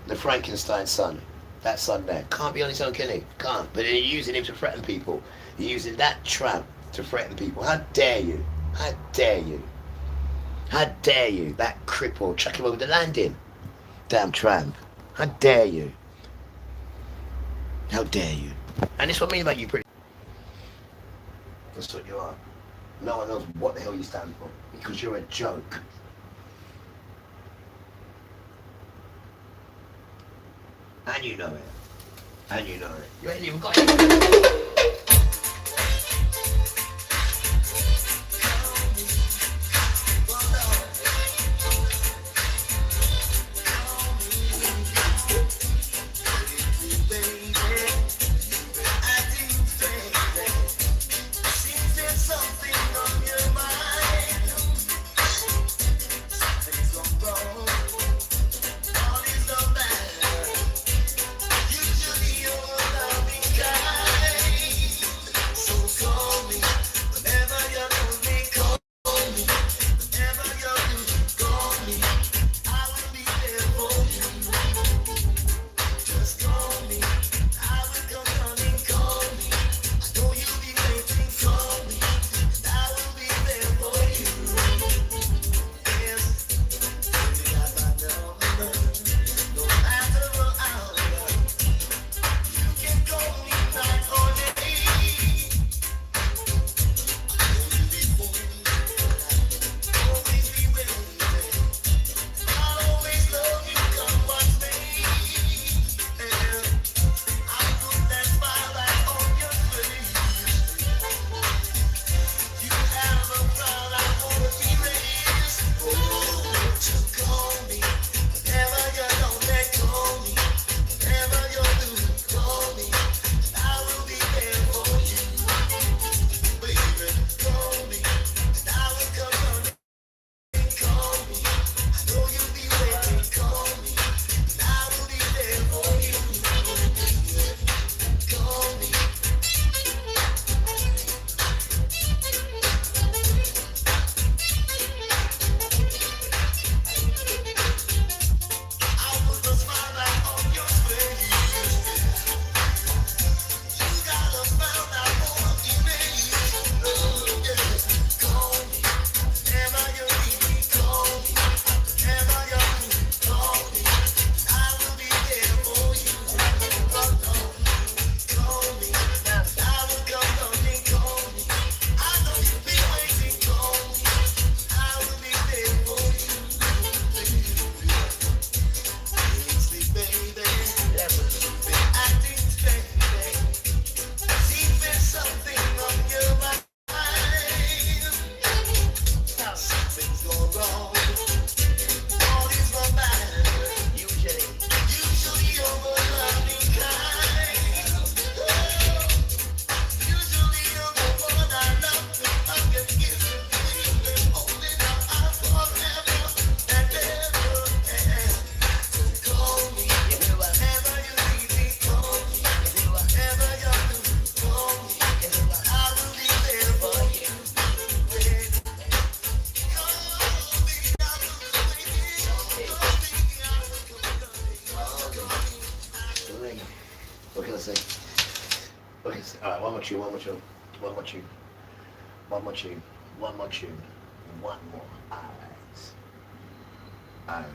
The Frankenstein son, that son there, can't be on his own, can he? Can't. But you're using him to threaten people. You're using that tramp to threaten people. How dare you? How dare you? How dare you, that cripple, chuck him over the landing. Damn tramp. How dare you? How dare you? And it's what I mean about you, pretty. That's what you are. No one knows what the hell you stand for, because you're a joke. And you know it. And you know it. You ain't even got it. What can I say? Okay, alright, one more tune. Alright.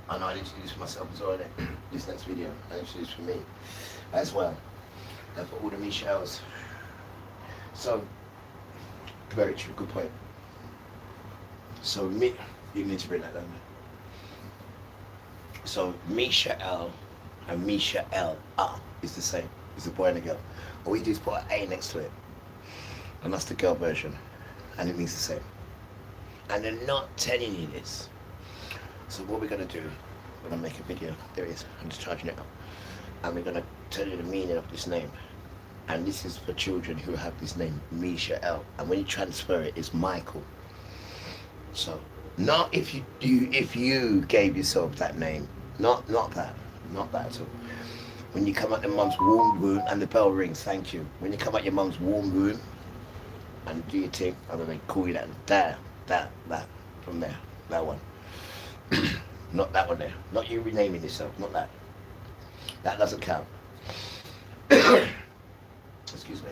I know I introduced myself as well, this next video. I introduced for me as well. And for all the Misha'els. So, very true, good point. So, you need to bring that down. So, Misha'el and Misha'el is the same. It's a boy and a girl. All we do is put an A next to it. And that's the girl version. And it means the same. And they're not telling you this. So what we're going to do, we're going to make a video. There it is. I'm just charging it up. And we're going to tell you the meaning of this name. And this is for children who have this name, Misha'el. And when you transfer it, it's Michael. So, not if you gave yourself that name. Not that at all. When you come out your mum's warm room and the bell rings, thank you. When you come out your mum's warm room and do your thing, I'm going to call you that from there, that one. Not that one there. Not you renaming yourself, not that. That doesn't count. Excuse me.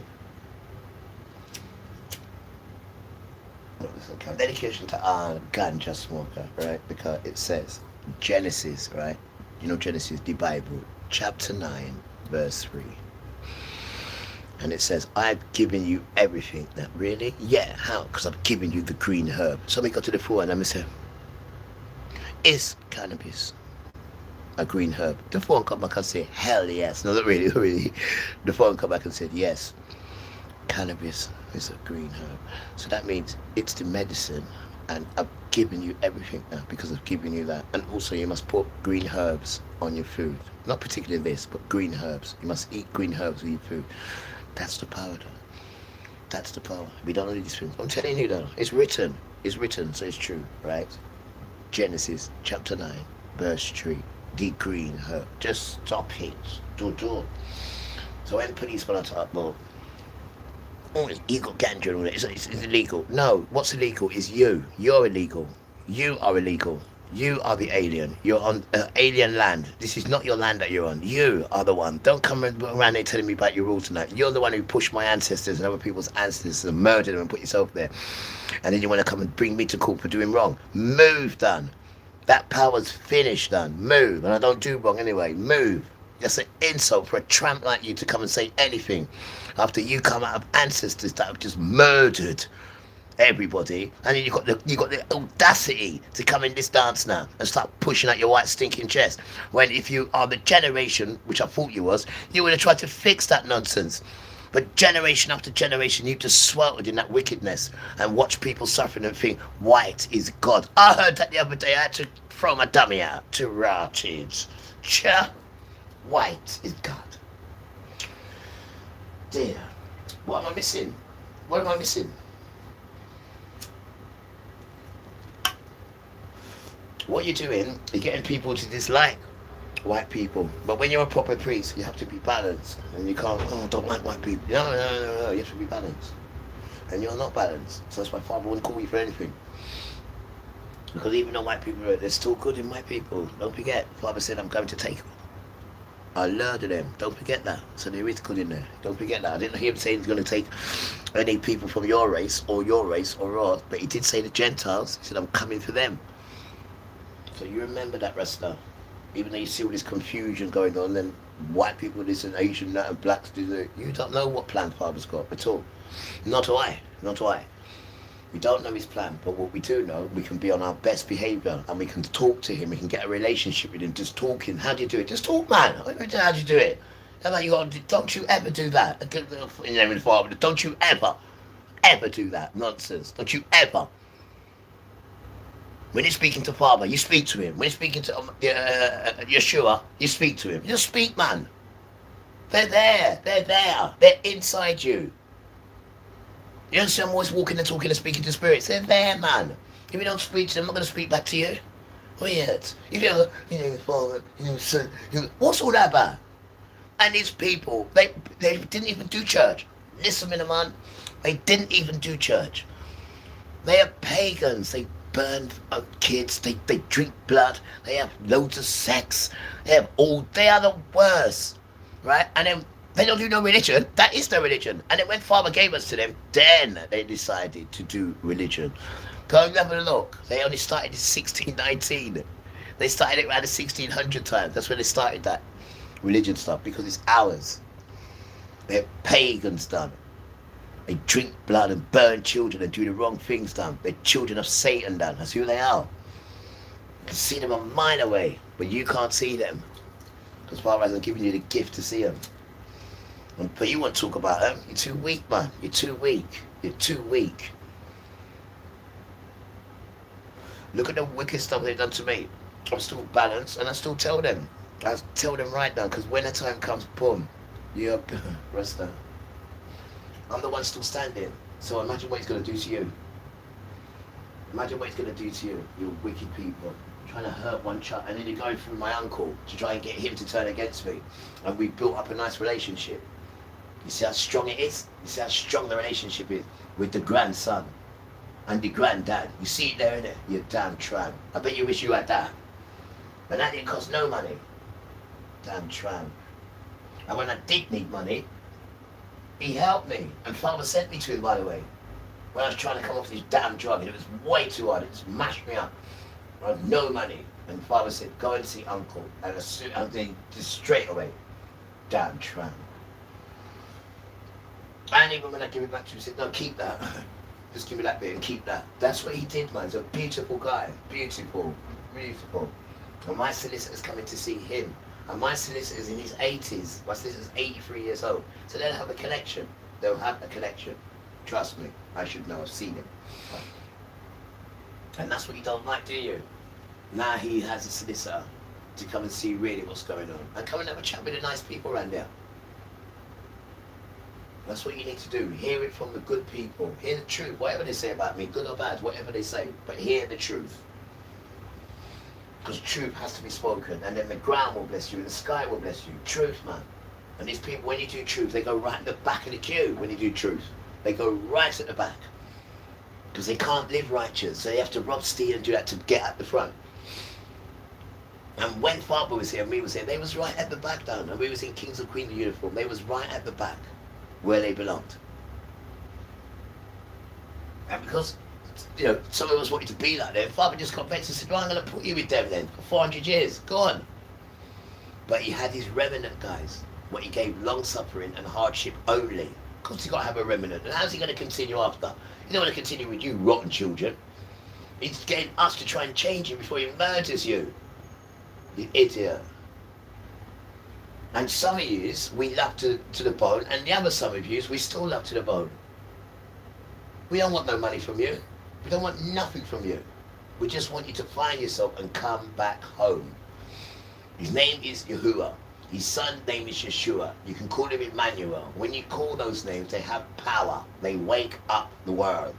No, this doesn't count. Dedication to our ganja smoker, right? Because it says Genesis, right? You know Genesis, the Bible, chapter 9, verse 3. And it says, I've given you everything. That really? Yeah, how? Because I've given you the green herb. So we got to the 4 and I'm going to say, is cannabis. a green herb. The phone come back and say, hell yes. No, not really, not really. The phone come back and said, yes, cannabis is a green herb. So that means it's the medicine, and I've given you everything now because I've given you that. And also you must put green herbs on your food. Not particularly this, but green herbs. You must eat green herbs with your food. That's the power, though. That's the power. We don't know these things. I'm telling you, though. It's written, so it's true, right? Genesis chapter 9, verse 3. The green herb. Just stop it. Do. So when police want to talk about, oh, it's illegal ganja and all that, it's illegal. No, what's illegal is you. You're illegal. You are illegal. You are the alien. You're on alien land. This is not your land that you're on. You are the one. Don't come around there telling me about your rules tonight. You're the one who pushed my ancestors and other people's ancestors and murdered them and put yourself there. And then you want to come and bring me to court for doing wrong. Move, done. That power's finished, done. Move. And I don't do wrong anyway. Move. That's an insult for a tramp like you to come and say anything after you come out of ancestors that have just murdered everybody, and then you got the audacity to come in this dance now and start pushing out your white stinking chest, when if you are the generation, which I thought you was, you would have tried to fix that nonsense. But generation after generation, you just sweltered in that wickedness and watch people suffering and think white is God. I heard that the other day. I had to throw my dummy out to Rarties. White is God. Dear, what am I missing? What am I missing? What you're doing is getting people to dislike white people. But when you're a proper priest, you have to be balanced. And you can't, oh, I don't like white people. No, you have to be balanced. And you're not balanced. So that's why Father wouldn't call you for anything. Because even though white people are, there's still good in white people. Don't forget, Father said, I'm going to take a lot of them. Don't forget that. So there is good in there. Don't forget that. I didn't hear him saying he's going to take any people from your race or yours, but he did say the Gentiles. He said, I'm coming for them. So you remember that, Rasta. Even though you see all this confusion going on, then white people this and Asian that and blacks do that, you don't know what plan Father's got at all. Not I. We don't know his plan, but what we do know, we can be on our best behaviour and we can talk to him, we can get a relationship with him, just talking. How do you do it? Just talk, man. How do you do it? Don't you ever do that. In the name of the Father, don't you ever do that nonsense. Don't you ever. When you're speaking to Father, you speak to him. When you're speaking to Yeshua, you speak to him. Just speak, man. They're there. They're inside you. You don't see I'm always walking and talking and speaking to spirits. They're there, man. If you don't speak to them, I'm not going to speak back to you. Weird. If you Father, Son, what's all that about? And these people, they didn't even do church. Listen, man, they didn't even do church. They are pagans. They burn kids, they drink blood, they have loads of sex, they are the worst, right? And then they don't do no religion. That is their religion. And then when Father gave us to them, then they decided to do religion. Go and have a look. They only started in 1619. They started it around the 1600 times. That's when they started that religion stuff, because it's ours. They're pagans, done. They drink blood and burn children and do the wrong things, done. They're children of Satan, done. That's who they are. You can see them a mile away, but you can't see them. Because Father hasn't given you the gift to see them. But you want to talk about them. You're too weak, man. You're too weak. Look at the wicked stuff they've done to me. I'm still balanced, and I still tell them. I tell them right now, because when the time comes, boom, you're Rasta. I'm the one still standing. So imagine what he's going to do to you. Imagine what he's going to do to you, you wicked people. Trying to hurt one child, and then you're going through my uncle to try and get him to turn against me. And we built up a nice relationship. You see how strong it is? You see how strong the relationship is with the grandson and the granddad. You see it there, innit? You damn tramp. I bet you wish you had that. But that didn't cost no money. Damn tramp. And when I did need money, he helped me. And Father sent me to him, by the way. When I was trying to come off this damn drug, and it was way too hard. It just mashed me up. I had no money. And Father said, go and see Uncle. And I think just straight away, damn tramp. And even when I give it back to him, he said, no, keep that. Just give me that bit and keep that. That's what he did, man. He's a beautiful guy. Beautiful. And my solicitor's coming to see him. And my solicitor's in his 80s. My solicitor's 83 years old. So they'll have a connection. They'll have a connection. Trust me. I should know. I've seen him. And that's what you don't like, do you? Now he has a solicitor to come and see really what's going on. And come and have a chat with the nice people around there. That's what you need to do. Hear it from the good people. Hear the truth. Whatever they say about me, good or bad, whatever they say. But hear the truth. Because truth has to be spoken. And then the ground will bless you and the sky will bless you. Truth, man. And these people, when you do truth, they go right at the back of the queue when you do truth. They go right at the back. Because they can't live righteous. So they have to rob, steal and do that to get at the front. And when Father was here and we was here, they was right at the back down. And we was in Kings and Queens uniform. They was right at the back where they belonged. And because, you know, some of us wanted to be like them, Father just got vexed and said, well, I'm going to put you with them then for 400 years. Go on. But he had his remnant, guys. What he gave long suffering and hardship only. Of course, he's got to have a remnant. And how's he going to continue after? He don't want to continue with you rotten children. He's getting us to try and change him before he murders you. You idiot. And some of yous, we love to the bone, and the other some of yous, we still love to the bone. We don't want no money from you. We don't want nothing from you. We just want you to find yourself and come back home. His name is Yahuwah. His son's name is Yeshua. You can call him Emmanuel. When you call those names, they have power. They wake up the world.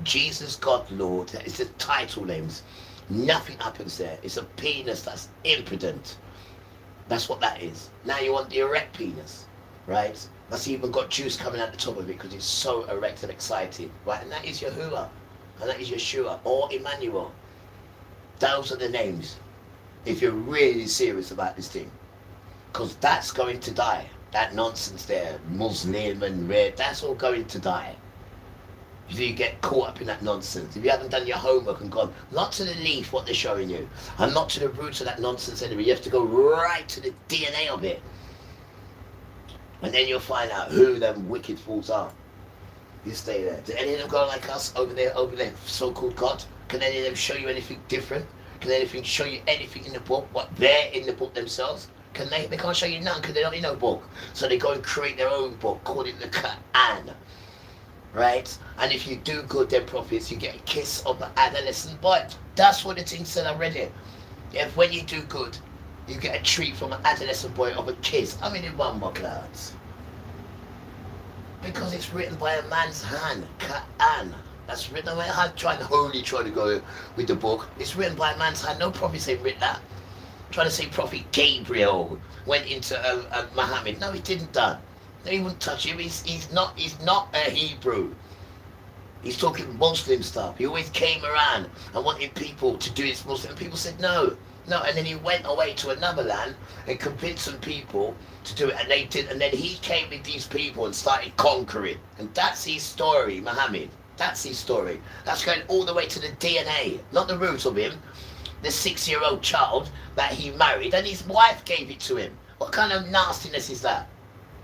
Jesus, God, Lord, it's the title names. Nothing happens there. It's a penis that's impudent. That's what that is. Now you want the erect penis, right? That's even got juice coming out the top of it because it's so erect and excited, right? And that is Yahuwah, and that is Yeshua, or Emmanuel. Those are the names, if you're really serious about this thing. Because that's going to die. That nonsense there, Muslim and red, that's all going to die. If you get caught up in that nonsense, if you haven't done your homework and gone, not to the leaf what they're showing you, and not to the roots of that nonsense anyway, you have to go right to the DNA of it. And then you'll find out who them wicked fools are. You stay there. Do any of them go like us over there, so-called God? Can any of them show you anything different? Can anything show you anything in the book, what they're in the book themselves? Can they? They can't show you none because they don't need no book. So they go and create their own book, call it the Quran. Right? And if you do good, then prophets, you get a kiss of an adolescent boy. That's what the thing said, I read it. If when you do good, you get a treat from an adolescent boy of a kiss. I mean, in one more clouds. Because it's written by a man's hand, Quran. That's written by I'm trying to go with the book. It's written by a man's hand. No prophets ain't written that. Trying to say Prophet Gabriel went into Muhammad. No, he didn't done. They wouldn't touch him. He's not a Hebrew. He's talking Muslim stuff. He always came around and wanted people to do his Muslim. And people said no. And then he went away to another land and convinced some people to do it, and they did. And then he came with these people and started conquering. And that's his story, Muhammad. That's his story. That's going all the way to the DNA, not the roots of him. The 6-year-old child that he married, and his wife gave it to him. What kind of nastiness is that?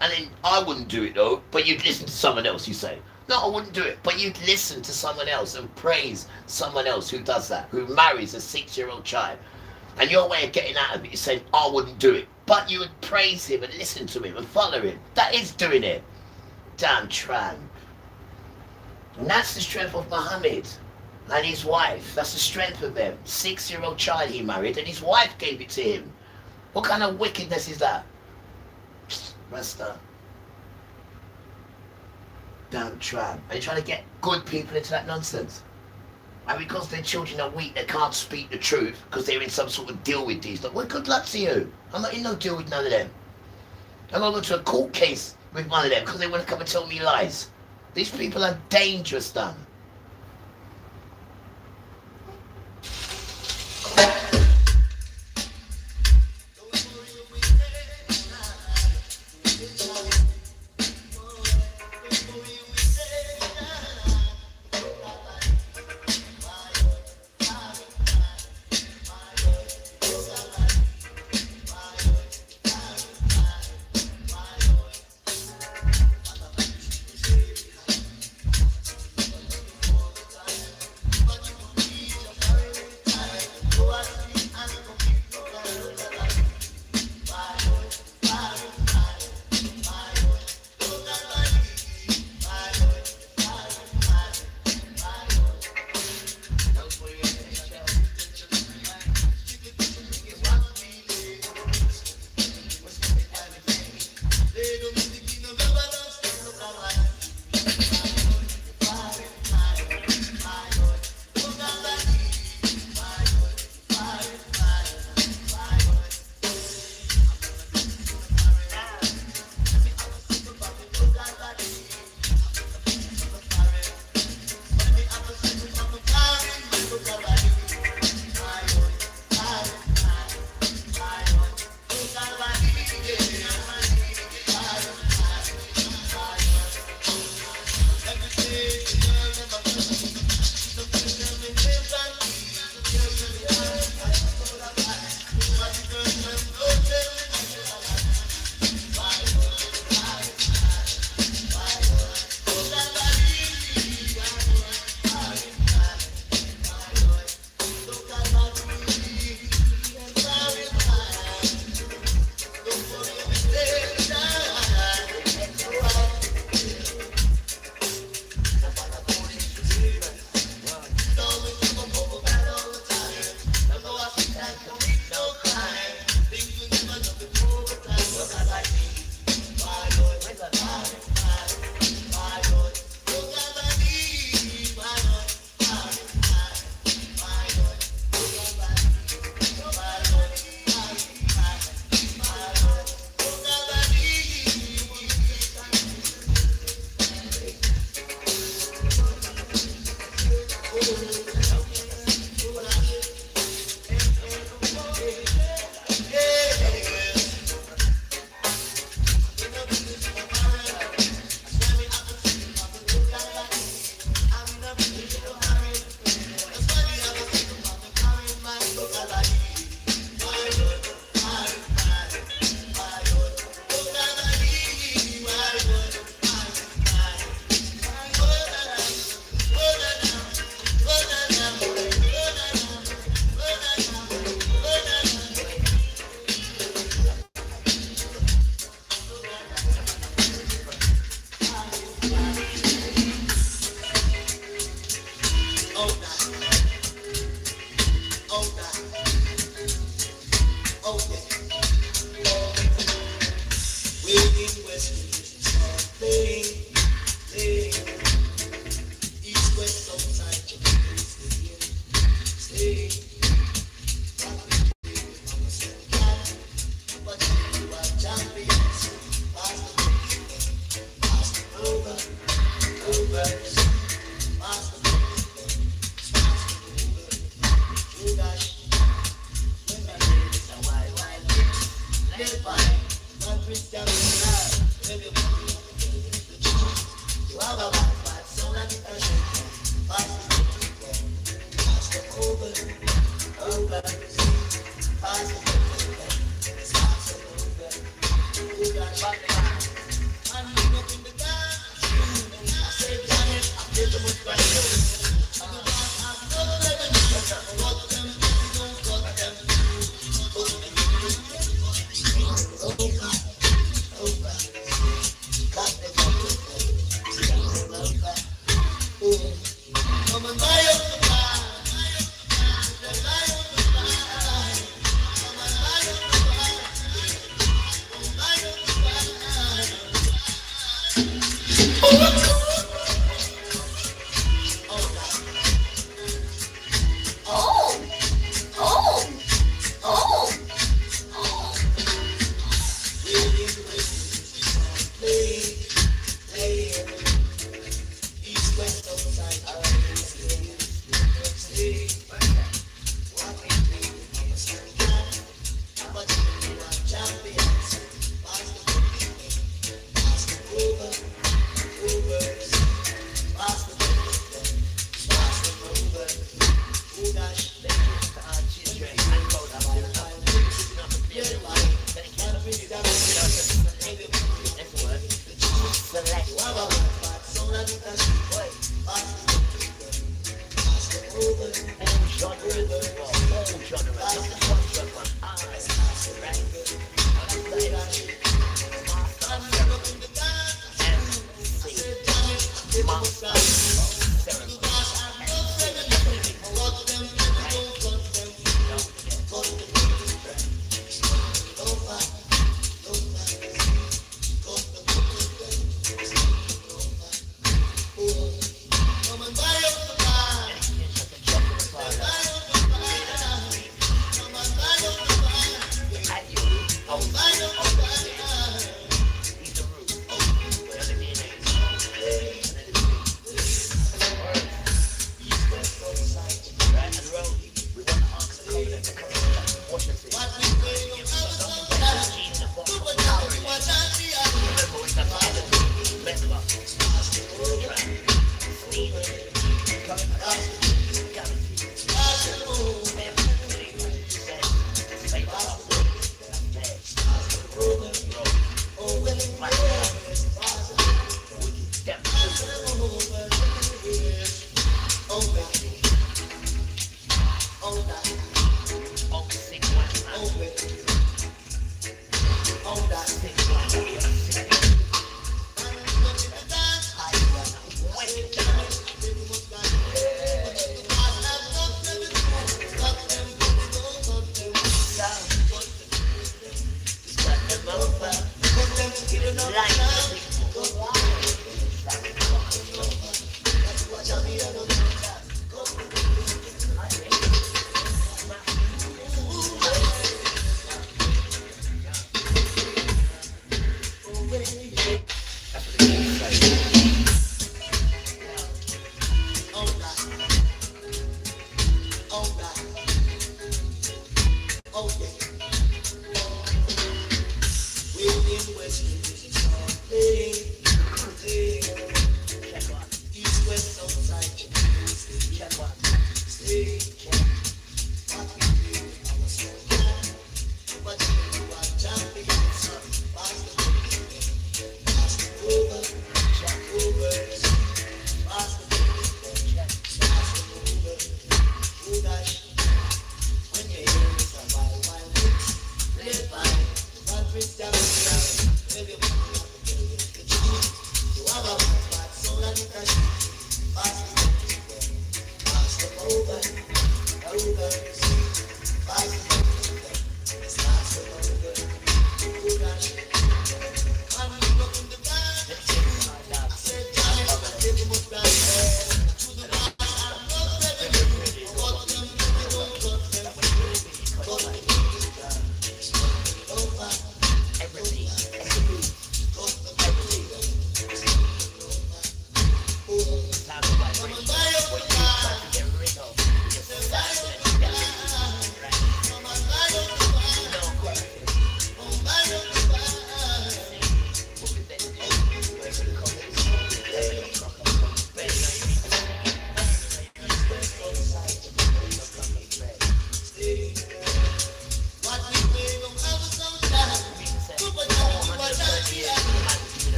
And then, I wouldn't do it though, but you'd listen to someone else, you say. No, I wouldn't do it, but you'd listen to someone else and praise someone else who does that, who marries a 6-year-old child. And your way of getting out of it is saying, I wouldn't do it. But you would praise him and listen to him and follow him. That is doing it. Damn tramp. And that's the strength of Muhammad and his wife. That's the strength of them. 6-year-old child he married and his wife gave it to him. What kind of wickedness is that? Rasta. Damn tramp. And you're trying to get good people into that nonsense. And because their children are weak, they can't speak the truth because they're in some sort of deal with these. Well, good luck to you. I'm not in no deal with none of them. I'm not going to a court case with one of them because they want to come and tell me lies. These people are dangerous, Dan.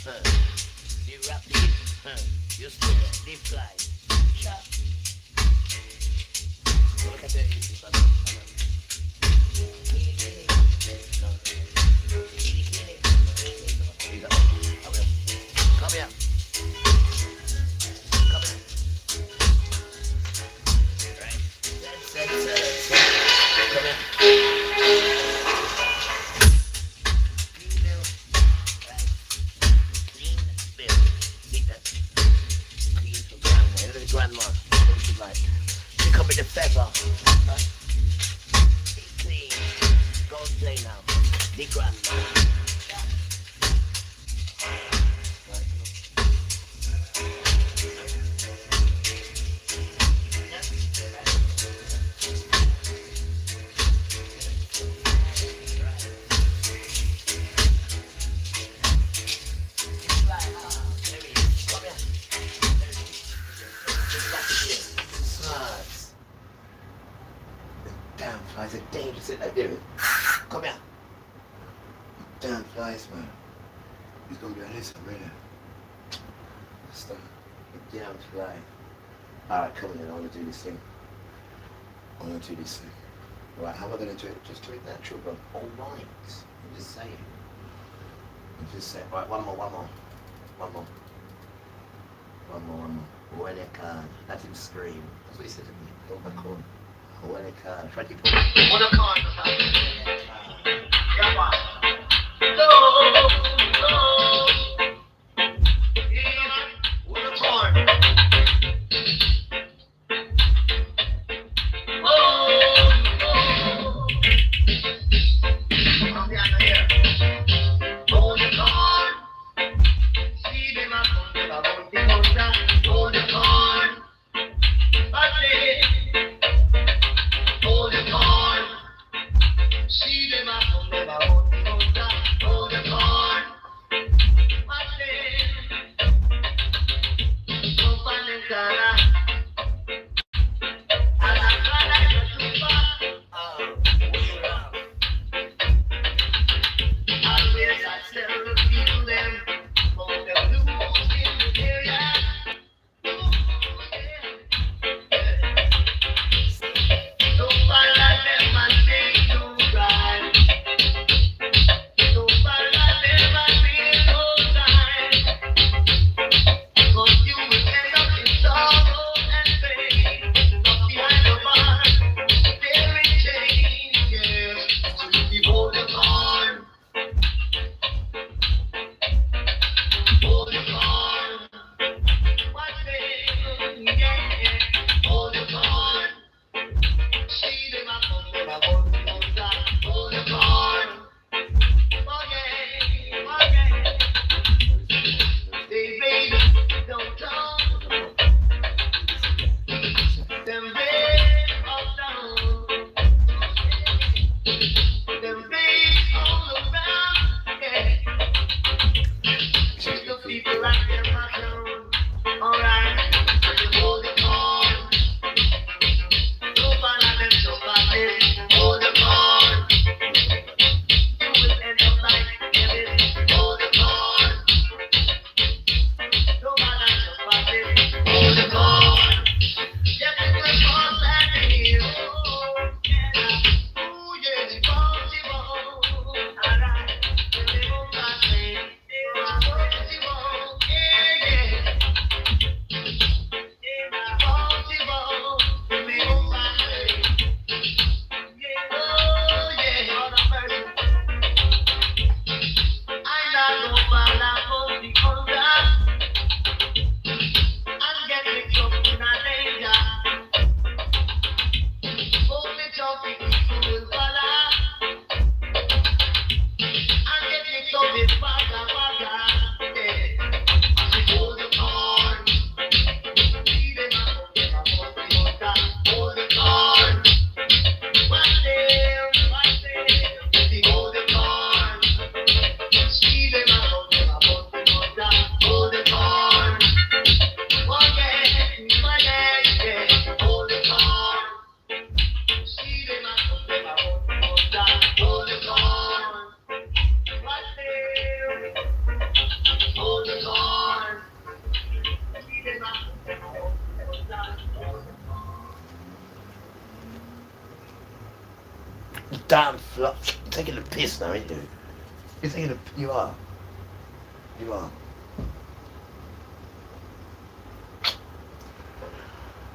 The rapid, you stay, live fly. Chop. Look at that. Come here. Come here. Right. That's. Come here. Grandma, what she like? She come with the feather. Clean. Go and play now. The grandma. Damn flies are dangerous, isn't they, David? Come here. Damn flies, man. He's gonna be on this one, really. Stop. Damn fly. Alright, come on then, I wanna do this thing. Right, how am I gonna do it? Just do it natural, bro. Alright. I'm just saying. Right, one more. When it can. Let him scream. That's what he said to me. Don't back on. When it can. Try to keep on. What a con. Yeah, what a con. damn flop. You're taking the piss now, ain't you? You're taking the... You are. You are.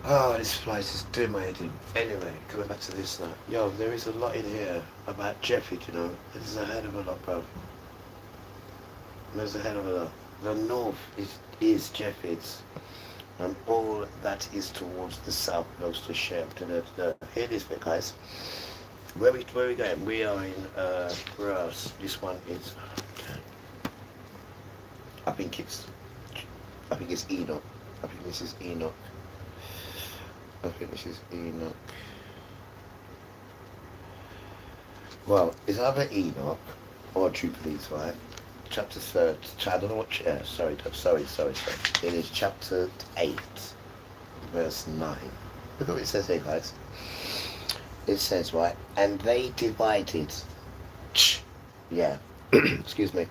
Oh, this place is doing my head in. Anyway, coming back to this now. Yo, there is a lot in here about Jeffy, you know. There's a hell of a lot, bro. There's a hell of a lot. The north is Jeffy's. And all that is towards the south goes to Shem. Hear this bit, guys. Where we going? We are in Brass. This one is... I think it's Enoch. I think this is Enoch. I think this is Enoch. Well, it's either Enoch or Jubilees, right? Chapter 3. I don't know what. Sorry. It is chapter 8, verse 9. Look at what it says here, guys. It says, right, and they divided. Yeah. Excuse me.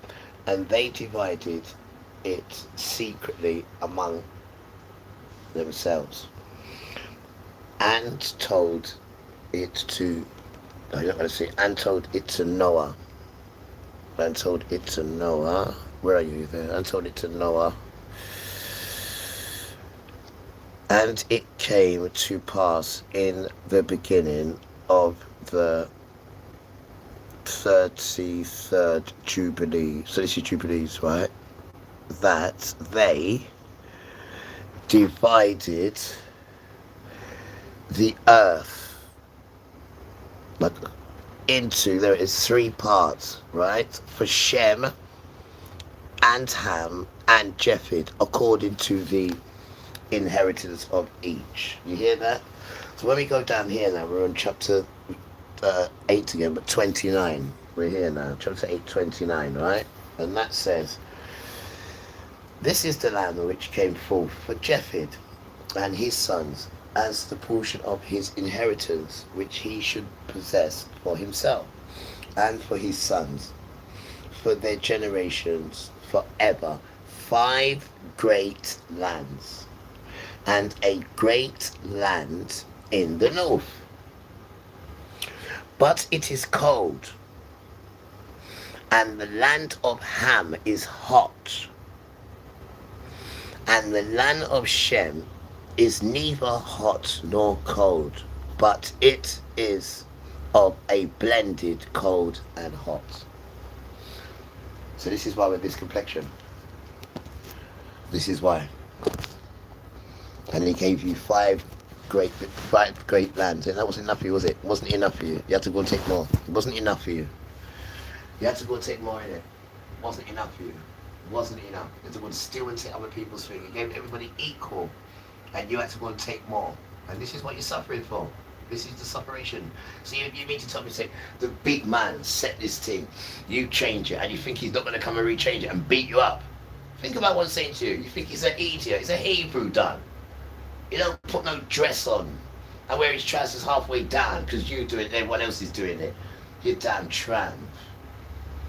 And they divided it secretly among themselves. And told it to, no, you're not going to see, and told it to Noah. And told it to Noah. Where are you there? And told it to Noah. And it came to pass in the beginning of the 33rd Jubilee. So this is Jubilees, right? That they divided the earth like into, there is 3 parts, right? For Shem and Ham and Japheth, according to the inheritance of each. You hear that? So when we go down here now, we're on chapter 8 again, but 29. We're here now, chapter 8, 29, right? And that says, this is the land which came forth for Japheth and his sons, as the portion of his inheritance which he should possess for himself and for his sons for their generations forever, 5 great lands, and a great land in the north. But it is cold, and the land of Ham is hot, and the land of Shem is neither hot nor cold, but it is of a blended cold and hot. So this is why we're this complexion. This is why. And he gave you 5 great lands, and that wasn't enough for you, was it? It wasn't enough for you. You had to go and take more. It wasn't enough for you. You had to go and take more in it. It wasn't enough for you. It wasn't enough. You had to go and steal and take other people's things. He gave everybody equal. And you had to go and take more. And this is what you're suffering for. This is the separation. So you mean to tell me, say, the big man set this thing, you change it, and you think he's not going to come and rechange it and beat you up. Think about what I'm saying to you. You think he's an idiot. He's a Hebrew done. You don't put no dress on and wear his trousers halfway down because you do it and everyone else is doing it. You damn tramp.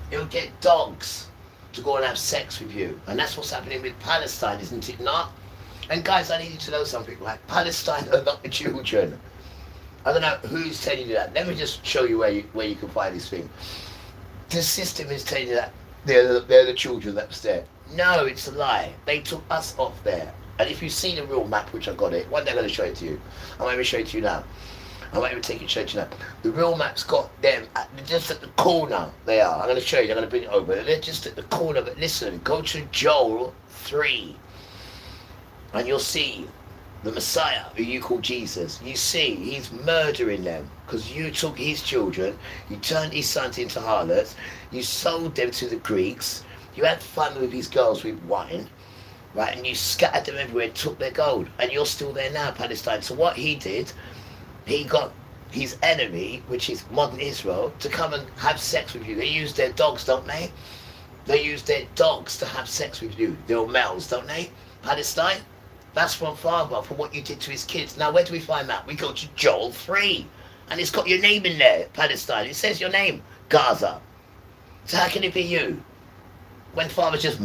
He'll get dogs to go and have sex with you. And that's what's happening with Palestine, isn't it not? And guys, I need you to know something, like Palestine are not the children. I don't know who's telling you that. Let me just show you where you can find this thing. The system is telling you that they're the children that's there. No, it's a lie. They took us off there. And if you see the real map, which I got it, one day I'm going to show it to you. I might even show it to you now. I might even take it and show it to you now. The real map's got them just at the corner. They are. I'm going to show you. I'm going to bring it over. They're just at the corner. But listen, go to Joel 3. And you'll see the Messiah, who you call Jesus. You see, he's murdering them because you took his children, you turned his sons into harlots, you sold them to the Greeks, you had fun with his girls with wine, right? And you scattered them everywhere and took their gold. And you're still there now, Palestine. So what he did, he got his enemy, which is modern Israel, to come and have sex with you. They use their dogs, don't they? They use their dogs to have sex with you. They're all males, don't they? Palestine? That's from father, for what you did to his kids. Now, where do we find that? We go to Joel 3. And it's got your name in there, Palestine. It says your name, Gaza. So how can it be you? When father just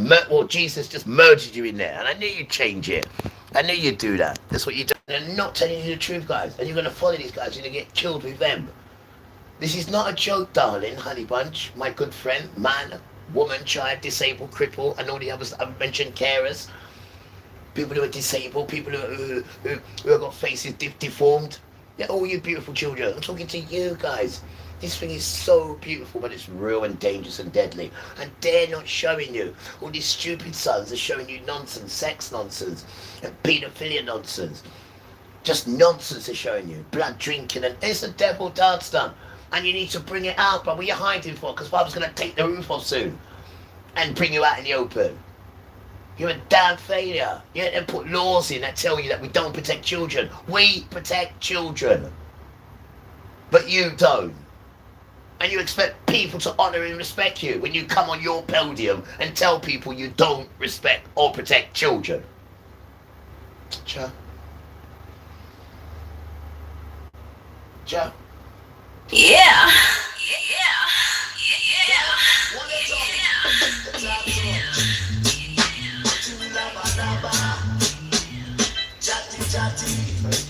Jesus just murdered you in there. And I knew you'd change it. I knew you'd do that. That's what you're doing. They're not telling you the truth, guys. And you're going to follow these guys. You're going to get killed with them. This is not a joke, darling, honey bunch, my good friend, man, woman, child, disabled, cripple, and all the others that I've mentioned, carers, people who are disabled, people who have got faces deformed. Yeah, all you beautiful children. I'm talking to you guys. This thing is so beautiful, but it's real and dangerous and deadly. And they're not showing you. All these stupid sons are showing you nonsense, sex nonsense, and paedophilia nonsense. Just nonsense they're showing you. Blood drinking, and it's a devil dance done. And you need to bring it out, but what are you hiding for? Because Father's going to take the roof off soon and bring you out in the open. You're a damn failure. You have to put laws in that tell you that we don't protect children. We protect children. But you don't. And you expect people to honour and respect you when you come on your podium and tell people you don't respect or protect children. Joe? Joe? Yeah.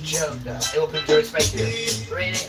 Joe, it will people to respect you. Really?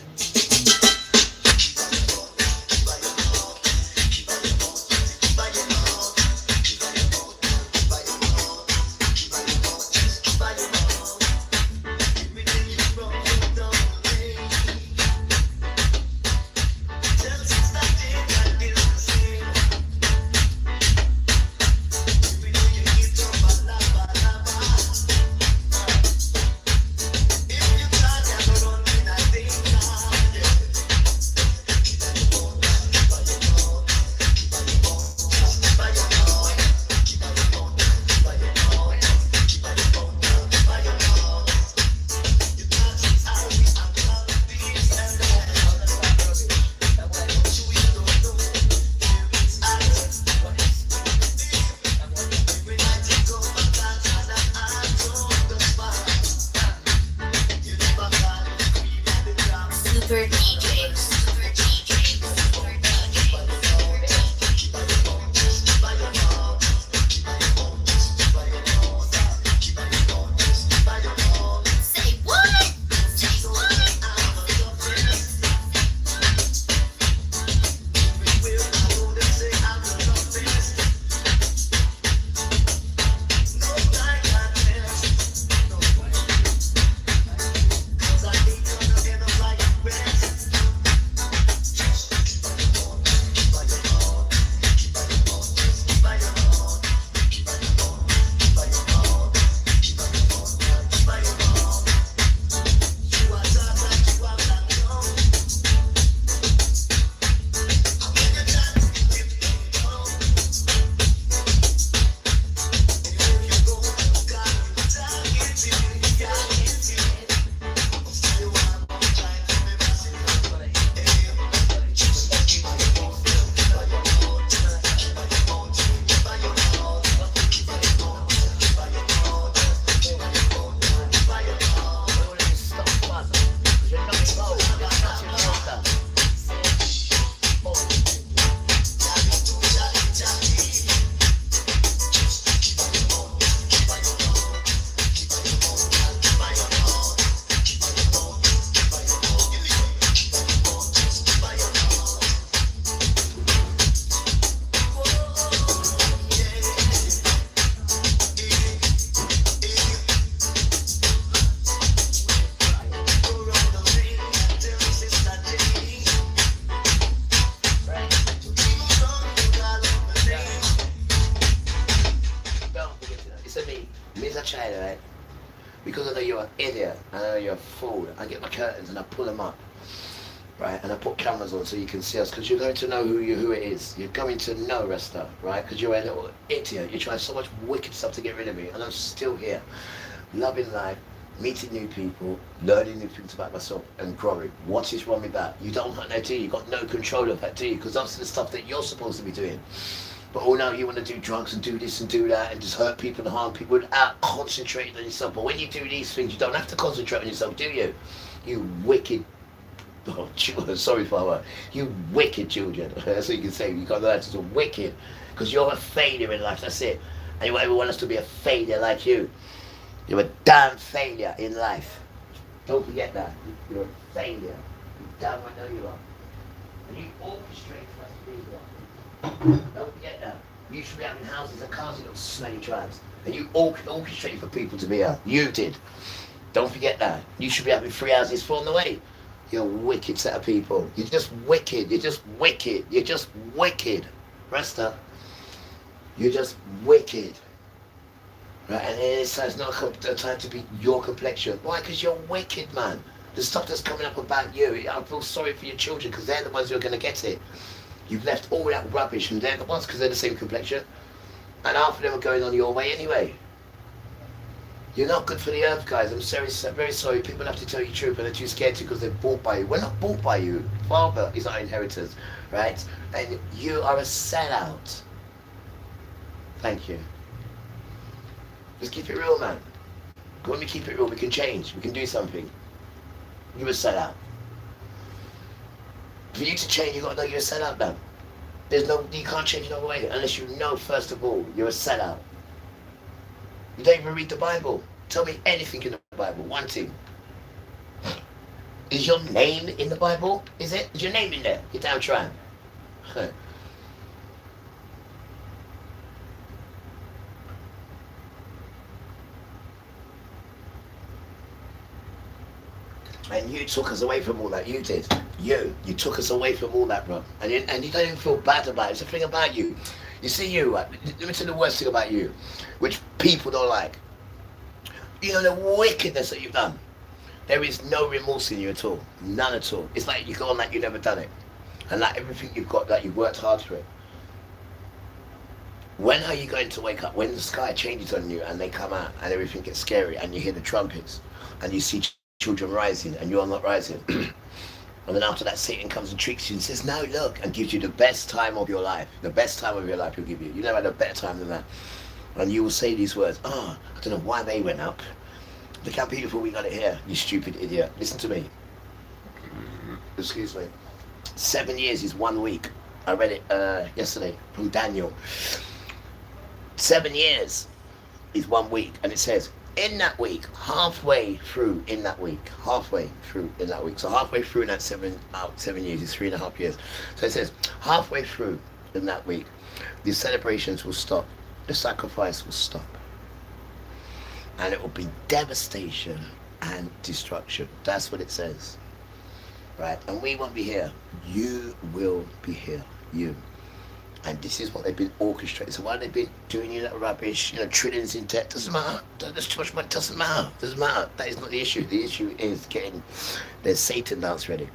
Because I know you're an idiot, and I know you're a fool, I get my curtains and I pull them up, right, and I put cameras on so you can see us, because you're going to know who it is. You're going to know Resta, right, because you're a little idiot. You try so much wicked stuff to get rid of me, and I'm still here, loving life, meeting new people, learning new things about myself, and growing. What is wrong with that? You don't know, do you? You've got no control of that, do you? Because that's the stuff that you're supposed to be doing. But oh no, you want to do drugs and do this and do that and just hurt people and harm people without concentrating on yourself. But when you do these things, you don't have to concentrate on yourself, do you? You wicked, oh, children, sorry Father, you wicked children. That's what you can say. You got that, it's wicked. Because you're a failure in life, that's it. And you want everyone else to be a failure like you. You're a damn failure in life. Don't forget that. You're a failure. You damn right know you are. And you orchestrate for us to be here. Don't forget that. You should be having houses and cars in those smelly tribes. And you orchestrated for people to be here. You did. Don't forget that. You should be having free houses thrown away. You're a wicked set of people. You're just wicked. You're just wicked. You're just wicked. Rasta. You're just wicked. Right? And it's not a time to be your complexion. Why? Because you're wicked, man. The stuff that's coming up about you, I feel sorry for your children because they're the ones who are going to get it. You've left all that rubbish and they're the ones because they're the same complexion. And half of them are going on your way anyway. You're not good for the earth, guys. I'm very sorry. People have to tell you the truth, but they're too scared to because they're bought by you. We're not bought by you. Father is our inheritors, right? And you are a sellout. Thank you. Just keep it real, man. When we keep it real, we can change. We can do something. You're a sellout. For you to change, you've got to know you're a sellout, man. You can't change no way unless you know, first of all, you're a sellout. You don't even read the Bible. Tell me anything in the Bible. One thing. Is your name in the Bible? Is it? Is your name in there? You're damn trying. Huh. And you took us away from all that. You did. You took us away from all that, bro. And you don't even feel bad about it. It's the thing about you. You see you, let me tell you the worst thing about you, which people don't like. You know the wickedness that you've done. There is no remorse in you at all. None at all. It's like you go on like you've never done it. And like everything you've got, like you've worked hard for it. When are you going to wake up? When the sky changes on you and they come out and everything gets scary and you hear the trumpets and you see children rising and you're not rising. And then after that, Satan comes and tricks you and says, no, look, and gives you the best time of your life. The best time of your life he'll give you. You never had a better time than that. And you will say these words, I don't know why they went up. Look how beautiful we got it here, you stupid idiot. Listen to me. Excuse me. 7 years is 1 week. I read it yesterday from Daniel. 7 years is 1 week. And it says, in that week, halfway through in that week. So halfway through in that 7 years is 3.5 years. So it says, halfway through in that week, the celebrations will stop. The sacrifice will stop. And it will be devastation and destruction. That's what it says. Right? And we won't be here. You will be here. You. And this is what they've been orchestrating. So why they've been doing you that rubbish, trillions in debt, doesn't matter. There's too much money, doesn't matter. That is not the issue. The issue is there's Satan dance ready.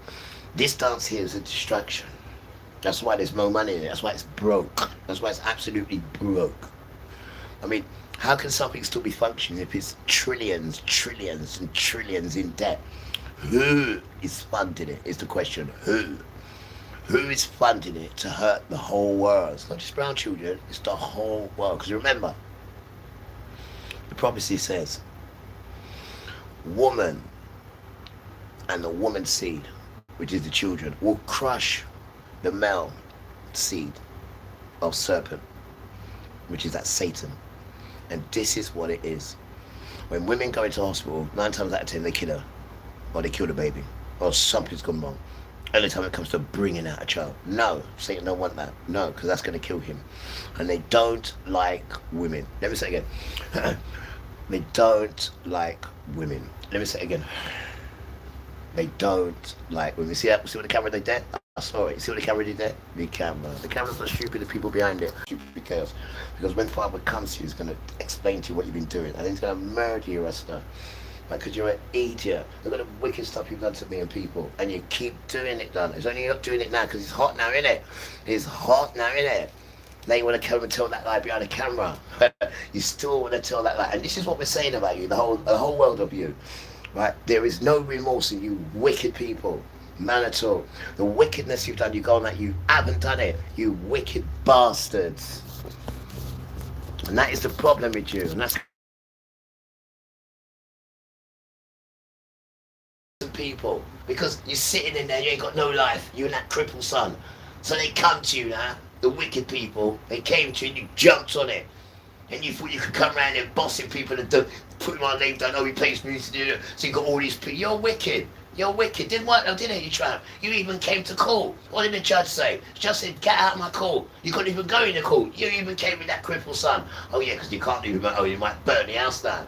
This dance here is a distraction. That's why there's no money in it. That's why it's broke. That's why it's absolutely broke. I mean, how can something still be functioning if it's trillions, trillions and trillions in debt? Who is funding it is the question. Who? Who is funding it to hurt the whole world? It's not just brown children, it's the whole world. Because remember, the prophecy says, woman and the woman's seed, which is the children, will crush the male seed of serpent, which is that Satan. And this is what it is. When women go into hospital, 9 times out of 10 they kill her, or they kill the baby, or something's gone wrong. Every time it comes to bringing out a child. No, Satan don't want that. No, because that's going to kill him. And they don't like women. Let me say it again. They don't like women. Let me say it again. They don't like women. See what the camera did there? I saw it. See what the camera did there? The camera's not stupid, the people behind it. Stupid chaos. Because when Father comes to you, he's going to explain to you what you've been doing. And he's going to murder you, Rasta. Because you're an idiot. Look at the wicked stuff you've done to me and people. And you keep doing it, done. It's only you're not doing it now because it's hot now, innit? It's hot now, innit? Now you want to come and tell that lie behind the camera. You still want to tell that lie. And this is what we're saying about you, the whole world of you. Right? There is no remorse in you wicked people. Man at all. The wickedness you've done, you go on that you haven't done it. You wicked bastards. And that is the problem with you. And that's people, because you're sitting in there, you ain't got no life, you and that crippled son. So they come to you now, the wicked people, they came to you and you jumped on it. And you thought you could come around there bossing people and put them on name down, oh he plays music, so you got all these people. You're wicked. You're wicked. Didn't work though, did it, you tramp? You even came to court. What did the judge say? The judge said, get out of my court. You couldn't even go in the court. You even came with that crippled son. Oh yeah, because you can't even, oh, you might burn the house down.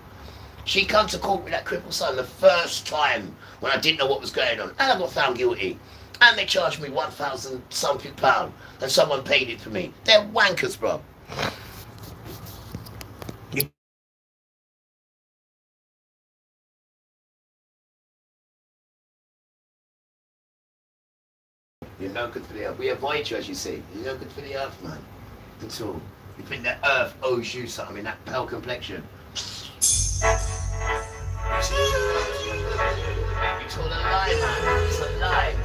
She come to court with that crippled son the first time when I didn't know what was going on. And I got found guilty. And they charged me 1,000 something pound. And someone paid it for me. They're wankers, bro. You're no good for the earth. We avoid you, as you see. You're no good for the earth, man. At all. You think that earth owes you something in that pale complexion? It's all a lie, man. It's a lie.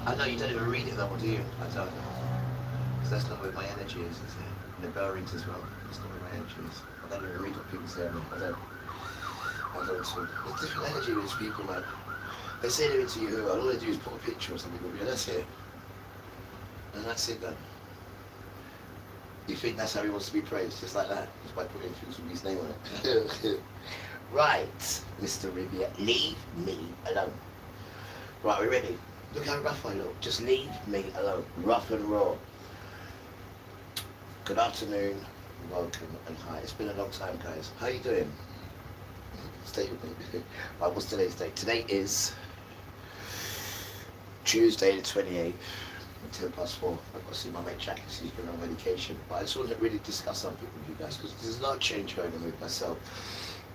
I know you don't even read it though, do you? I don't know. Because that's not where my energy is it? And the bell rings as well. That's not where my energy is. I don't even read what people say. I don't talk. There's different energy with people, man. They say they're into you, all they do is put a picture or something of you, and that's it. And that's it then. You think that's how he wants to be praised, just like that? Just by putting his name on it. Right, Mr. Riviere, leave me alone. Right, we ready? Look how rough I look. Just leave me alone. Rough and raw. Good afternoon, welcome and hi. It's been a long time, guys. How you doing? Stay with me. Right, what's today's date? Today is Tuesday the 28th. 4:10. I've got to see my mate Jack, he's been on medication. But I just want to really discuss something with you guys because there's a lot of change going on with myself.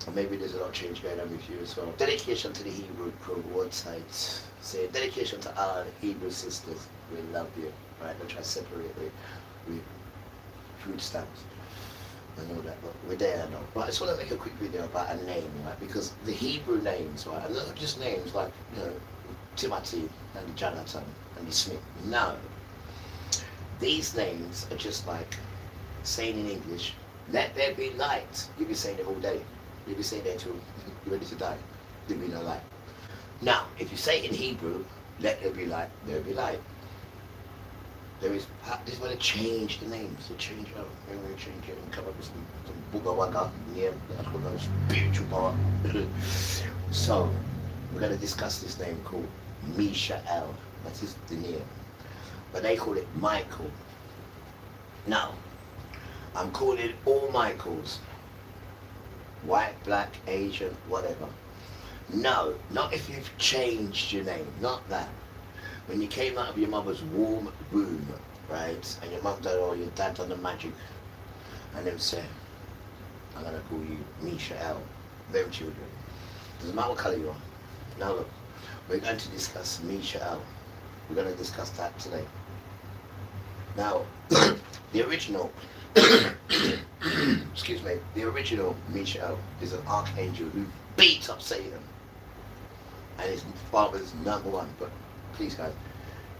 And maybe there's a lot of change going on with you as well. Dedication to the Hebrew word site. Say dedication to our Hebrew sisters. We love you. Right? Don't try to separate it with food stamps and all that, but we're there now. But I just want to make a quick video about a name, right? Because the Hebrew names, right, and not just names like, you know, Timothy and Jonathan and the Smith. No. These names are just like saying in English, let there be light. You'll be saying it all day. You'll be saying that until you're ready to die. There'll be no light. Now, if you say in Hebrew, let there be light, there'll be light. This is why they change the names. They change it up. They're going to change it and come up with some booga wagga. Yeah, that's what those spiritual power. So, we're going to discuss this name called Misha'el. That is the name. But they call it Michael. Now, I'm calling all Michaels. White, black, Asian, whatever. No, not if you've changed your name. Not that. When you came out of your mother's warm womb, right, and your mum done or your dad done the magic, and then said, I'm going to call you Misha'el, them children. Doesn't matter what colour you are. Now look, we're going to discuss Misha'el. We're going to discuss that today. Now, the original, excuse me, the original Misha'el is an archangel who beats up Satan. And his father's #1, but please guys,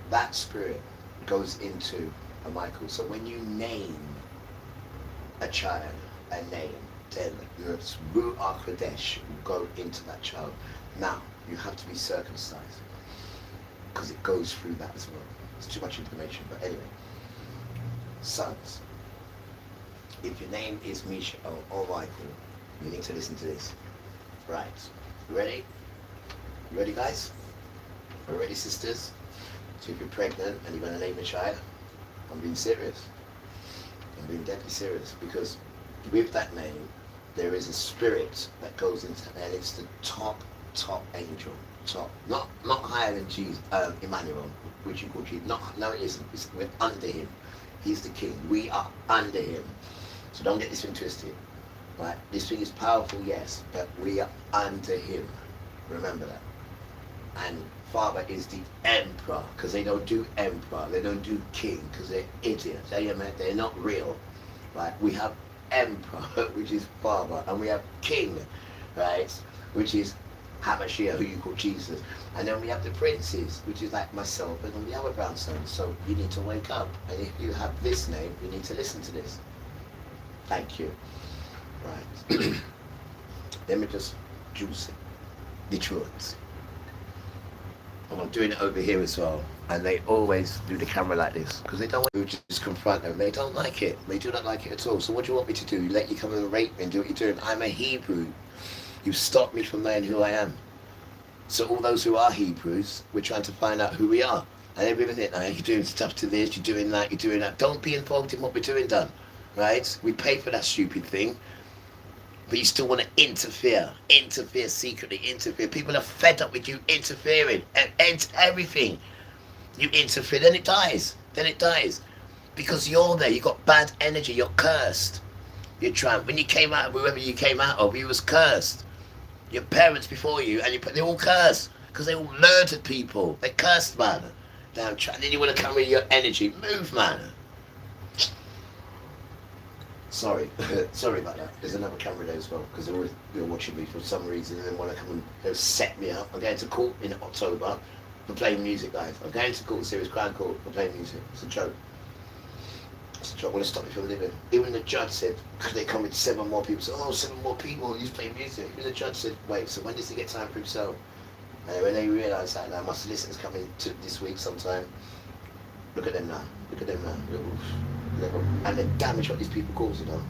that spirit goes into a Michael. So when you name a child a name, then your Ruach Kodesh will go into that child. Now, you have to be circumcised because it goes through that as well. It's too much information, but anyway. Sons, if your name is Misha'el or Michael, you need to listen to this. Right, you ready? You ready, guys? Are you ready, sisters? So if you're pregnant and you're going to name a child, I'm being serious. I'm being deadly serious because with that name, there is a spirit that goes into, and it's the top angel. Top, not higher than Jesus, Emmanuel, which you call Jesus. No, it isn't. We're under him. He's the king. We are under him. So don't get this thing twisted. Right? This thing is powerful, yes, but we are under him. Remember that. And Father is the emperor, because they don't do emperor, they don't do king, because they're idiots. They're not real. Right? We have emperor, which is Father, and we have king, right, which is Hamashiach, who you call Jesus. And then we have the princes, which is like myself and all the other brown sons. So you need to wake up. And if you have this name, you need to listen to this. Thank you. Right. Let me just juice it. The truth. And I'm doing it over here as well. And they always do the camera like this because they don't want you to just confront them. They don't like it. They do not like it at all. So what do you want me to do? You let you come and rape me and do what you're doing? I'm a Hebrew. You've stopped me from knowing who I am. So all those who are Hebrews, we're trying to find out who we are. And everyone think, you're doing stuff to this, you're doing that, you're doing that. Don't be involved in what we're doing, done. Right? We pay for that stupid thing. But you still want to interfere secretly, interfere. People are fed up with you interfering and everything. You interfere, then it dies. Because you're there, you got bad energy, you're cursed. You're trying, when you came out of whoever you came out of, you was cursed. Your parents before you, and they're all cursed. Because they all murdered people. They're cursed, man. Now, then you want to come with your energy. Move, man. Sorry. Sorry about that. There's another camera there as well, because they're watching me for some reason and they want to come and set me up. I'm going to court in October, for playing music, guys. I'm going to court, serious crime court for playing music. It's a joke. It's a joke. I want to stop you from living. Even the judge said, could they come with 7 more people? So, 7 more people, he's playing music. Even the judge said, wait, so when does he get time for himself? And when they realised that now, my solicitor's coming to this week sometime. Look at them now. Look at them now. And the damage what these people cause, you know.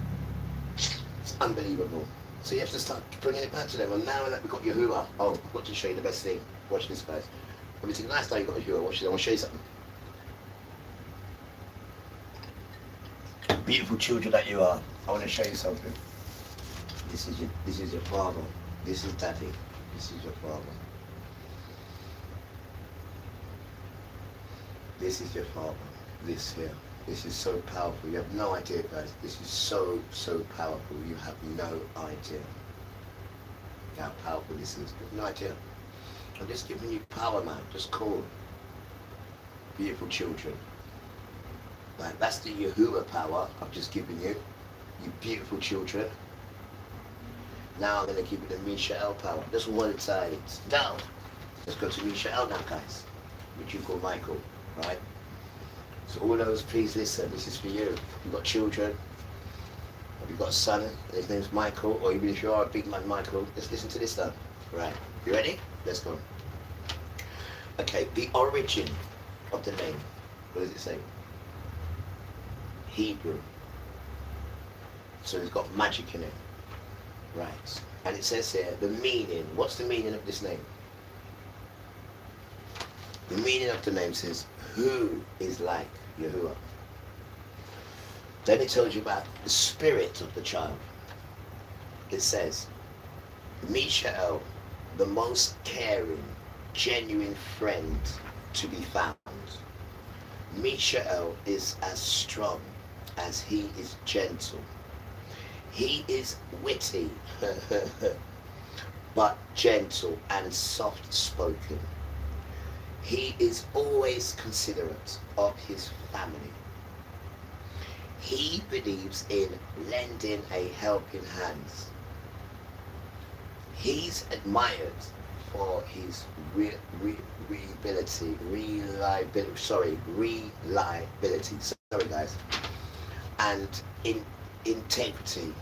It's unbelievable. So you have to start bringing it back to them. And now that we've got Yahuwah, I've got to show you the best thing. Watch this, guys. Everything nice now you've got Yahuwah. Watch this. I want to show you something. Beautiful children that you are. I want to show you something. This is your father. This is daddy. This is your father. This is your father. This here. This is so powerful. You have no idea, guys. This is so powerful. You have no idea how powerful this is. You have no idea. I'm just giving you power, man. Just cool. Beautiful children. Right, that's the Yahuwah power I've just given you. You beautiful children. Now I'm going to give you the Misha'el power. Just one side. Down. Let's go to Misha'el now, guys. Which you call Michael, right? So all those, please listen. This is for you. You've got children. Or you've got a son, and his name's Michael. Or even if you are a big man, Michael, just listen to this now. Right. You ready? Let's go. Okay, the origin of the name. What does it say? Hebrew. So it's got magic in it. Right. And it says here, the meaning. What's the meaning of this name? The meaning of the name says, who is like Yahuwah? Then it tells you about the spirit of the child. It says, Misha'el, the most caring, genuine friend to be found. Misha'el is as strong as he is gentle. He is witty, but gentle and soft-spoken. He is always considerate of his family. He believes in lending a helping hand. He's admired for his reliability. Sorry, guys. And in integrity.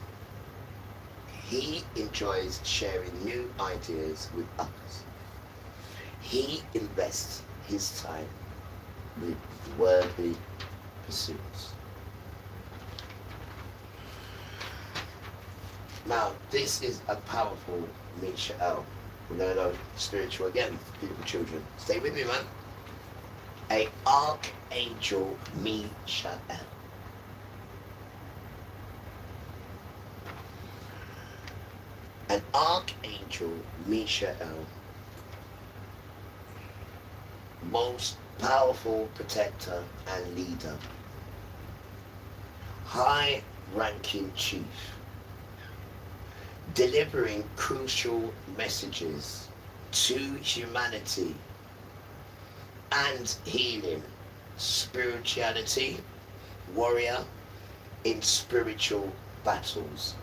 He enjoys sharing new ideas with others. He invests his time with worthy pursuits. Now, this is a powerful Misha'el. We're going to know spiritual again, beautiful children. Stay with me, man. A archangel Misha'el. An archangel Misha'el, most powerful protector and leader, high-ranking chief, delivering crucial messages to humanity and healing, spirituality, warrior in spiritual battles.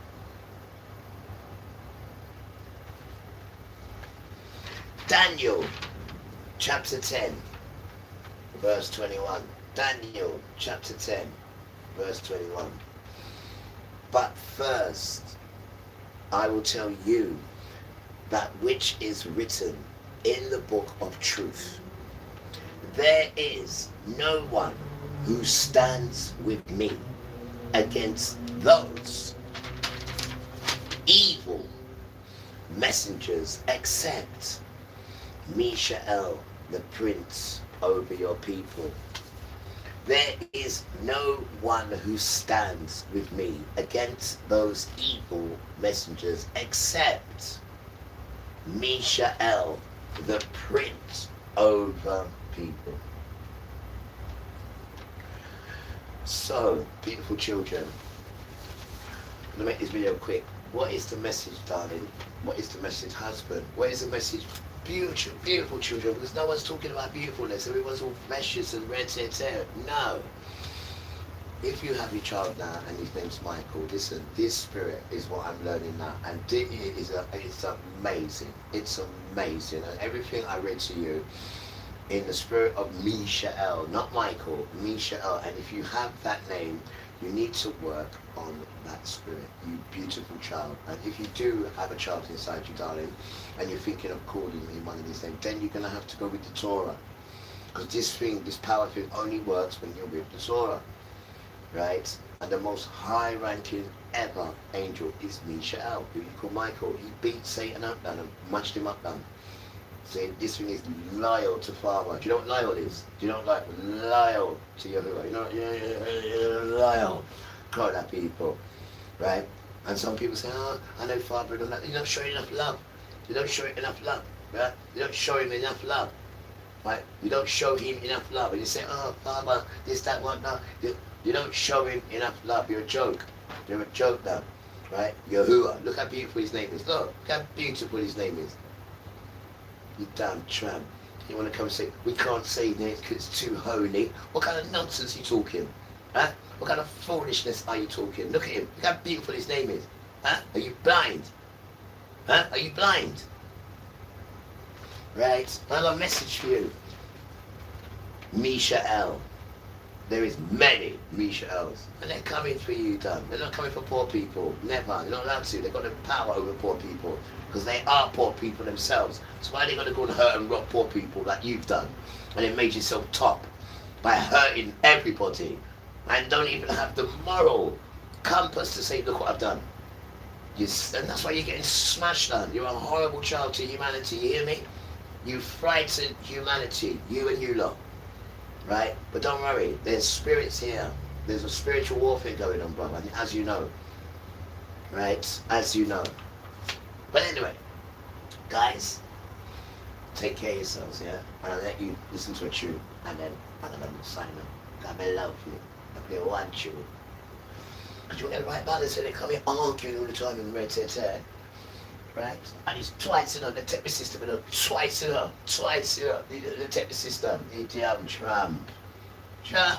Daniel chapter 10 verse 21. Daniel chapter 10 verse 21. But first I will tell you that which is written in the book of truth. There is no one who stands with me against those evil messengers except Misha'el, the prince over your people. There is no one who stands with me against those evil messengers except Misha'el, the prince over people. So, beautiful children, I'm going to make this video quick. What is the message, darling? What is the message, husband? What is the message? Beautiful children, because no one's talking about beautifulness. Everyone's all meshes and red hair. No. If you have your child now and his name's Michael, listen, this spirit is what I'm learning now, and it's amazing. It's amazing, and everything I read to you in the spirit of Misha'el, not Michael, Misha'el. And if you have that name, you need to work on that spirit, you beautiful child. And if you do have a child inside you, darling, and you're thinking of calling him one of these names, then you're going to have to go with the Torah. Because this power thing only works when you're with the Torah, right? And the most high-ranking ever angel is Misha'el, who you call Michael. He beat Satan up down and mashed him up down. Saying this thing is loyal to Father. Do you know what loyal is? Do you know what loyal to Yahuwah? You know, you're loyal. God, that people, right? And some people say, oh, I know Father, you're not showing enough love. You don't show him enough love, right? You don't show him enough love, right? You don't show him enough love. And you say, oh, Father, this, that, what, no. You don't show him enough love. You're a joke. You're a joke now, right? Yahuwah. Look how beautiful his name is. Look how beautiful his name is. You damn tramp. You want to come and say, we can't say this because it's too holy. What kind of nonsense are you talking? Huh? What kind of foolishness are you talking? Look at him. Look how beautiful his name is. Huh? Are you blind? Huh? Are you blind? Right? I have a message for you. Misha'el. There is many Misha'els. And they're coming for you, Dan. They're not coming for poor people. Never. They're not allowed to. They've got the power over poor people. Because they are poor people themselves. So why are they going to go and hurt and rob poor people like you've done? And it made yourself top by hurting everybody. And don't even have the moral compass to say, look what I've done. And that's why you're getting smashed on. You're a horrible child to humanity, you hear me? You frighten humanity, you and you lot. Right? But don't worry, there's spirits here. There's a spiritual warfare going on, brother, as you know. Right? As you know. But anyway, guys, take care of yourselves, yeah? And I'll let you listen to a tune, and then I'm going to sign up. God, I love you. I play one tune. Because you get the right balance, and they come here arguing all the time in red tear. Right? And it's twice enough, the technical system, you know, twice enough, the technical system, the damn tramp. Sure.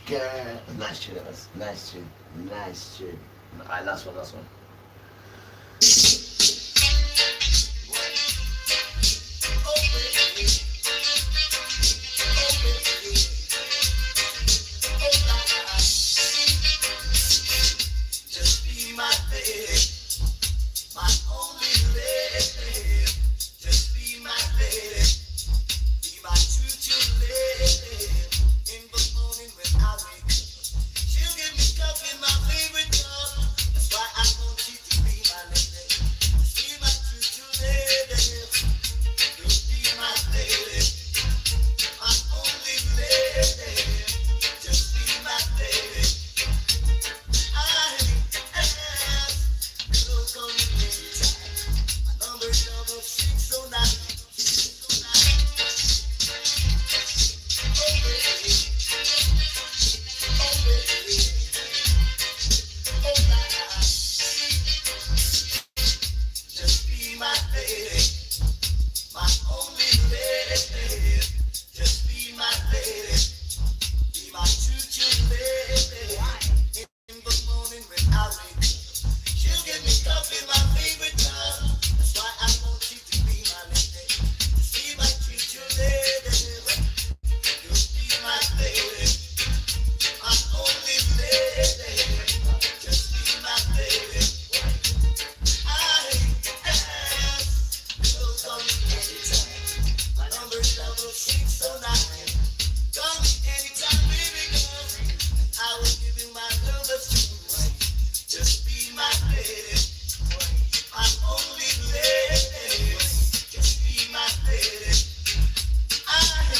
girl. Nice tune, that was. Nice tune. Nice tune. Alright, last one, last one. Just be my baby, my only lady. Just be my lady, be my true lady. In the morning when I wake up, she'll give me coffee, my favorite cup. That's why I want you to be my lady. Just be my true lady. Just be my lady, my only lady. Just be my lady. I look on me anytime. My number is 609. Oh baby, oh baby, oh nah. Just be my lady, my only lady. Just be my lady, be my true lady. In the morning when I wake up, she'll give me coffee, my favorite cup. That's why I want you to be my lady. Just be my true lady. Just be my lady, my only lady. Just be my lady. I am so come anytime. My number is 609. Call me anytime, baby girl. I will give you my love that's true. Just be my lady, my only lady. Just be my lady. I am.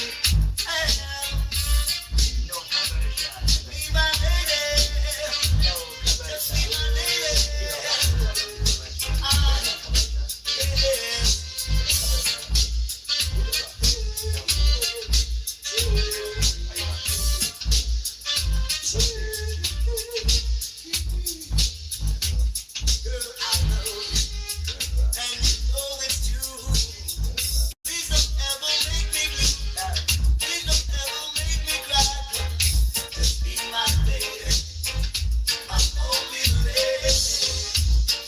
Be my lady. Just be my lady. Girl, I love you, and you know it's true. Please don't ever make me blue. Please don't ever make me cry. Just be my lady, my only lady.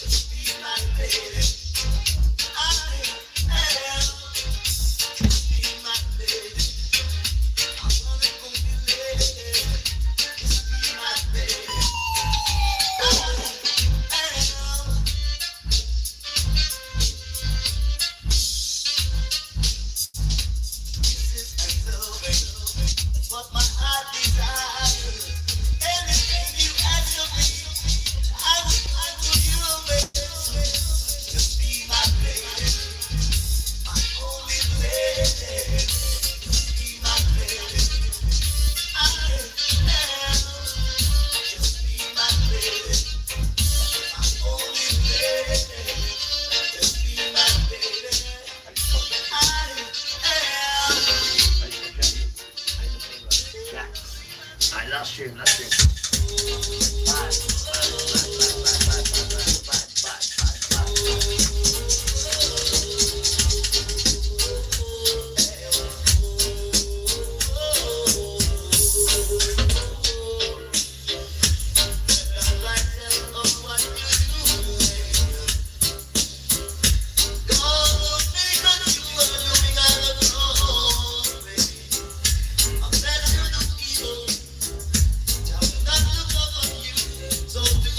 Just be my lady. I am. Just be my lady. I wanna only lady. Just be my lady. I am. That's what my heart desires. Anything you ask of me, I will do you a favor. Just be my lady, my only lady. Just be my lady. I am. Just be my lady, my only lady. Just be my lady. I am. Alright, last tune, last tune. So do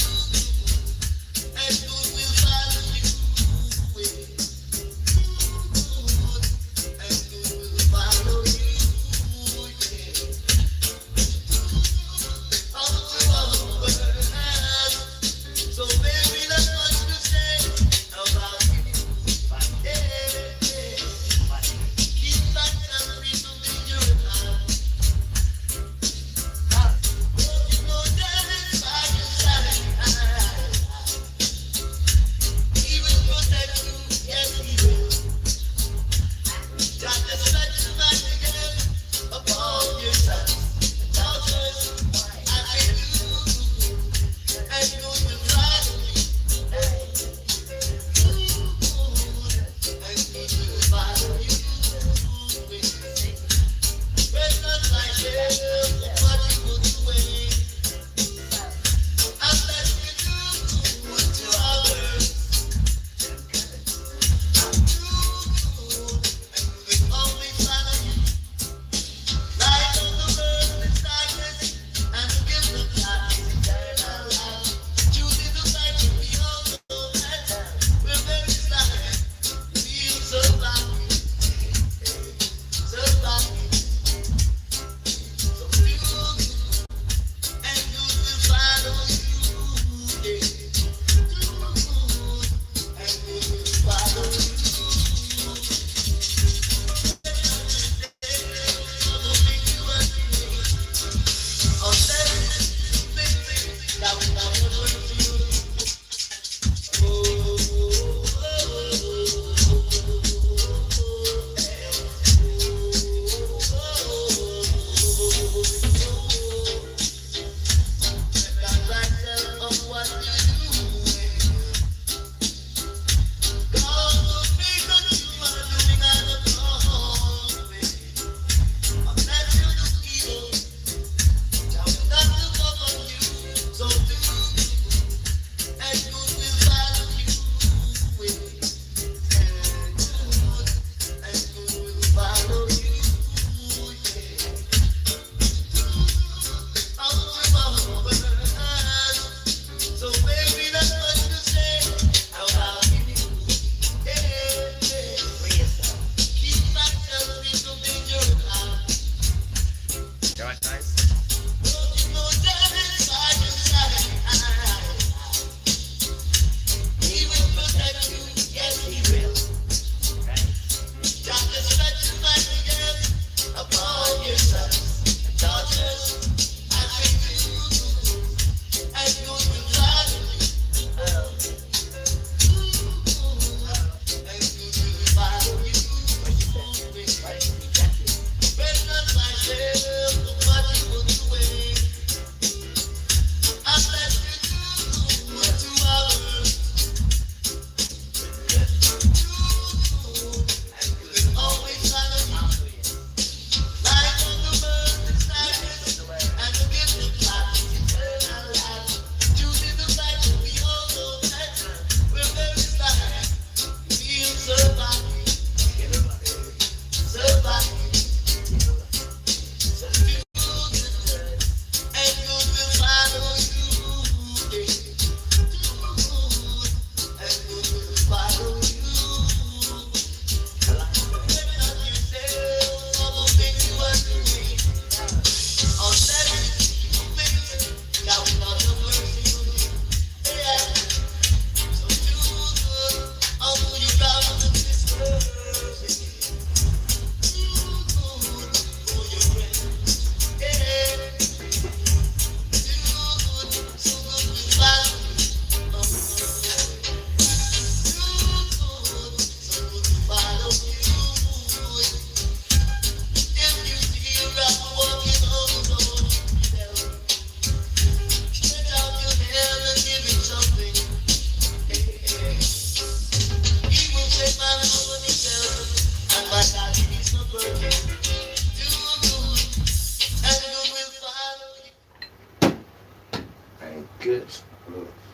Good.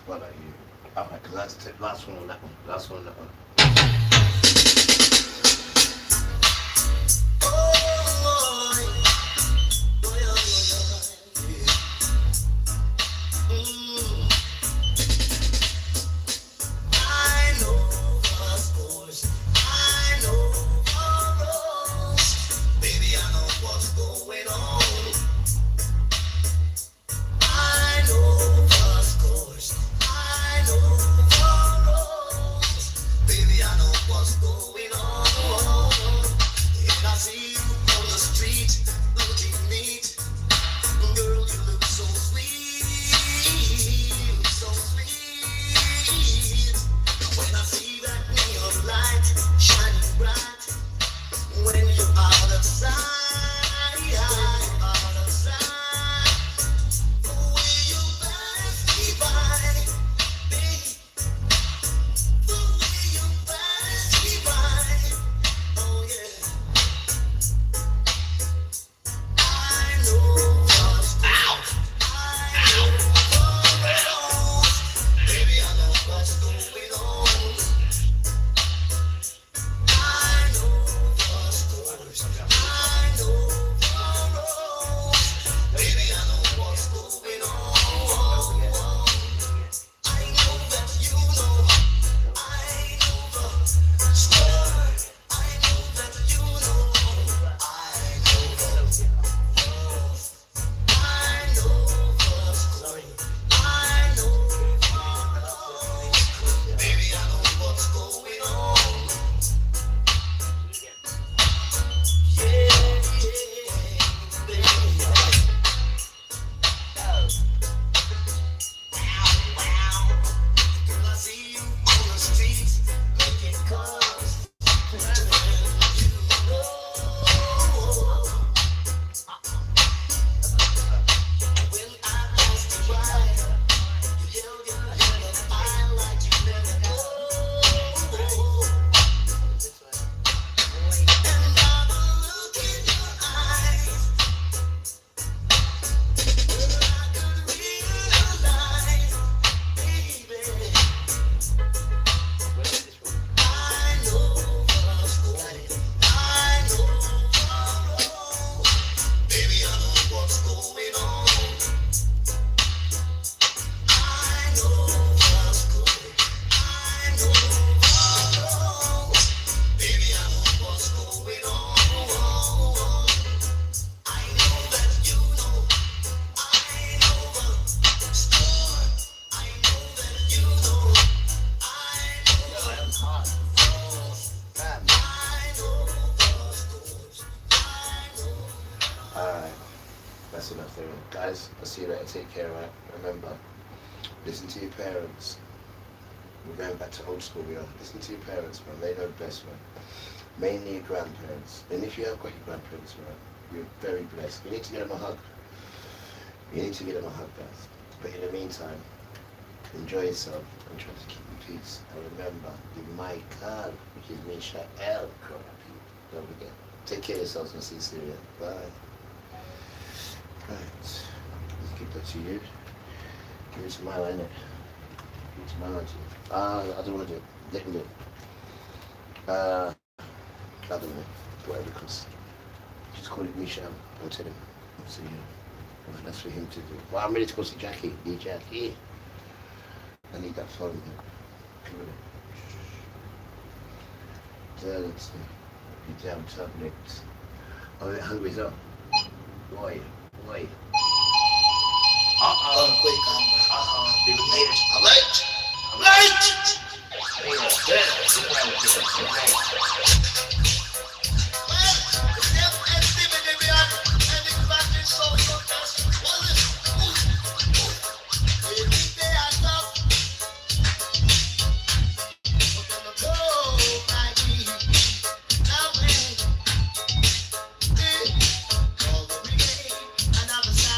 What are you? Okay, because that's the last one on that one. Last one on that one. Baby, nothing. Guys, I'll see you later. Take care, right? Remember, listen to your parents. We're going back to old school, we are. Listen to your parents, man. They know best, man. Mainly your grandparents. And if you have got your grandparents, man, you're very blessed. You need to get them a hug. You need to get them a hug, guys. But in the meantime, enjoy yourself and try to keep your peace. And remember, you're my God, which is Misha'el. Don't forget. Take care of yourselves and see you soon. Bye. Right. Let's give that to you. Give it to my line. Give it to my line. I don't want to do it. Let me do it. I don't know. Whatever it costs. Just call it Misha'el. I'll tell him. So yeah. Well, that's for him to do. Well, I'm ready to go see Jackie. Need Jackie. I need that phone. Give it. Let's see. You damn tablet. Oh, they're hungry as well. Boy. I'm late. Another side.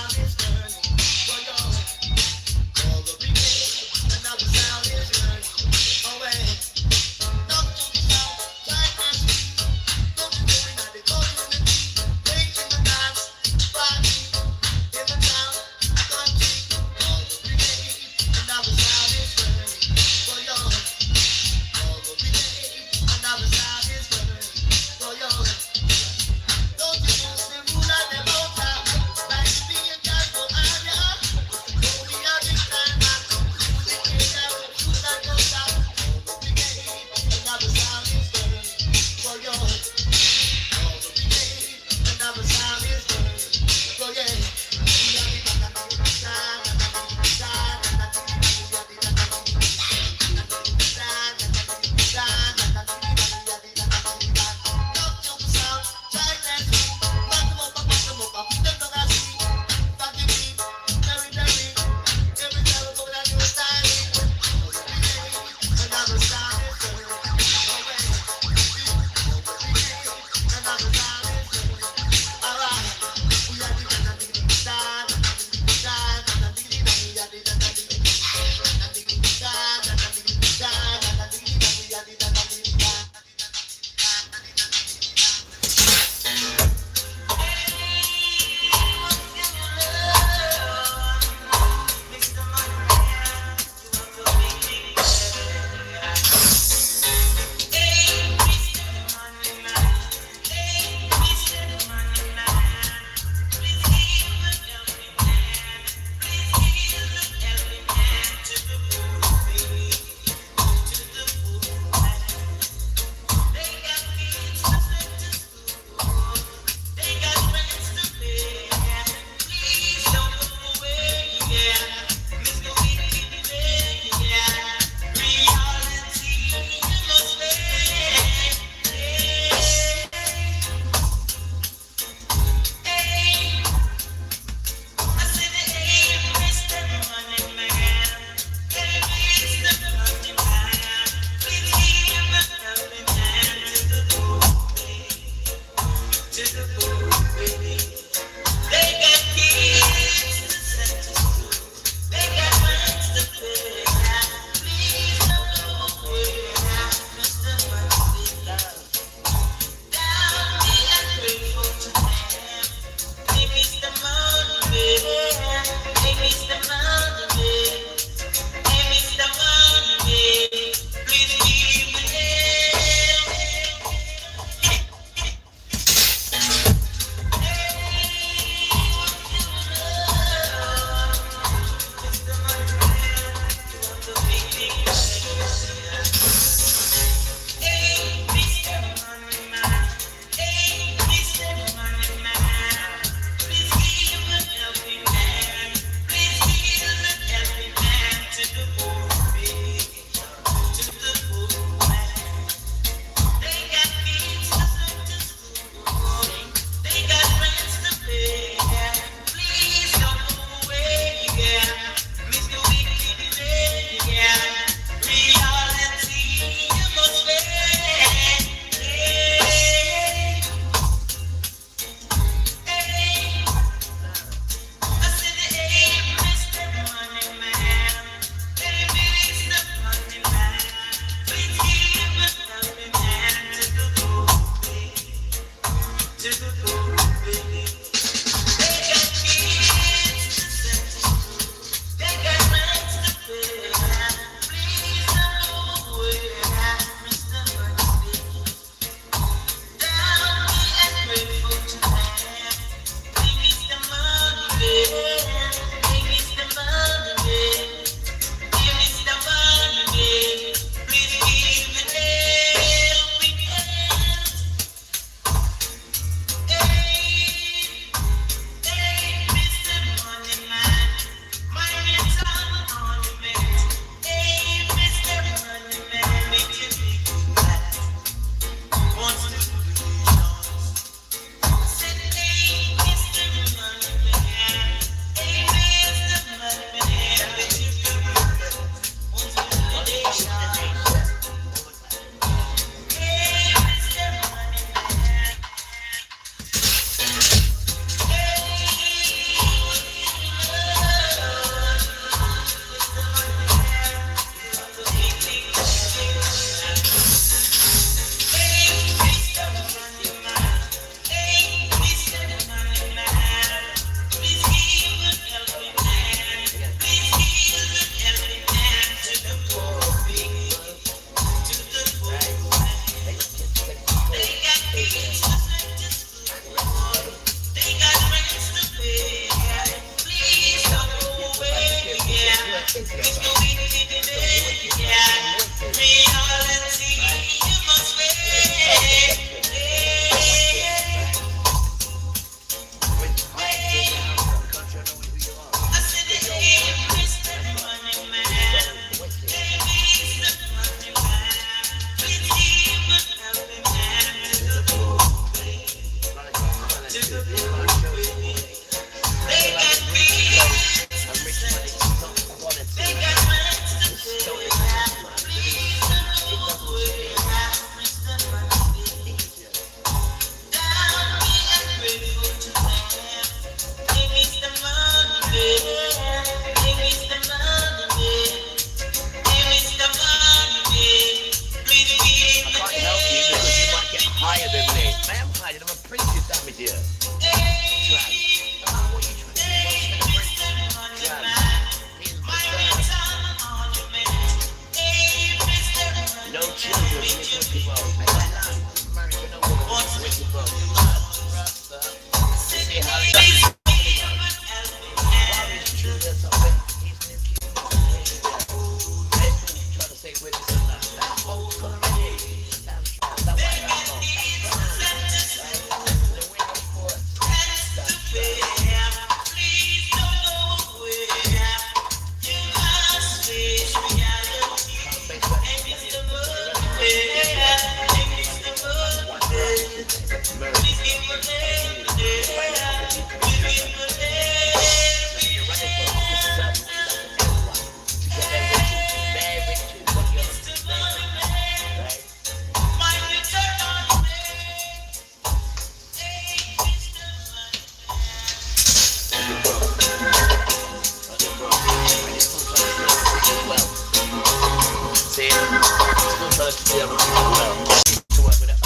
to be able to do well, to work with there's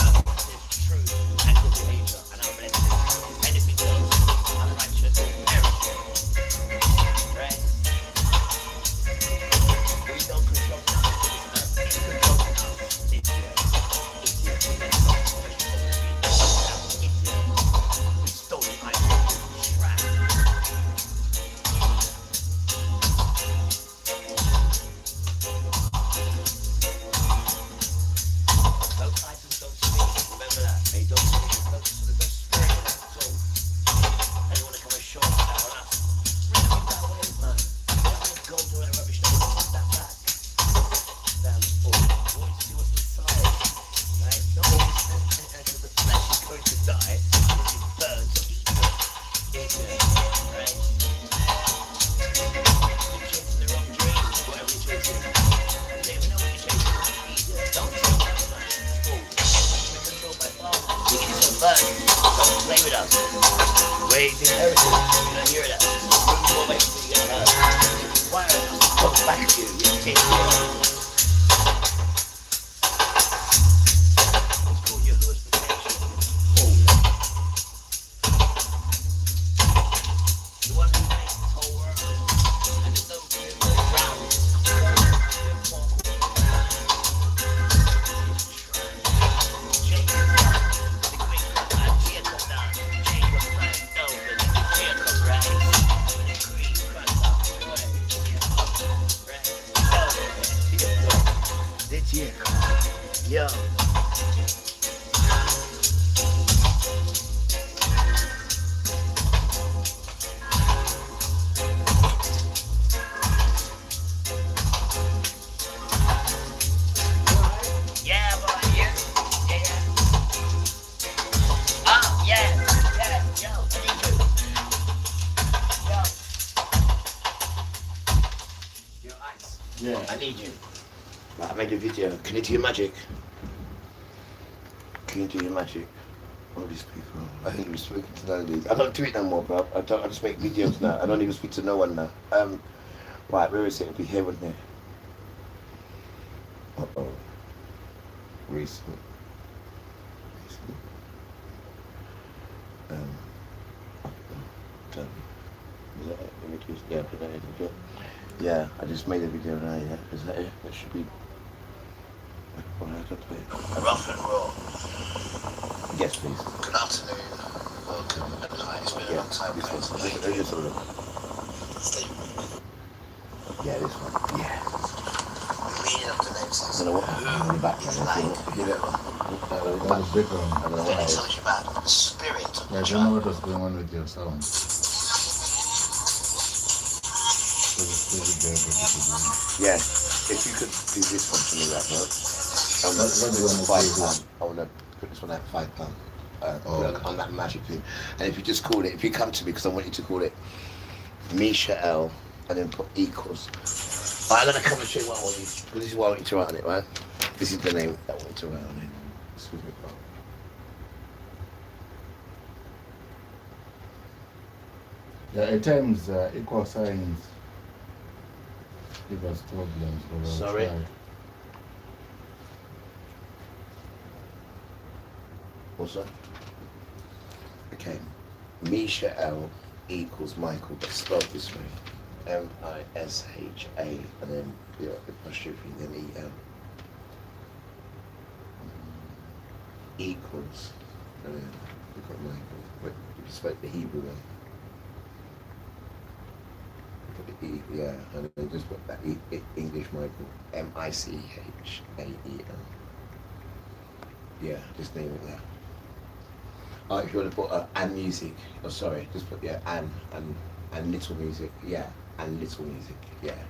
truth and good behaviour, and I'm ready. Anything goes, I'm righteous, everything. Right? We don't control nothing. It's controlled us. It's you. We stole it, I trap. Those items don't speak, remember that. They don't speak, so they don't speak in that soul. And you want to come ashore with that on us. Bring it that way, man. They don't just go to that rubbish, they don't put that back. Damn fool. You want to see what's inside. Right? No, and the flesh is going to die. When you burn to eat it. Right? You're chasing the wrong dreams, whatever you're chasing. You don't even know what you're chasing. Don't chase that, man. Fool. We're controlled by Father. We can so burn. Don't play with us. Raise inheritance. You don't hear that. Move your way till you get hurt. Wire us. Come back to you. You're chasing it. It's called your hood's protection. Fool. The one who makes this whole world. And there's no fear of the ground. Yo. Yeah, boy, yeah. Oh, yeah, yo, I need you. Yo, Ice. Yeah. I need you. Right, I made a video. Can you do your magic? Can you do your magic? All these people. I ain't even speaking to none of these. I don't do it no more, bro. I just make videos now. I don't even speak to no one now. Right, where is it? It'll be here, wouldn't it? Uh-oh. Recent. Done. Is that it? Images? Yeah, put that in. Okay. Yeah, I just made a video now, yeah. Is that it? That should be... Rough and raw. Yes, please. Good afternoon. Welcome. Hi, it's been a long time. This one. Let's just have a look. Yeah, this one. Yeah. The meaning of the name says, I don't know what in the background. That was big one. I don't know what it tells you about the spirit of the I don't know what was going on with your sound. Yeah, if you could do this one for me right now. I want to put this £5. I want to put this one at £5. On that magic thing. And if you just call it, if you come to me, because I want you to call it Misha'el and then put equals. I'm going to come and show you what I want you, because this is what I want you to write on it, right? This is the name that I want you to write on it. Excuse me, bro. Yeah, at times equal signs give us problems. But Sorry? try. What's that? Okay. Misha'el equals Michael, but spelled this way. M-I-S-H-A, and then the apostrophe, then E-L. Equals, and then we've got Michael. But if you spoke the Hebrew one, put the E, yeah, and then just put that English Michael, M-I-C-H-A-E-L. Yeah, just name it that. Oh, if you want to put and music, oh sorry, just put and little music, yeah, and little music, yeah.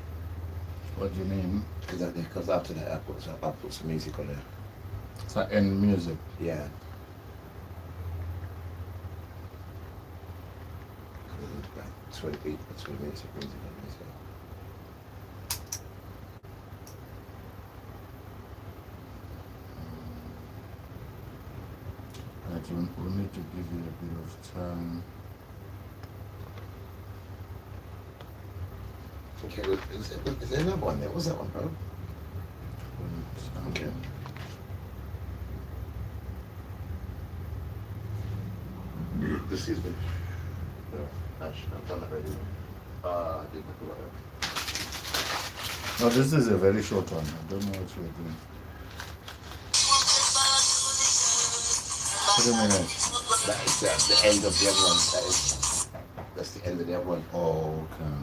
What do you mean? Because after that I put some music on there. So and music. Yeah. Like 20 minutes of music on this one. Right, we'll need to give you a bit of time. Okay, is there another one there? What's that one, bro? Okay. Excuse me. No, I've done that already. I did look at it. No, this is a very short one. I don't know what you're doing. 3 minutes. That's the end of the other one. That's the end of the other one. Oh, okay.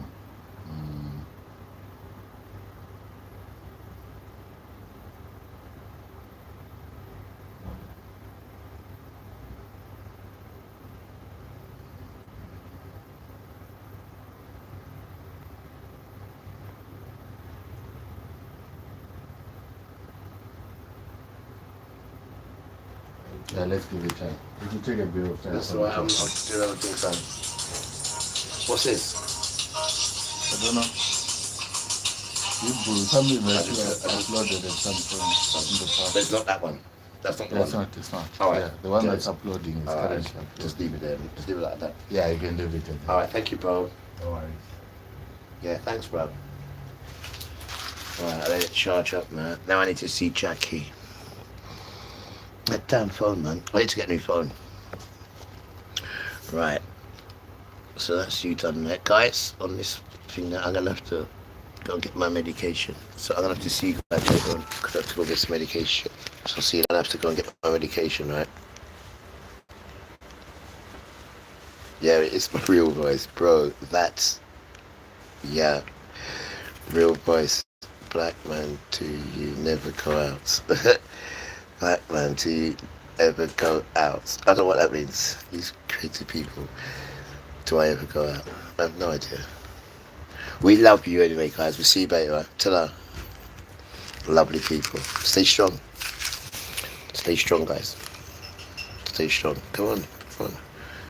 Yeah, let's give it time. It will take a bit of time. That's why I'm doing other things on. What's this? I don't know. You bull. Somebody might have uploaded at some point in the past. But it's not that one. That's not the That's one. not, it's not. All right. Yeah, the one Yeah. that's uploading is All right. currently Just leave it there. Just leave it like that. Yeah, you can leave it at that. All right. Thank you, bro. No worries. Yeah, thanks, bro. Alright, I let it charge up, man. Now I need to see Jackie. That damn phone, man. I need to get a new phone. Right. So that's you done there. Guys, on this thing now, I'm gonna have to go and get my medication. So I'm gonna have to see you guys later on, because I have to go get some medication. So see, I have to go and get my medication, right? Yeah, it's my real voice, bro. That's, yeah, real voice. Black man till you never go out. Black man till you ever go out. I don't know what that means. These crazy people. Do I ever go out? I have no idea. We love you anyway, guys. We'll see you later. Ta-da. Lovely people. Stay strong. Stay strong, guys. Stay strong. Come on. Come on.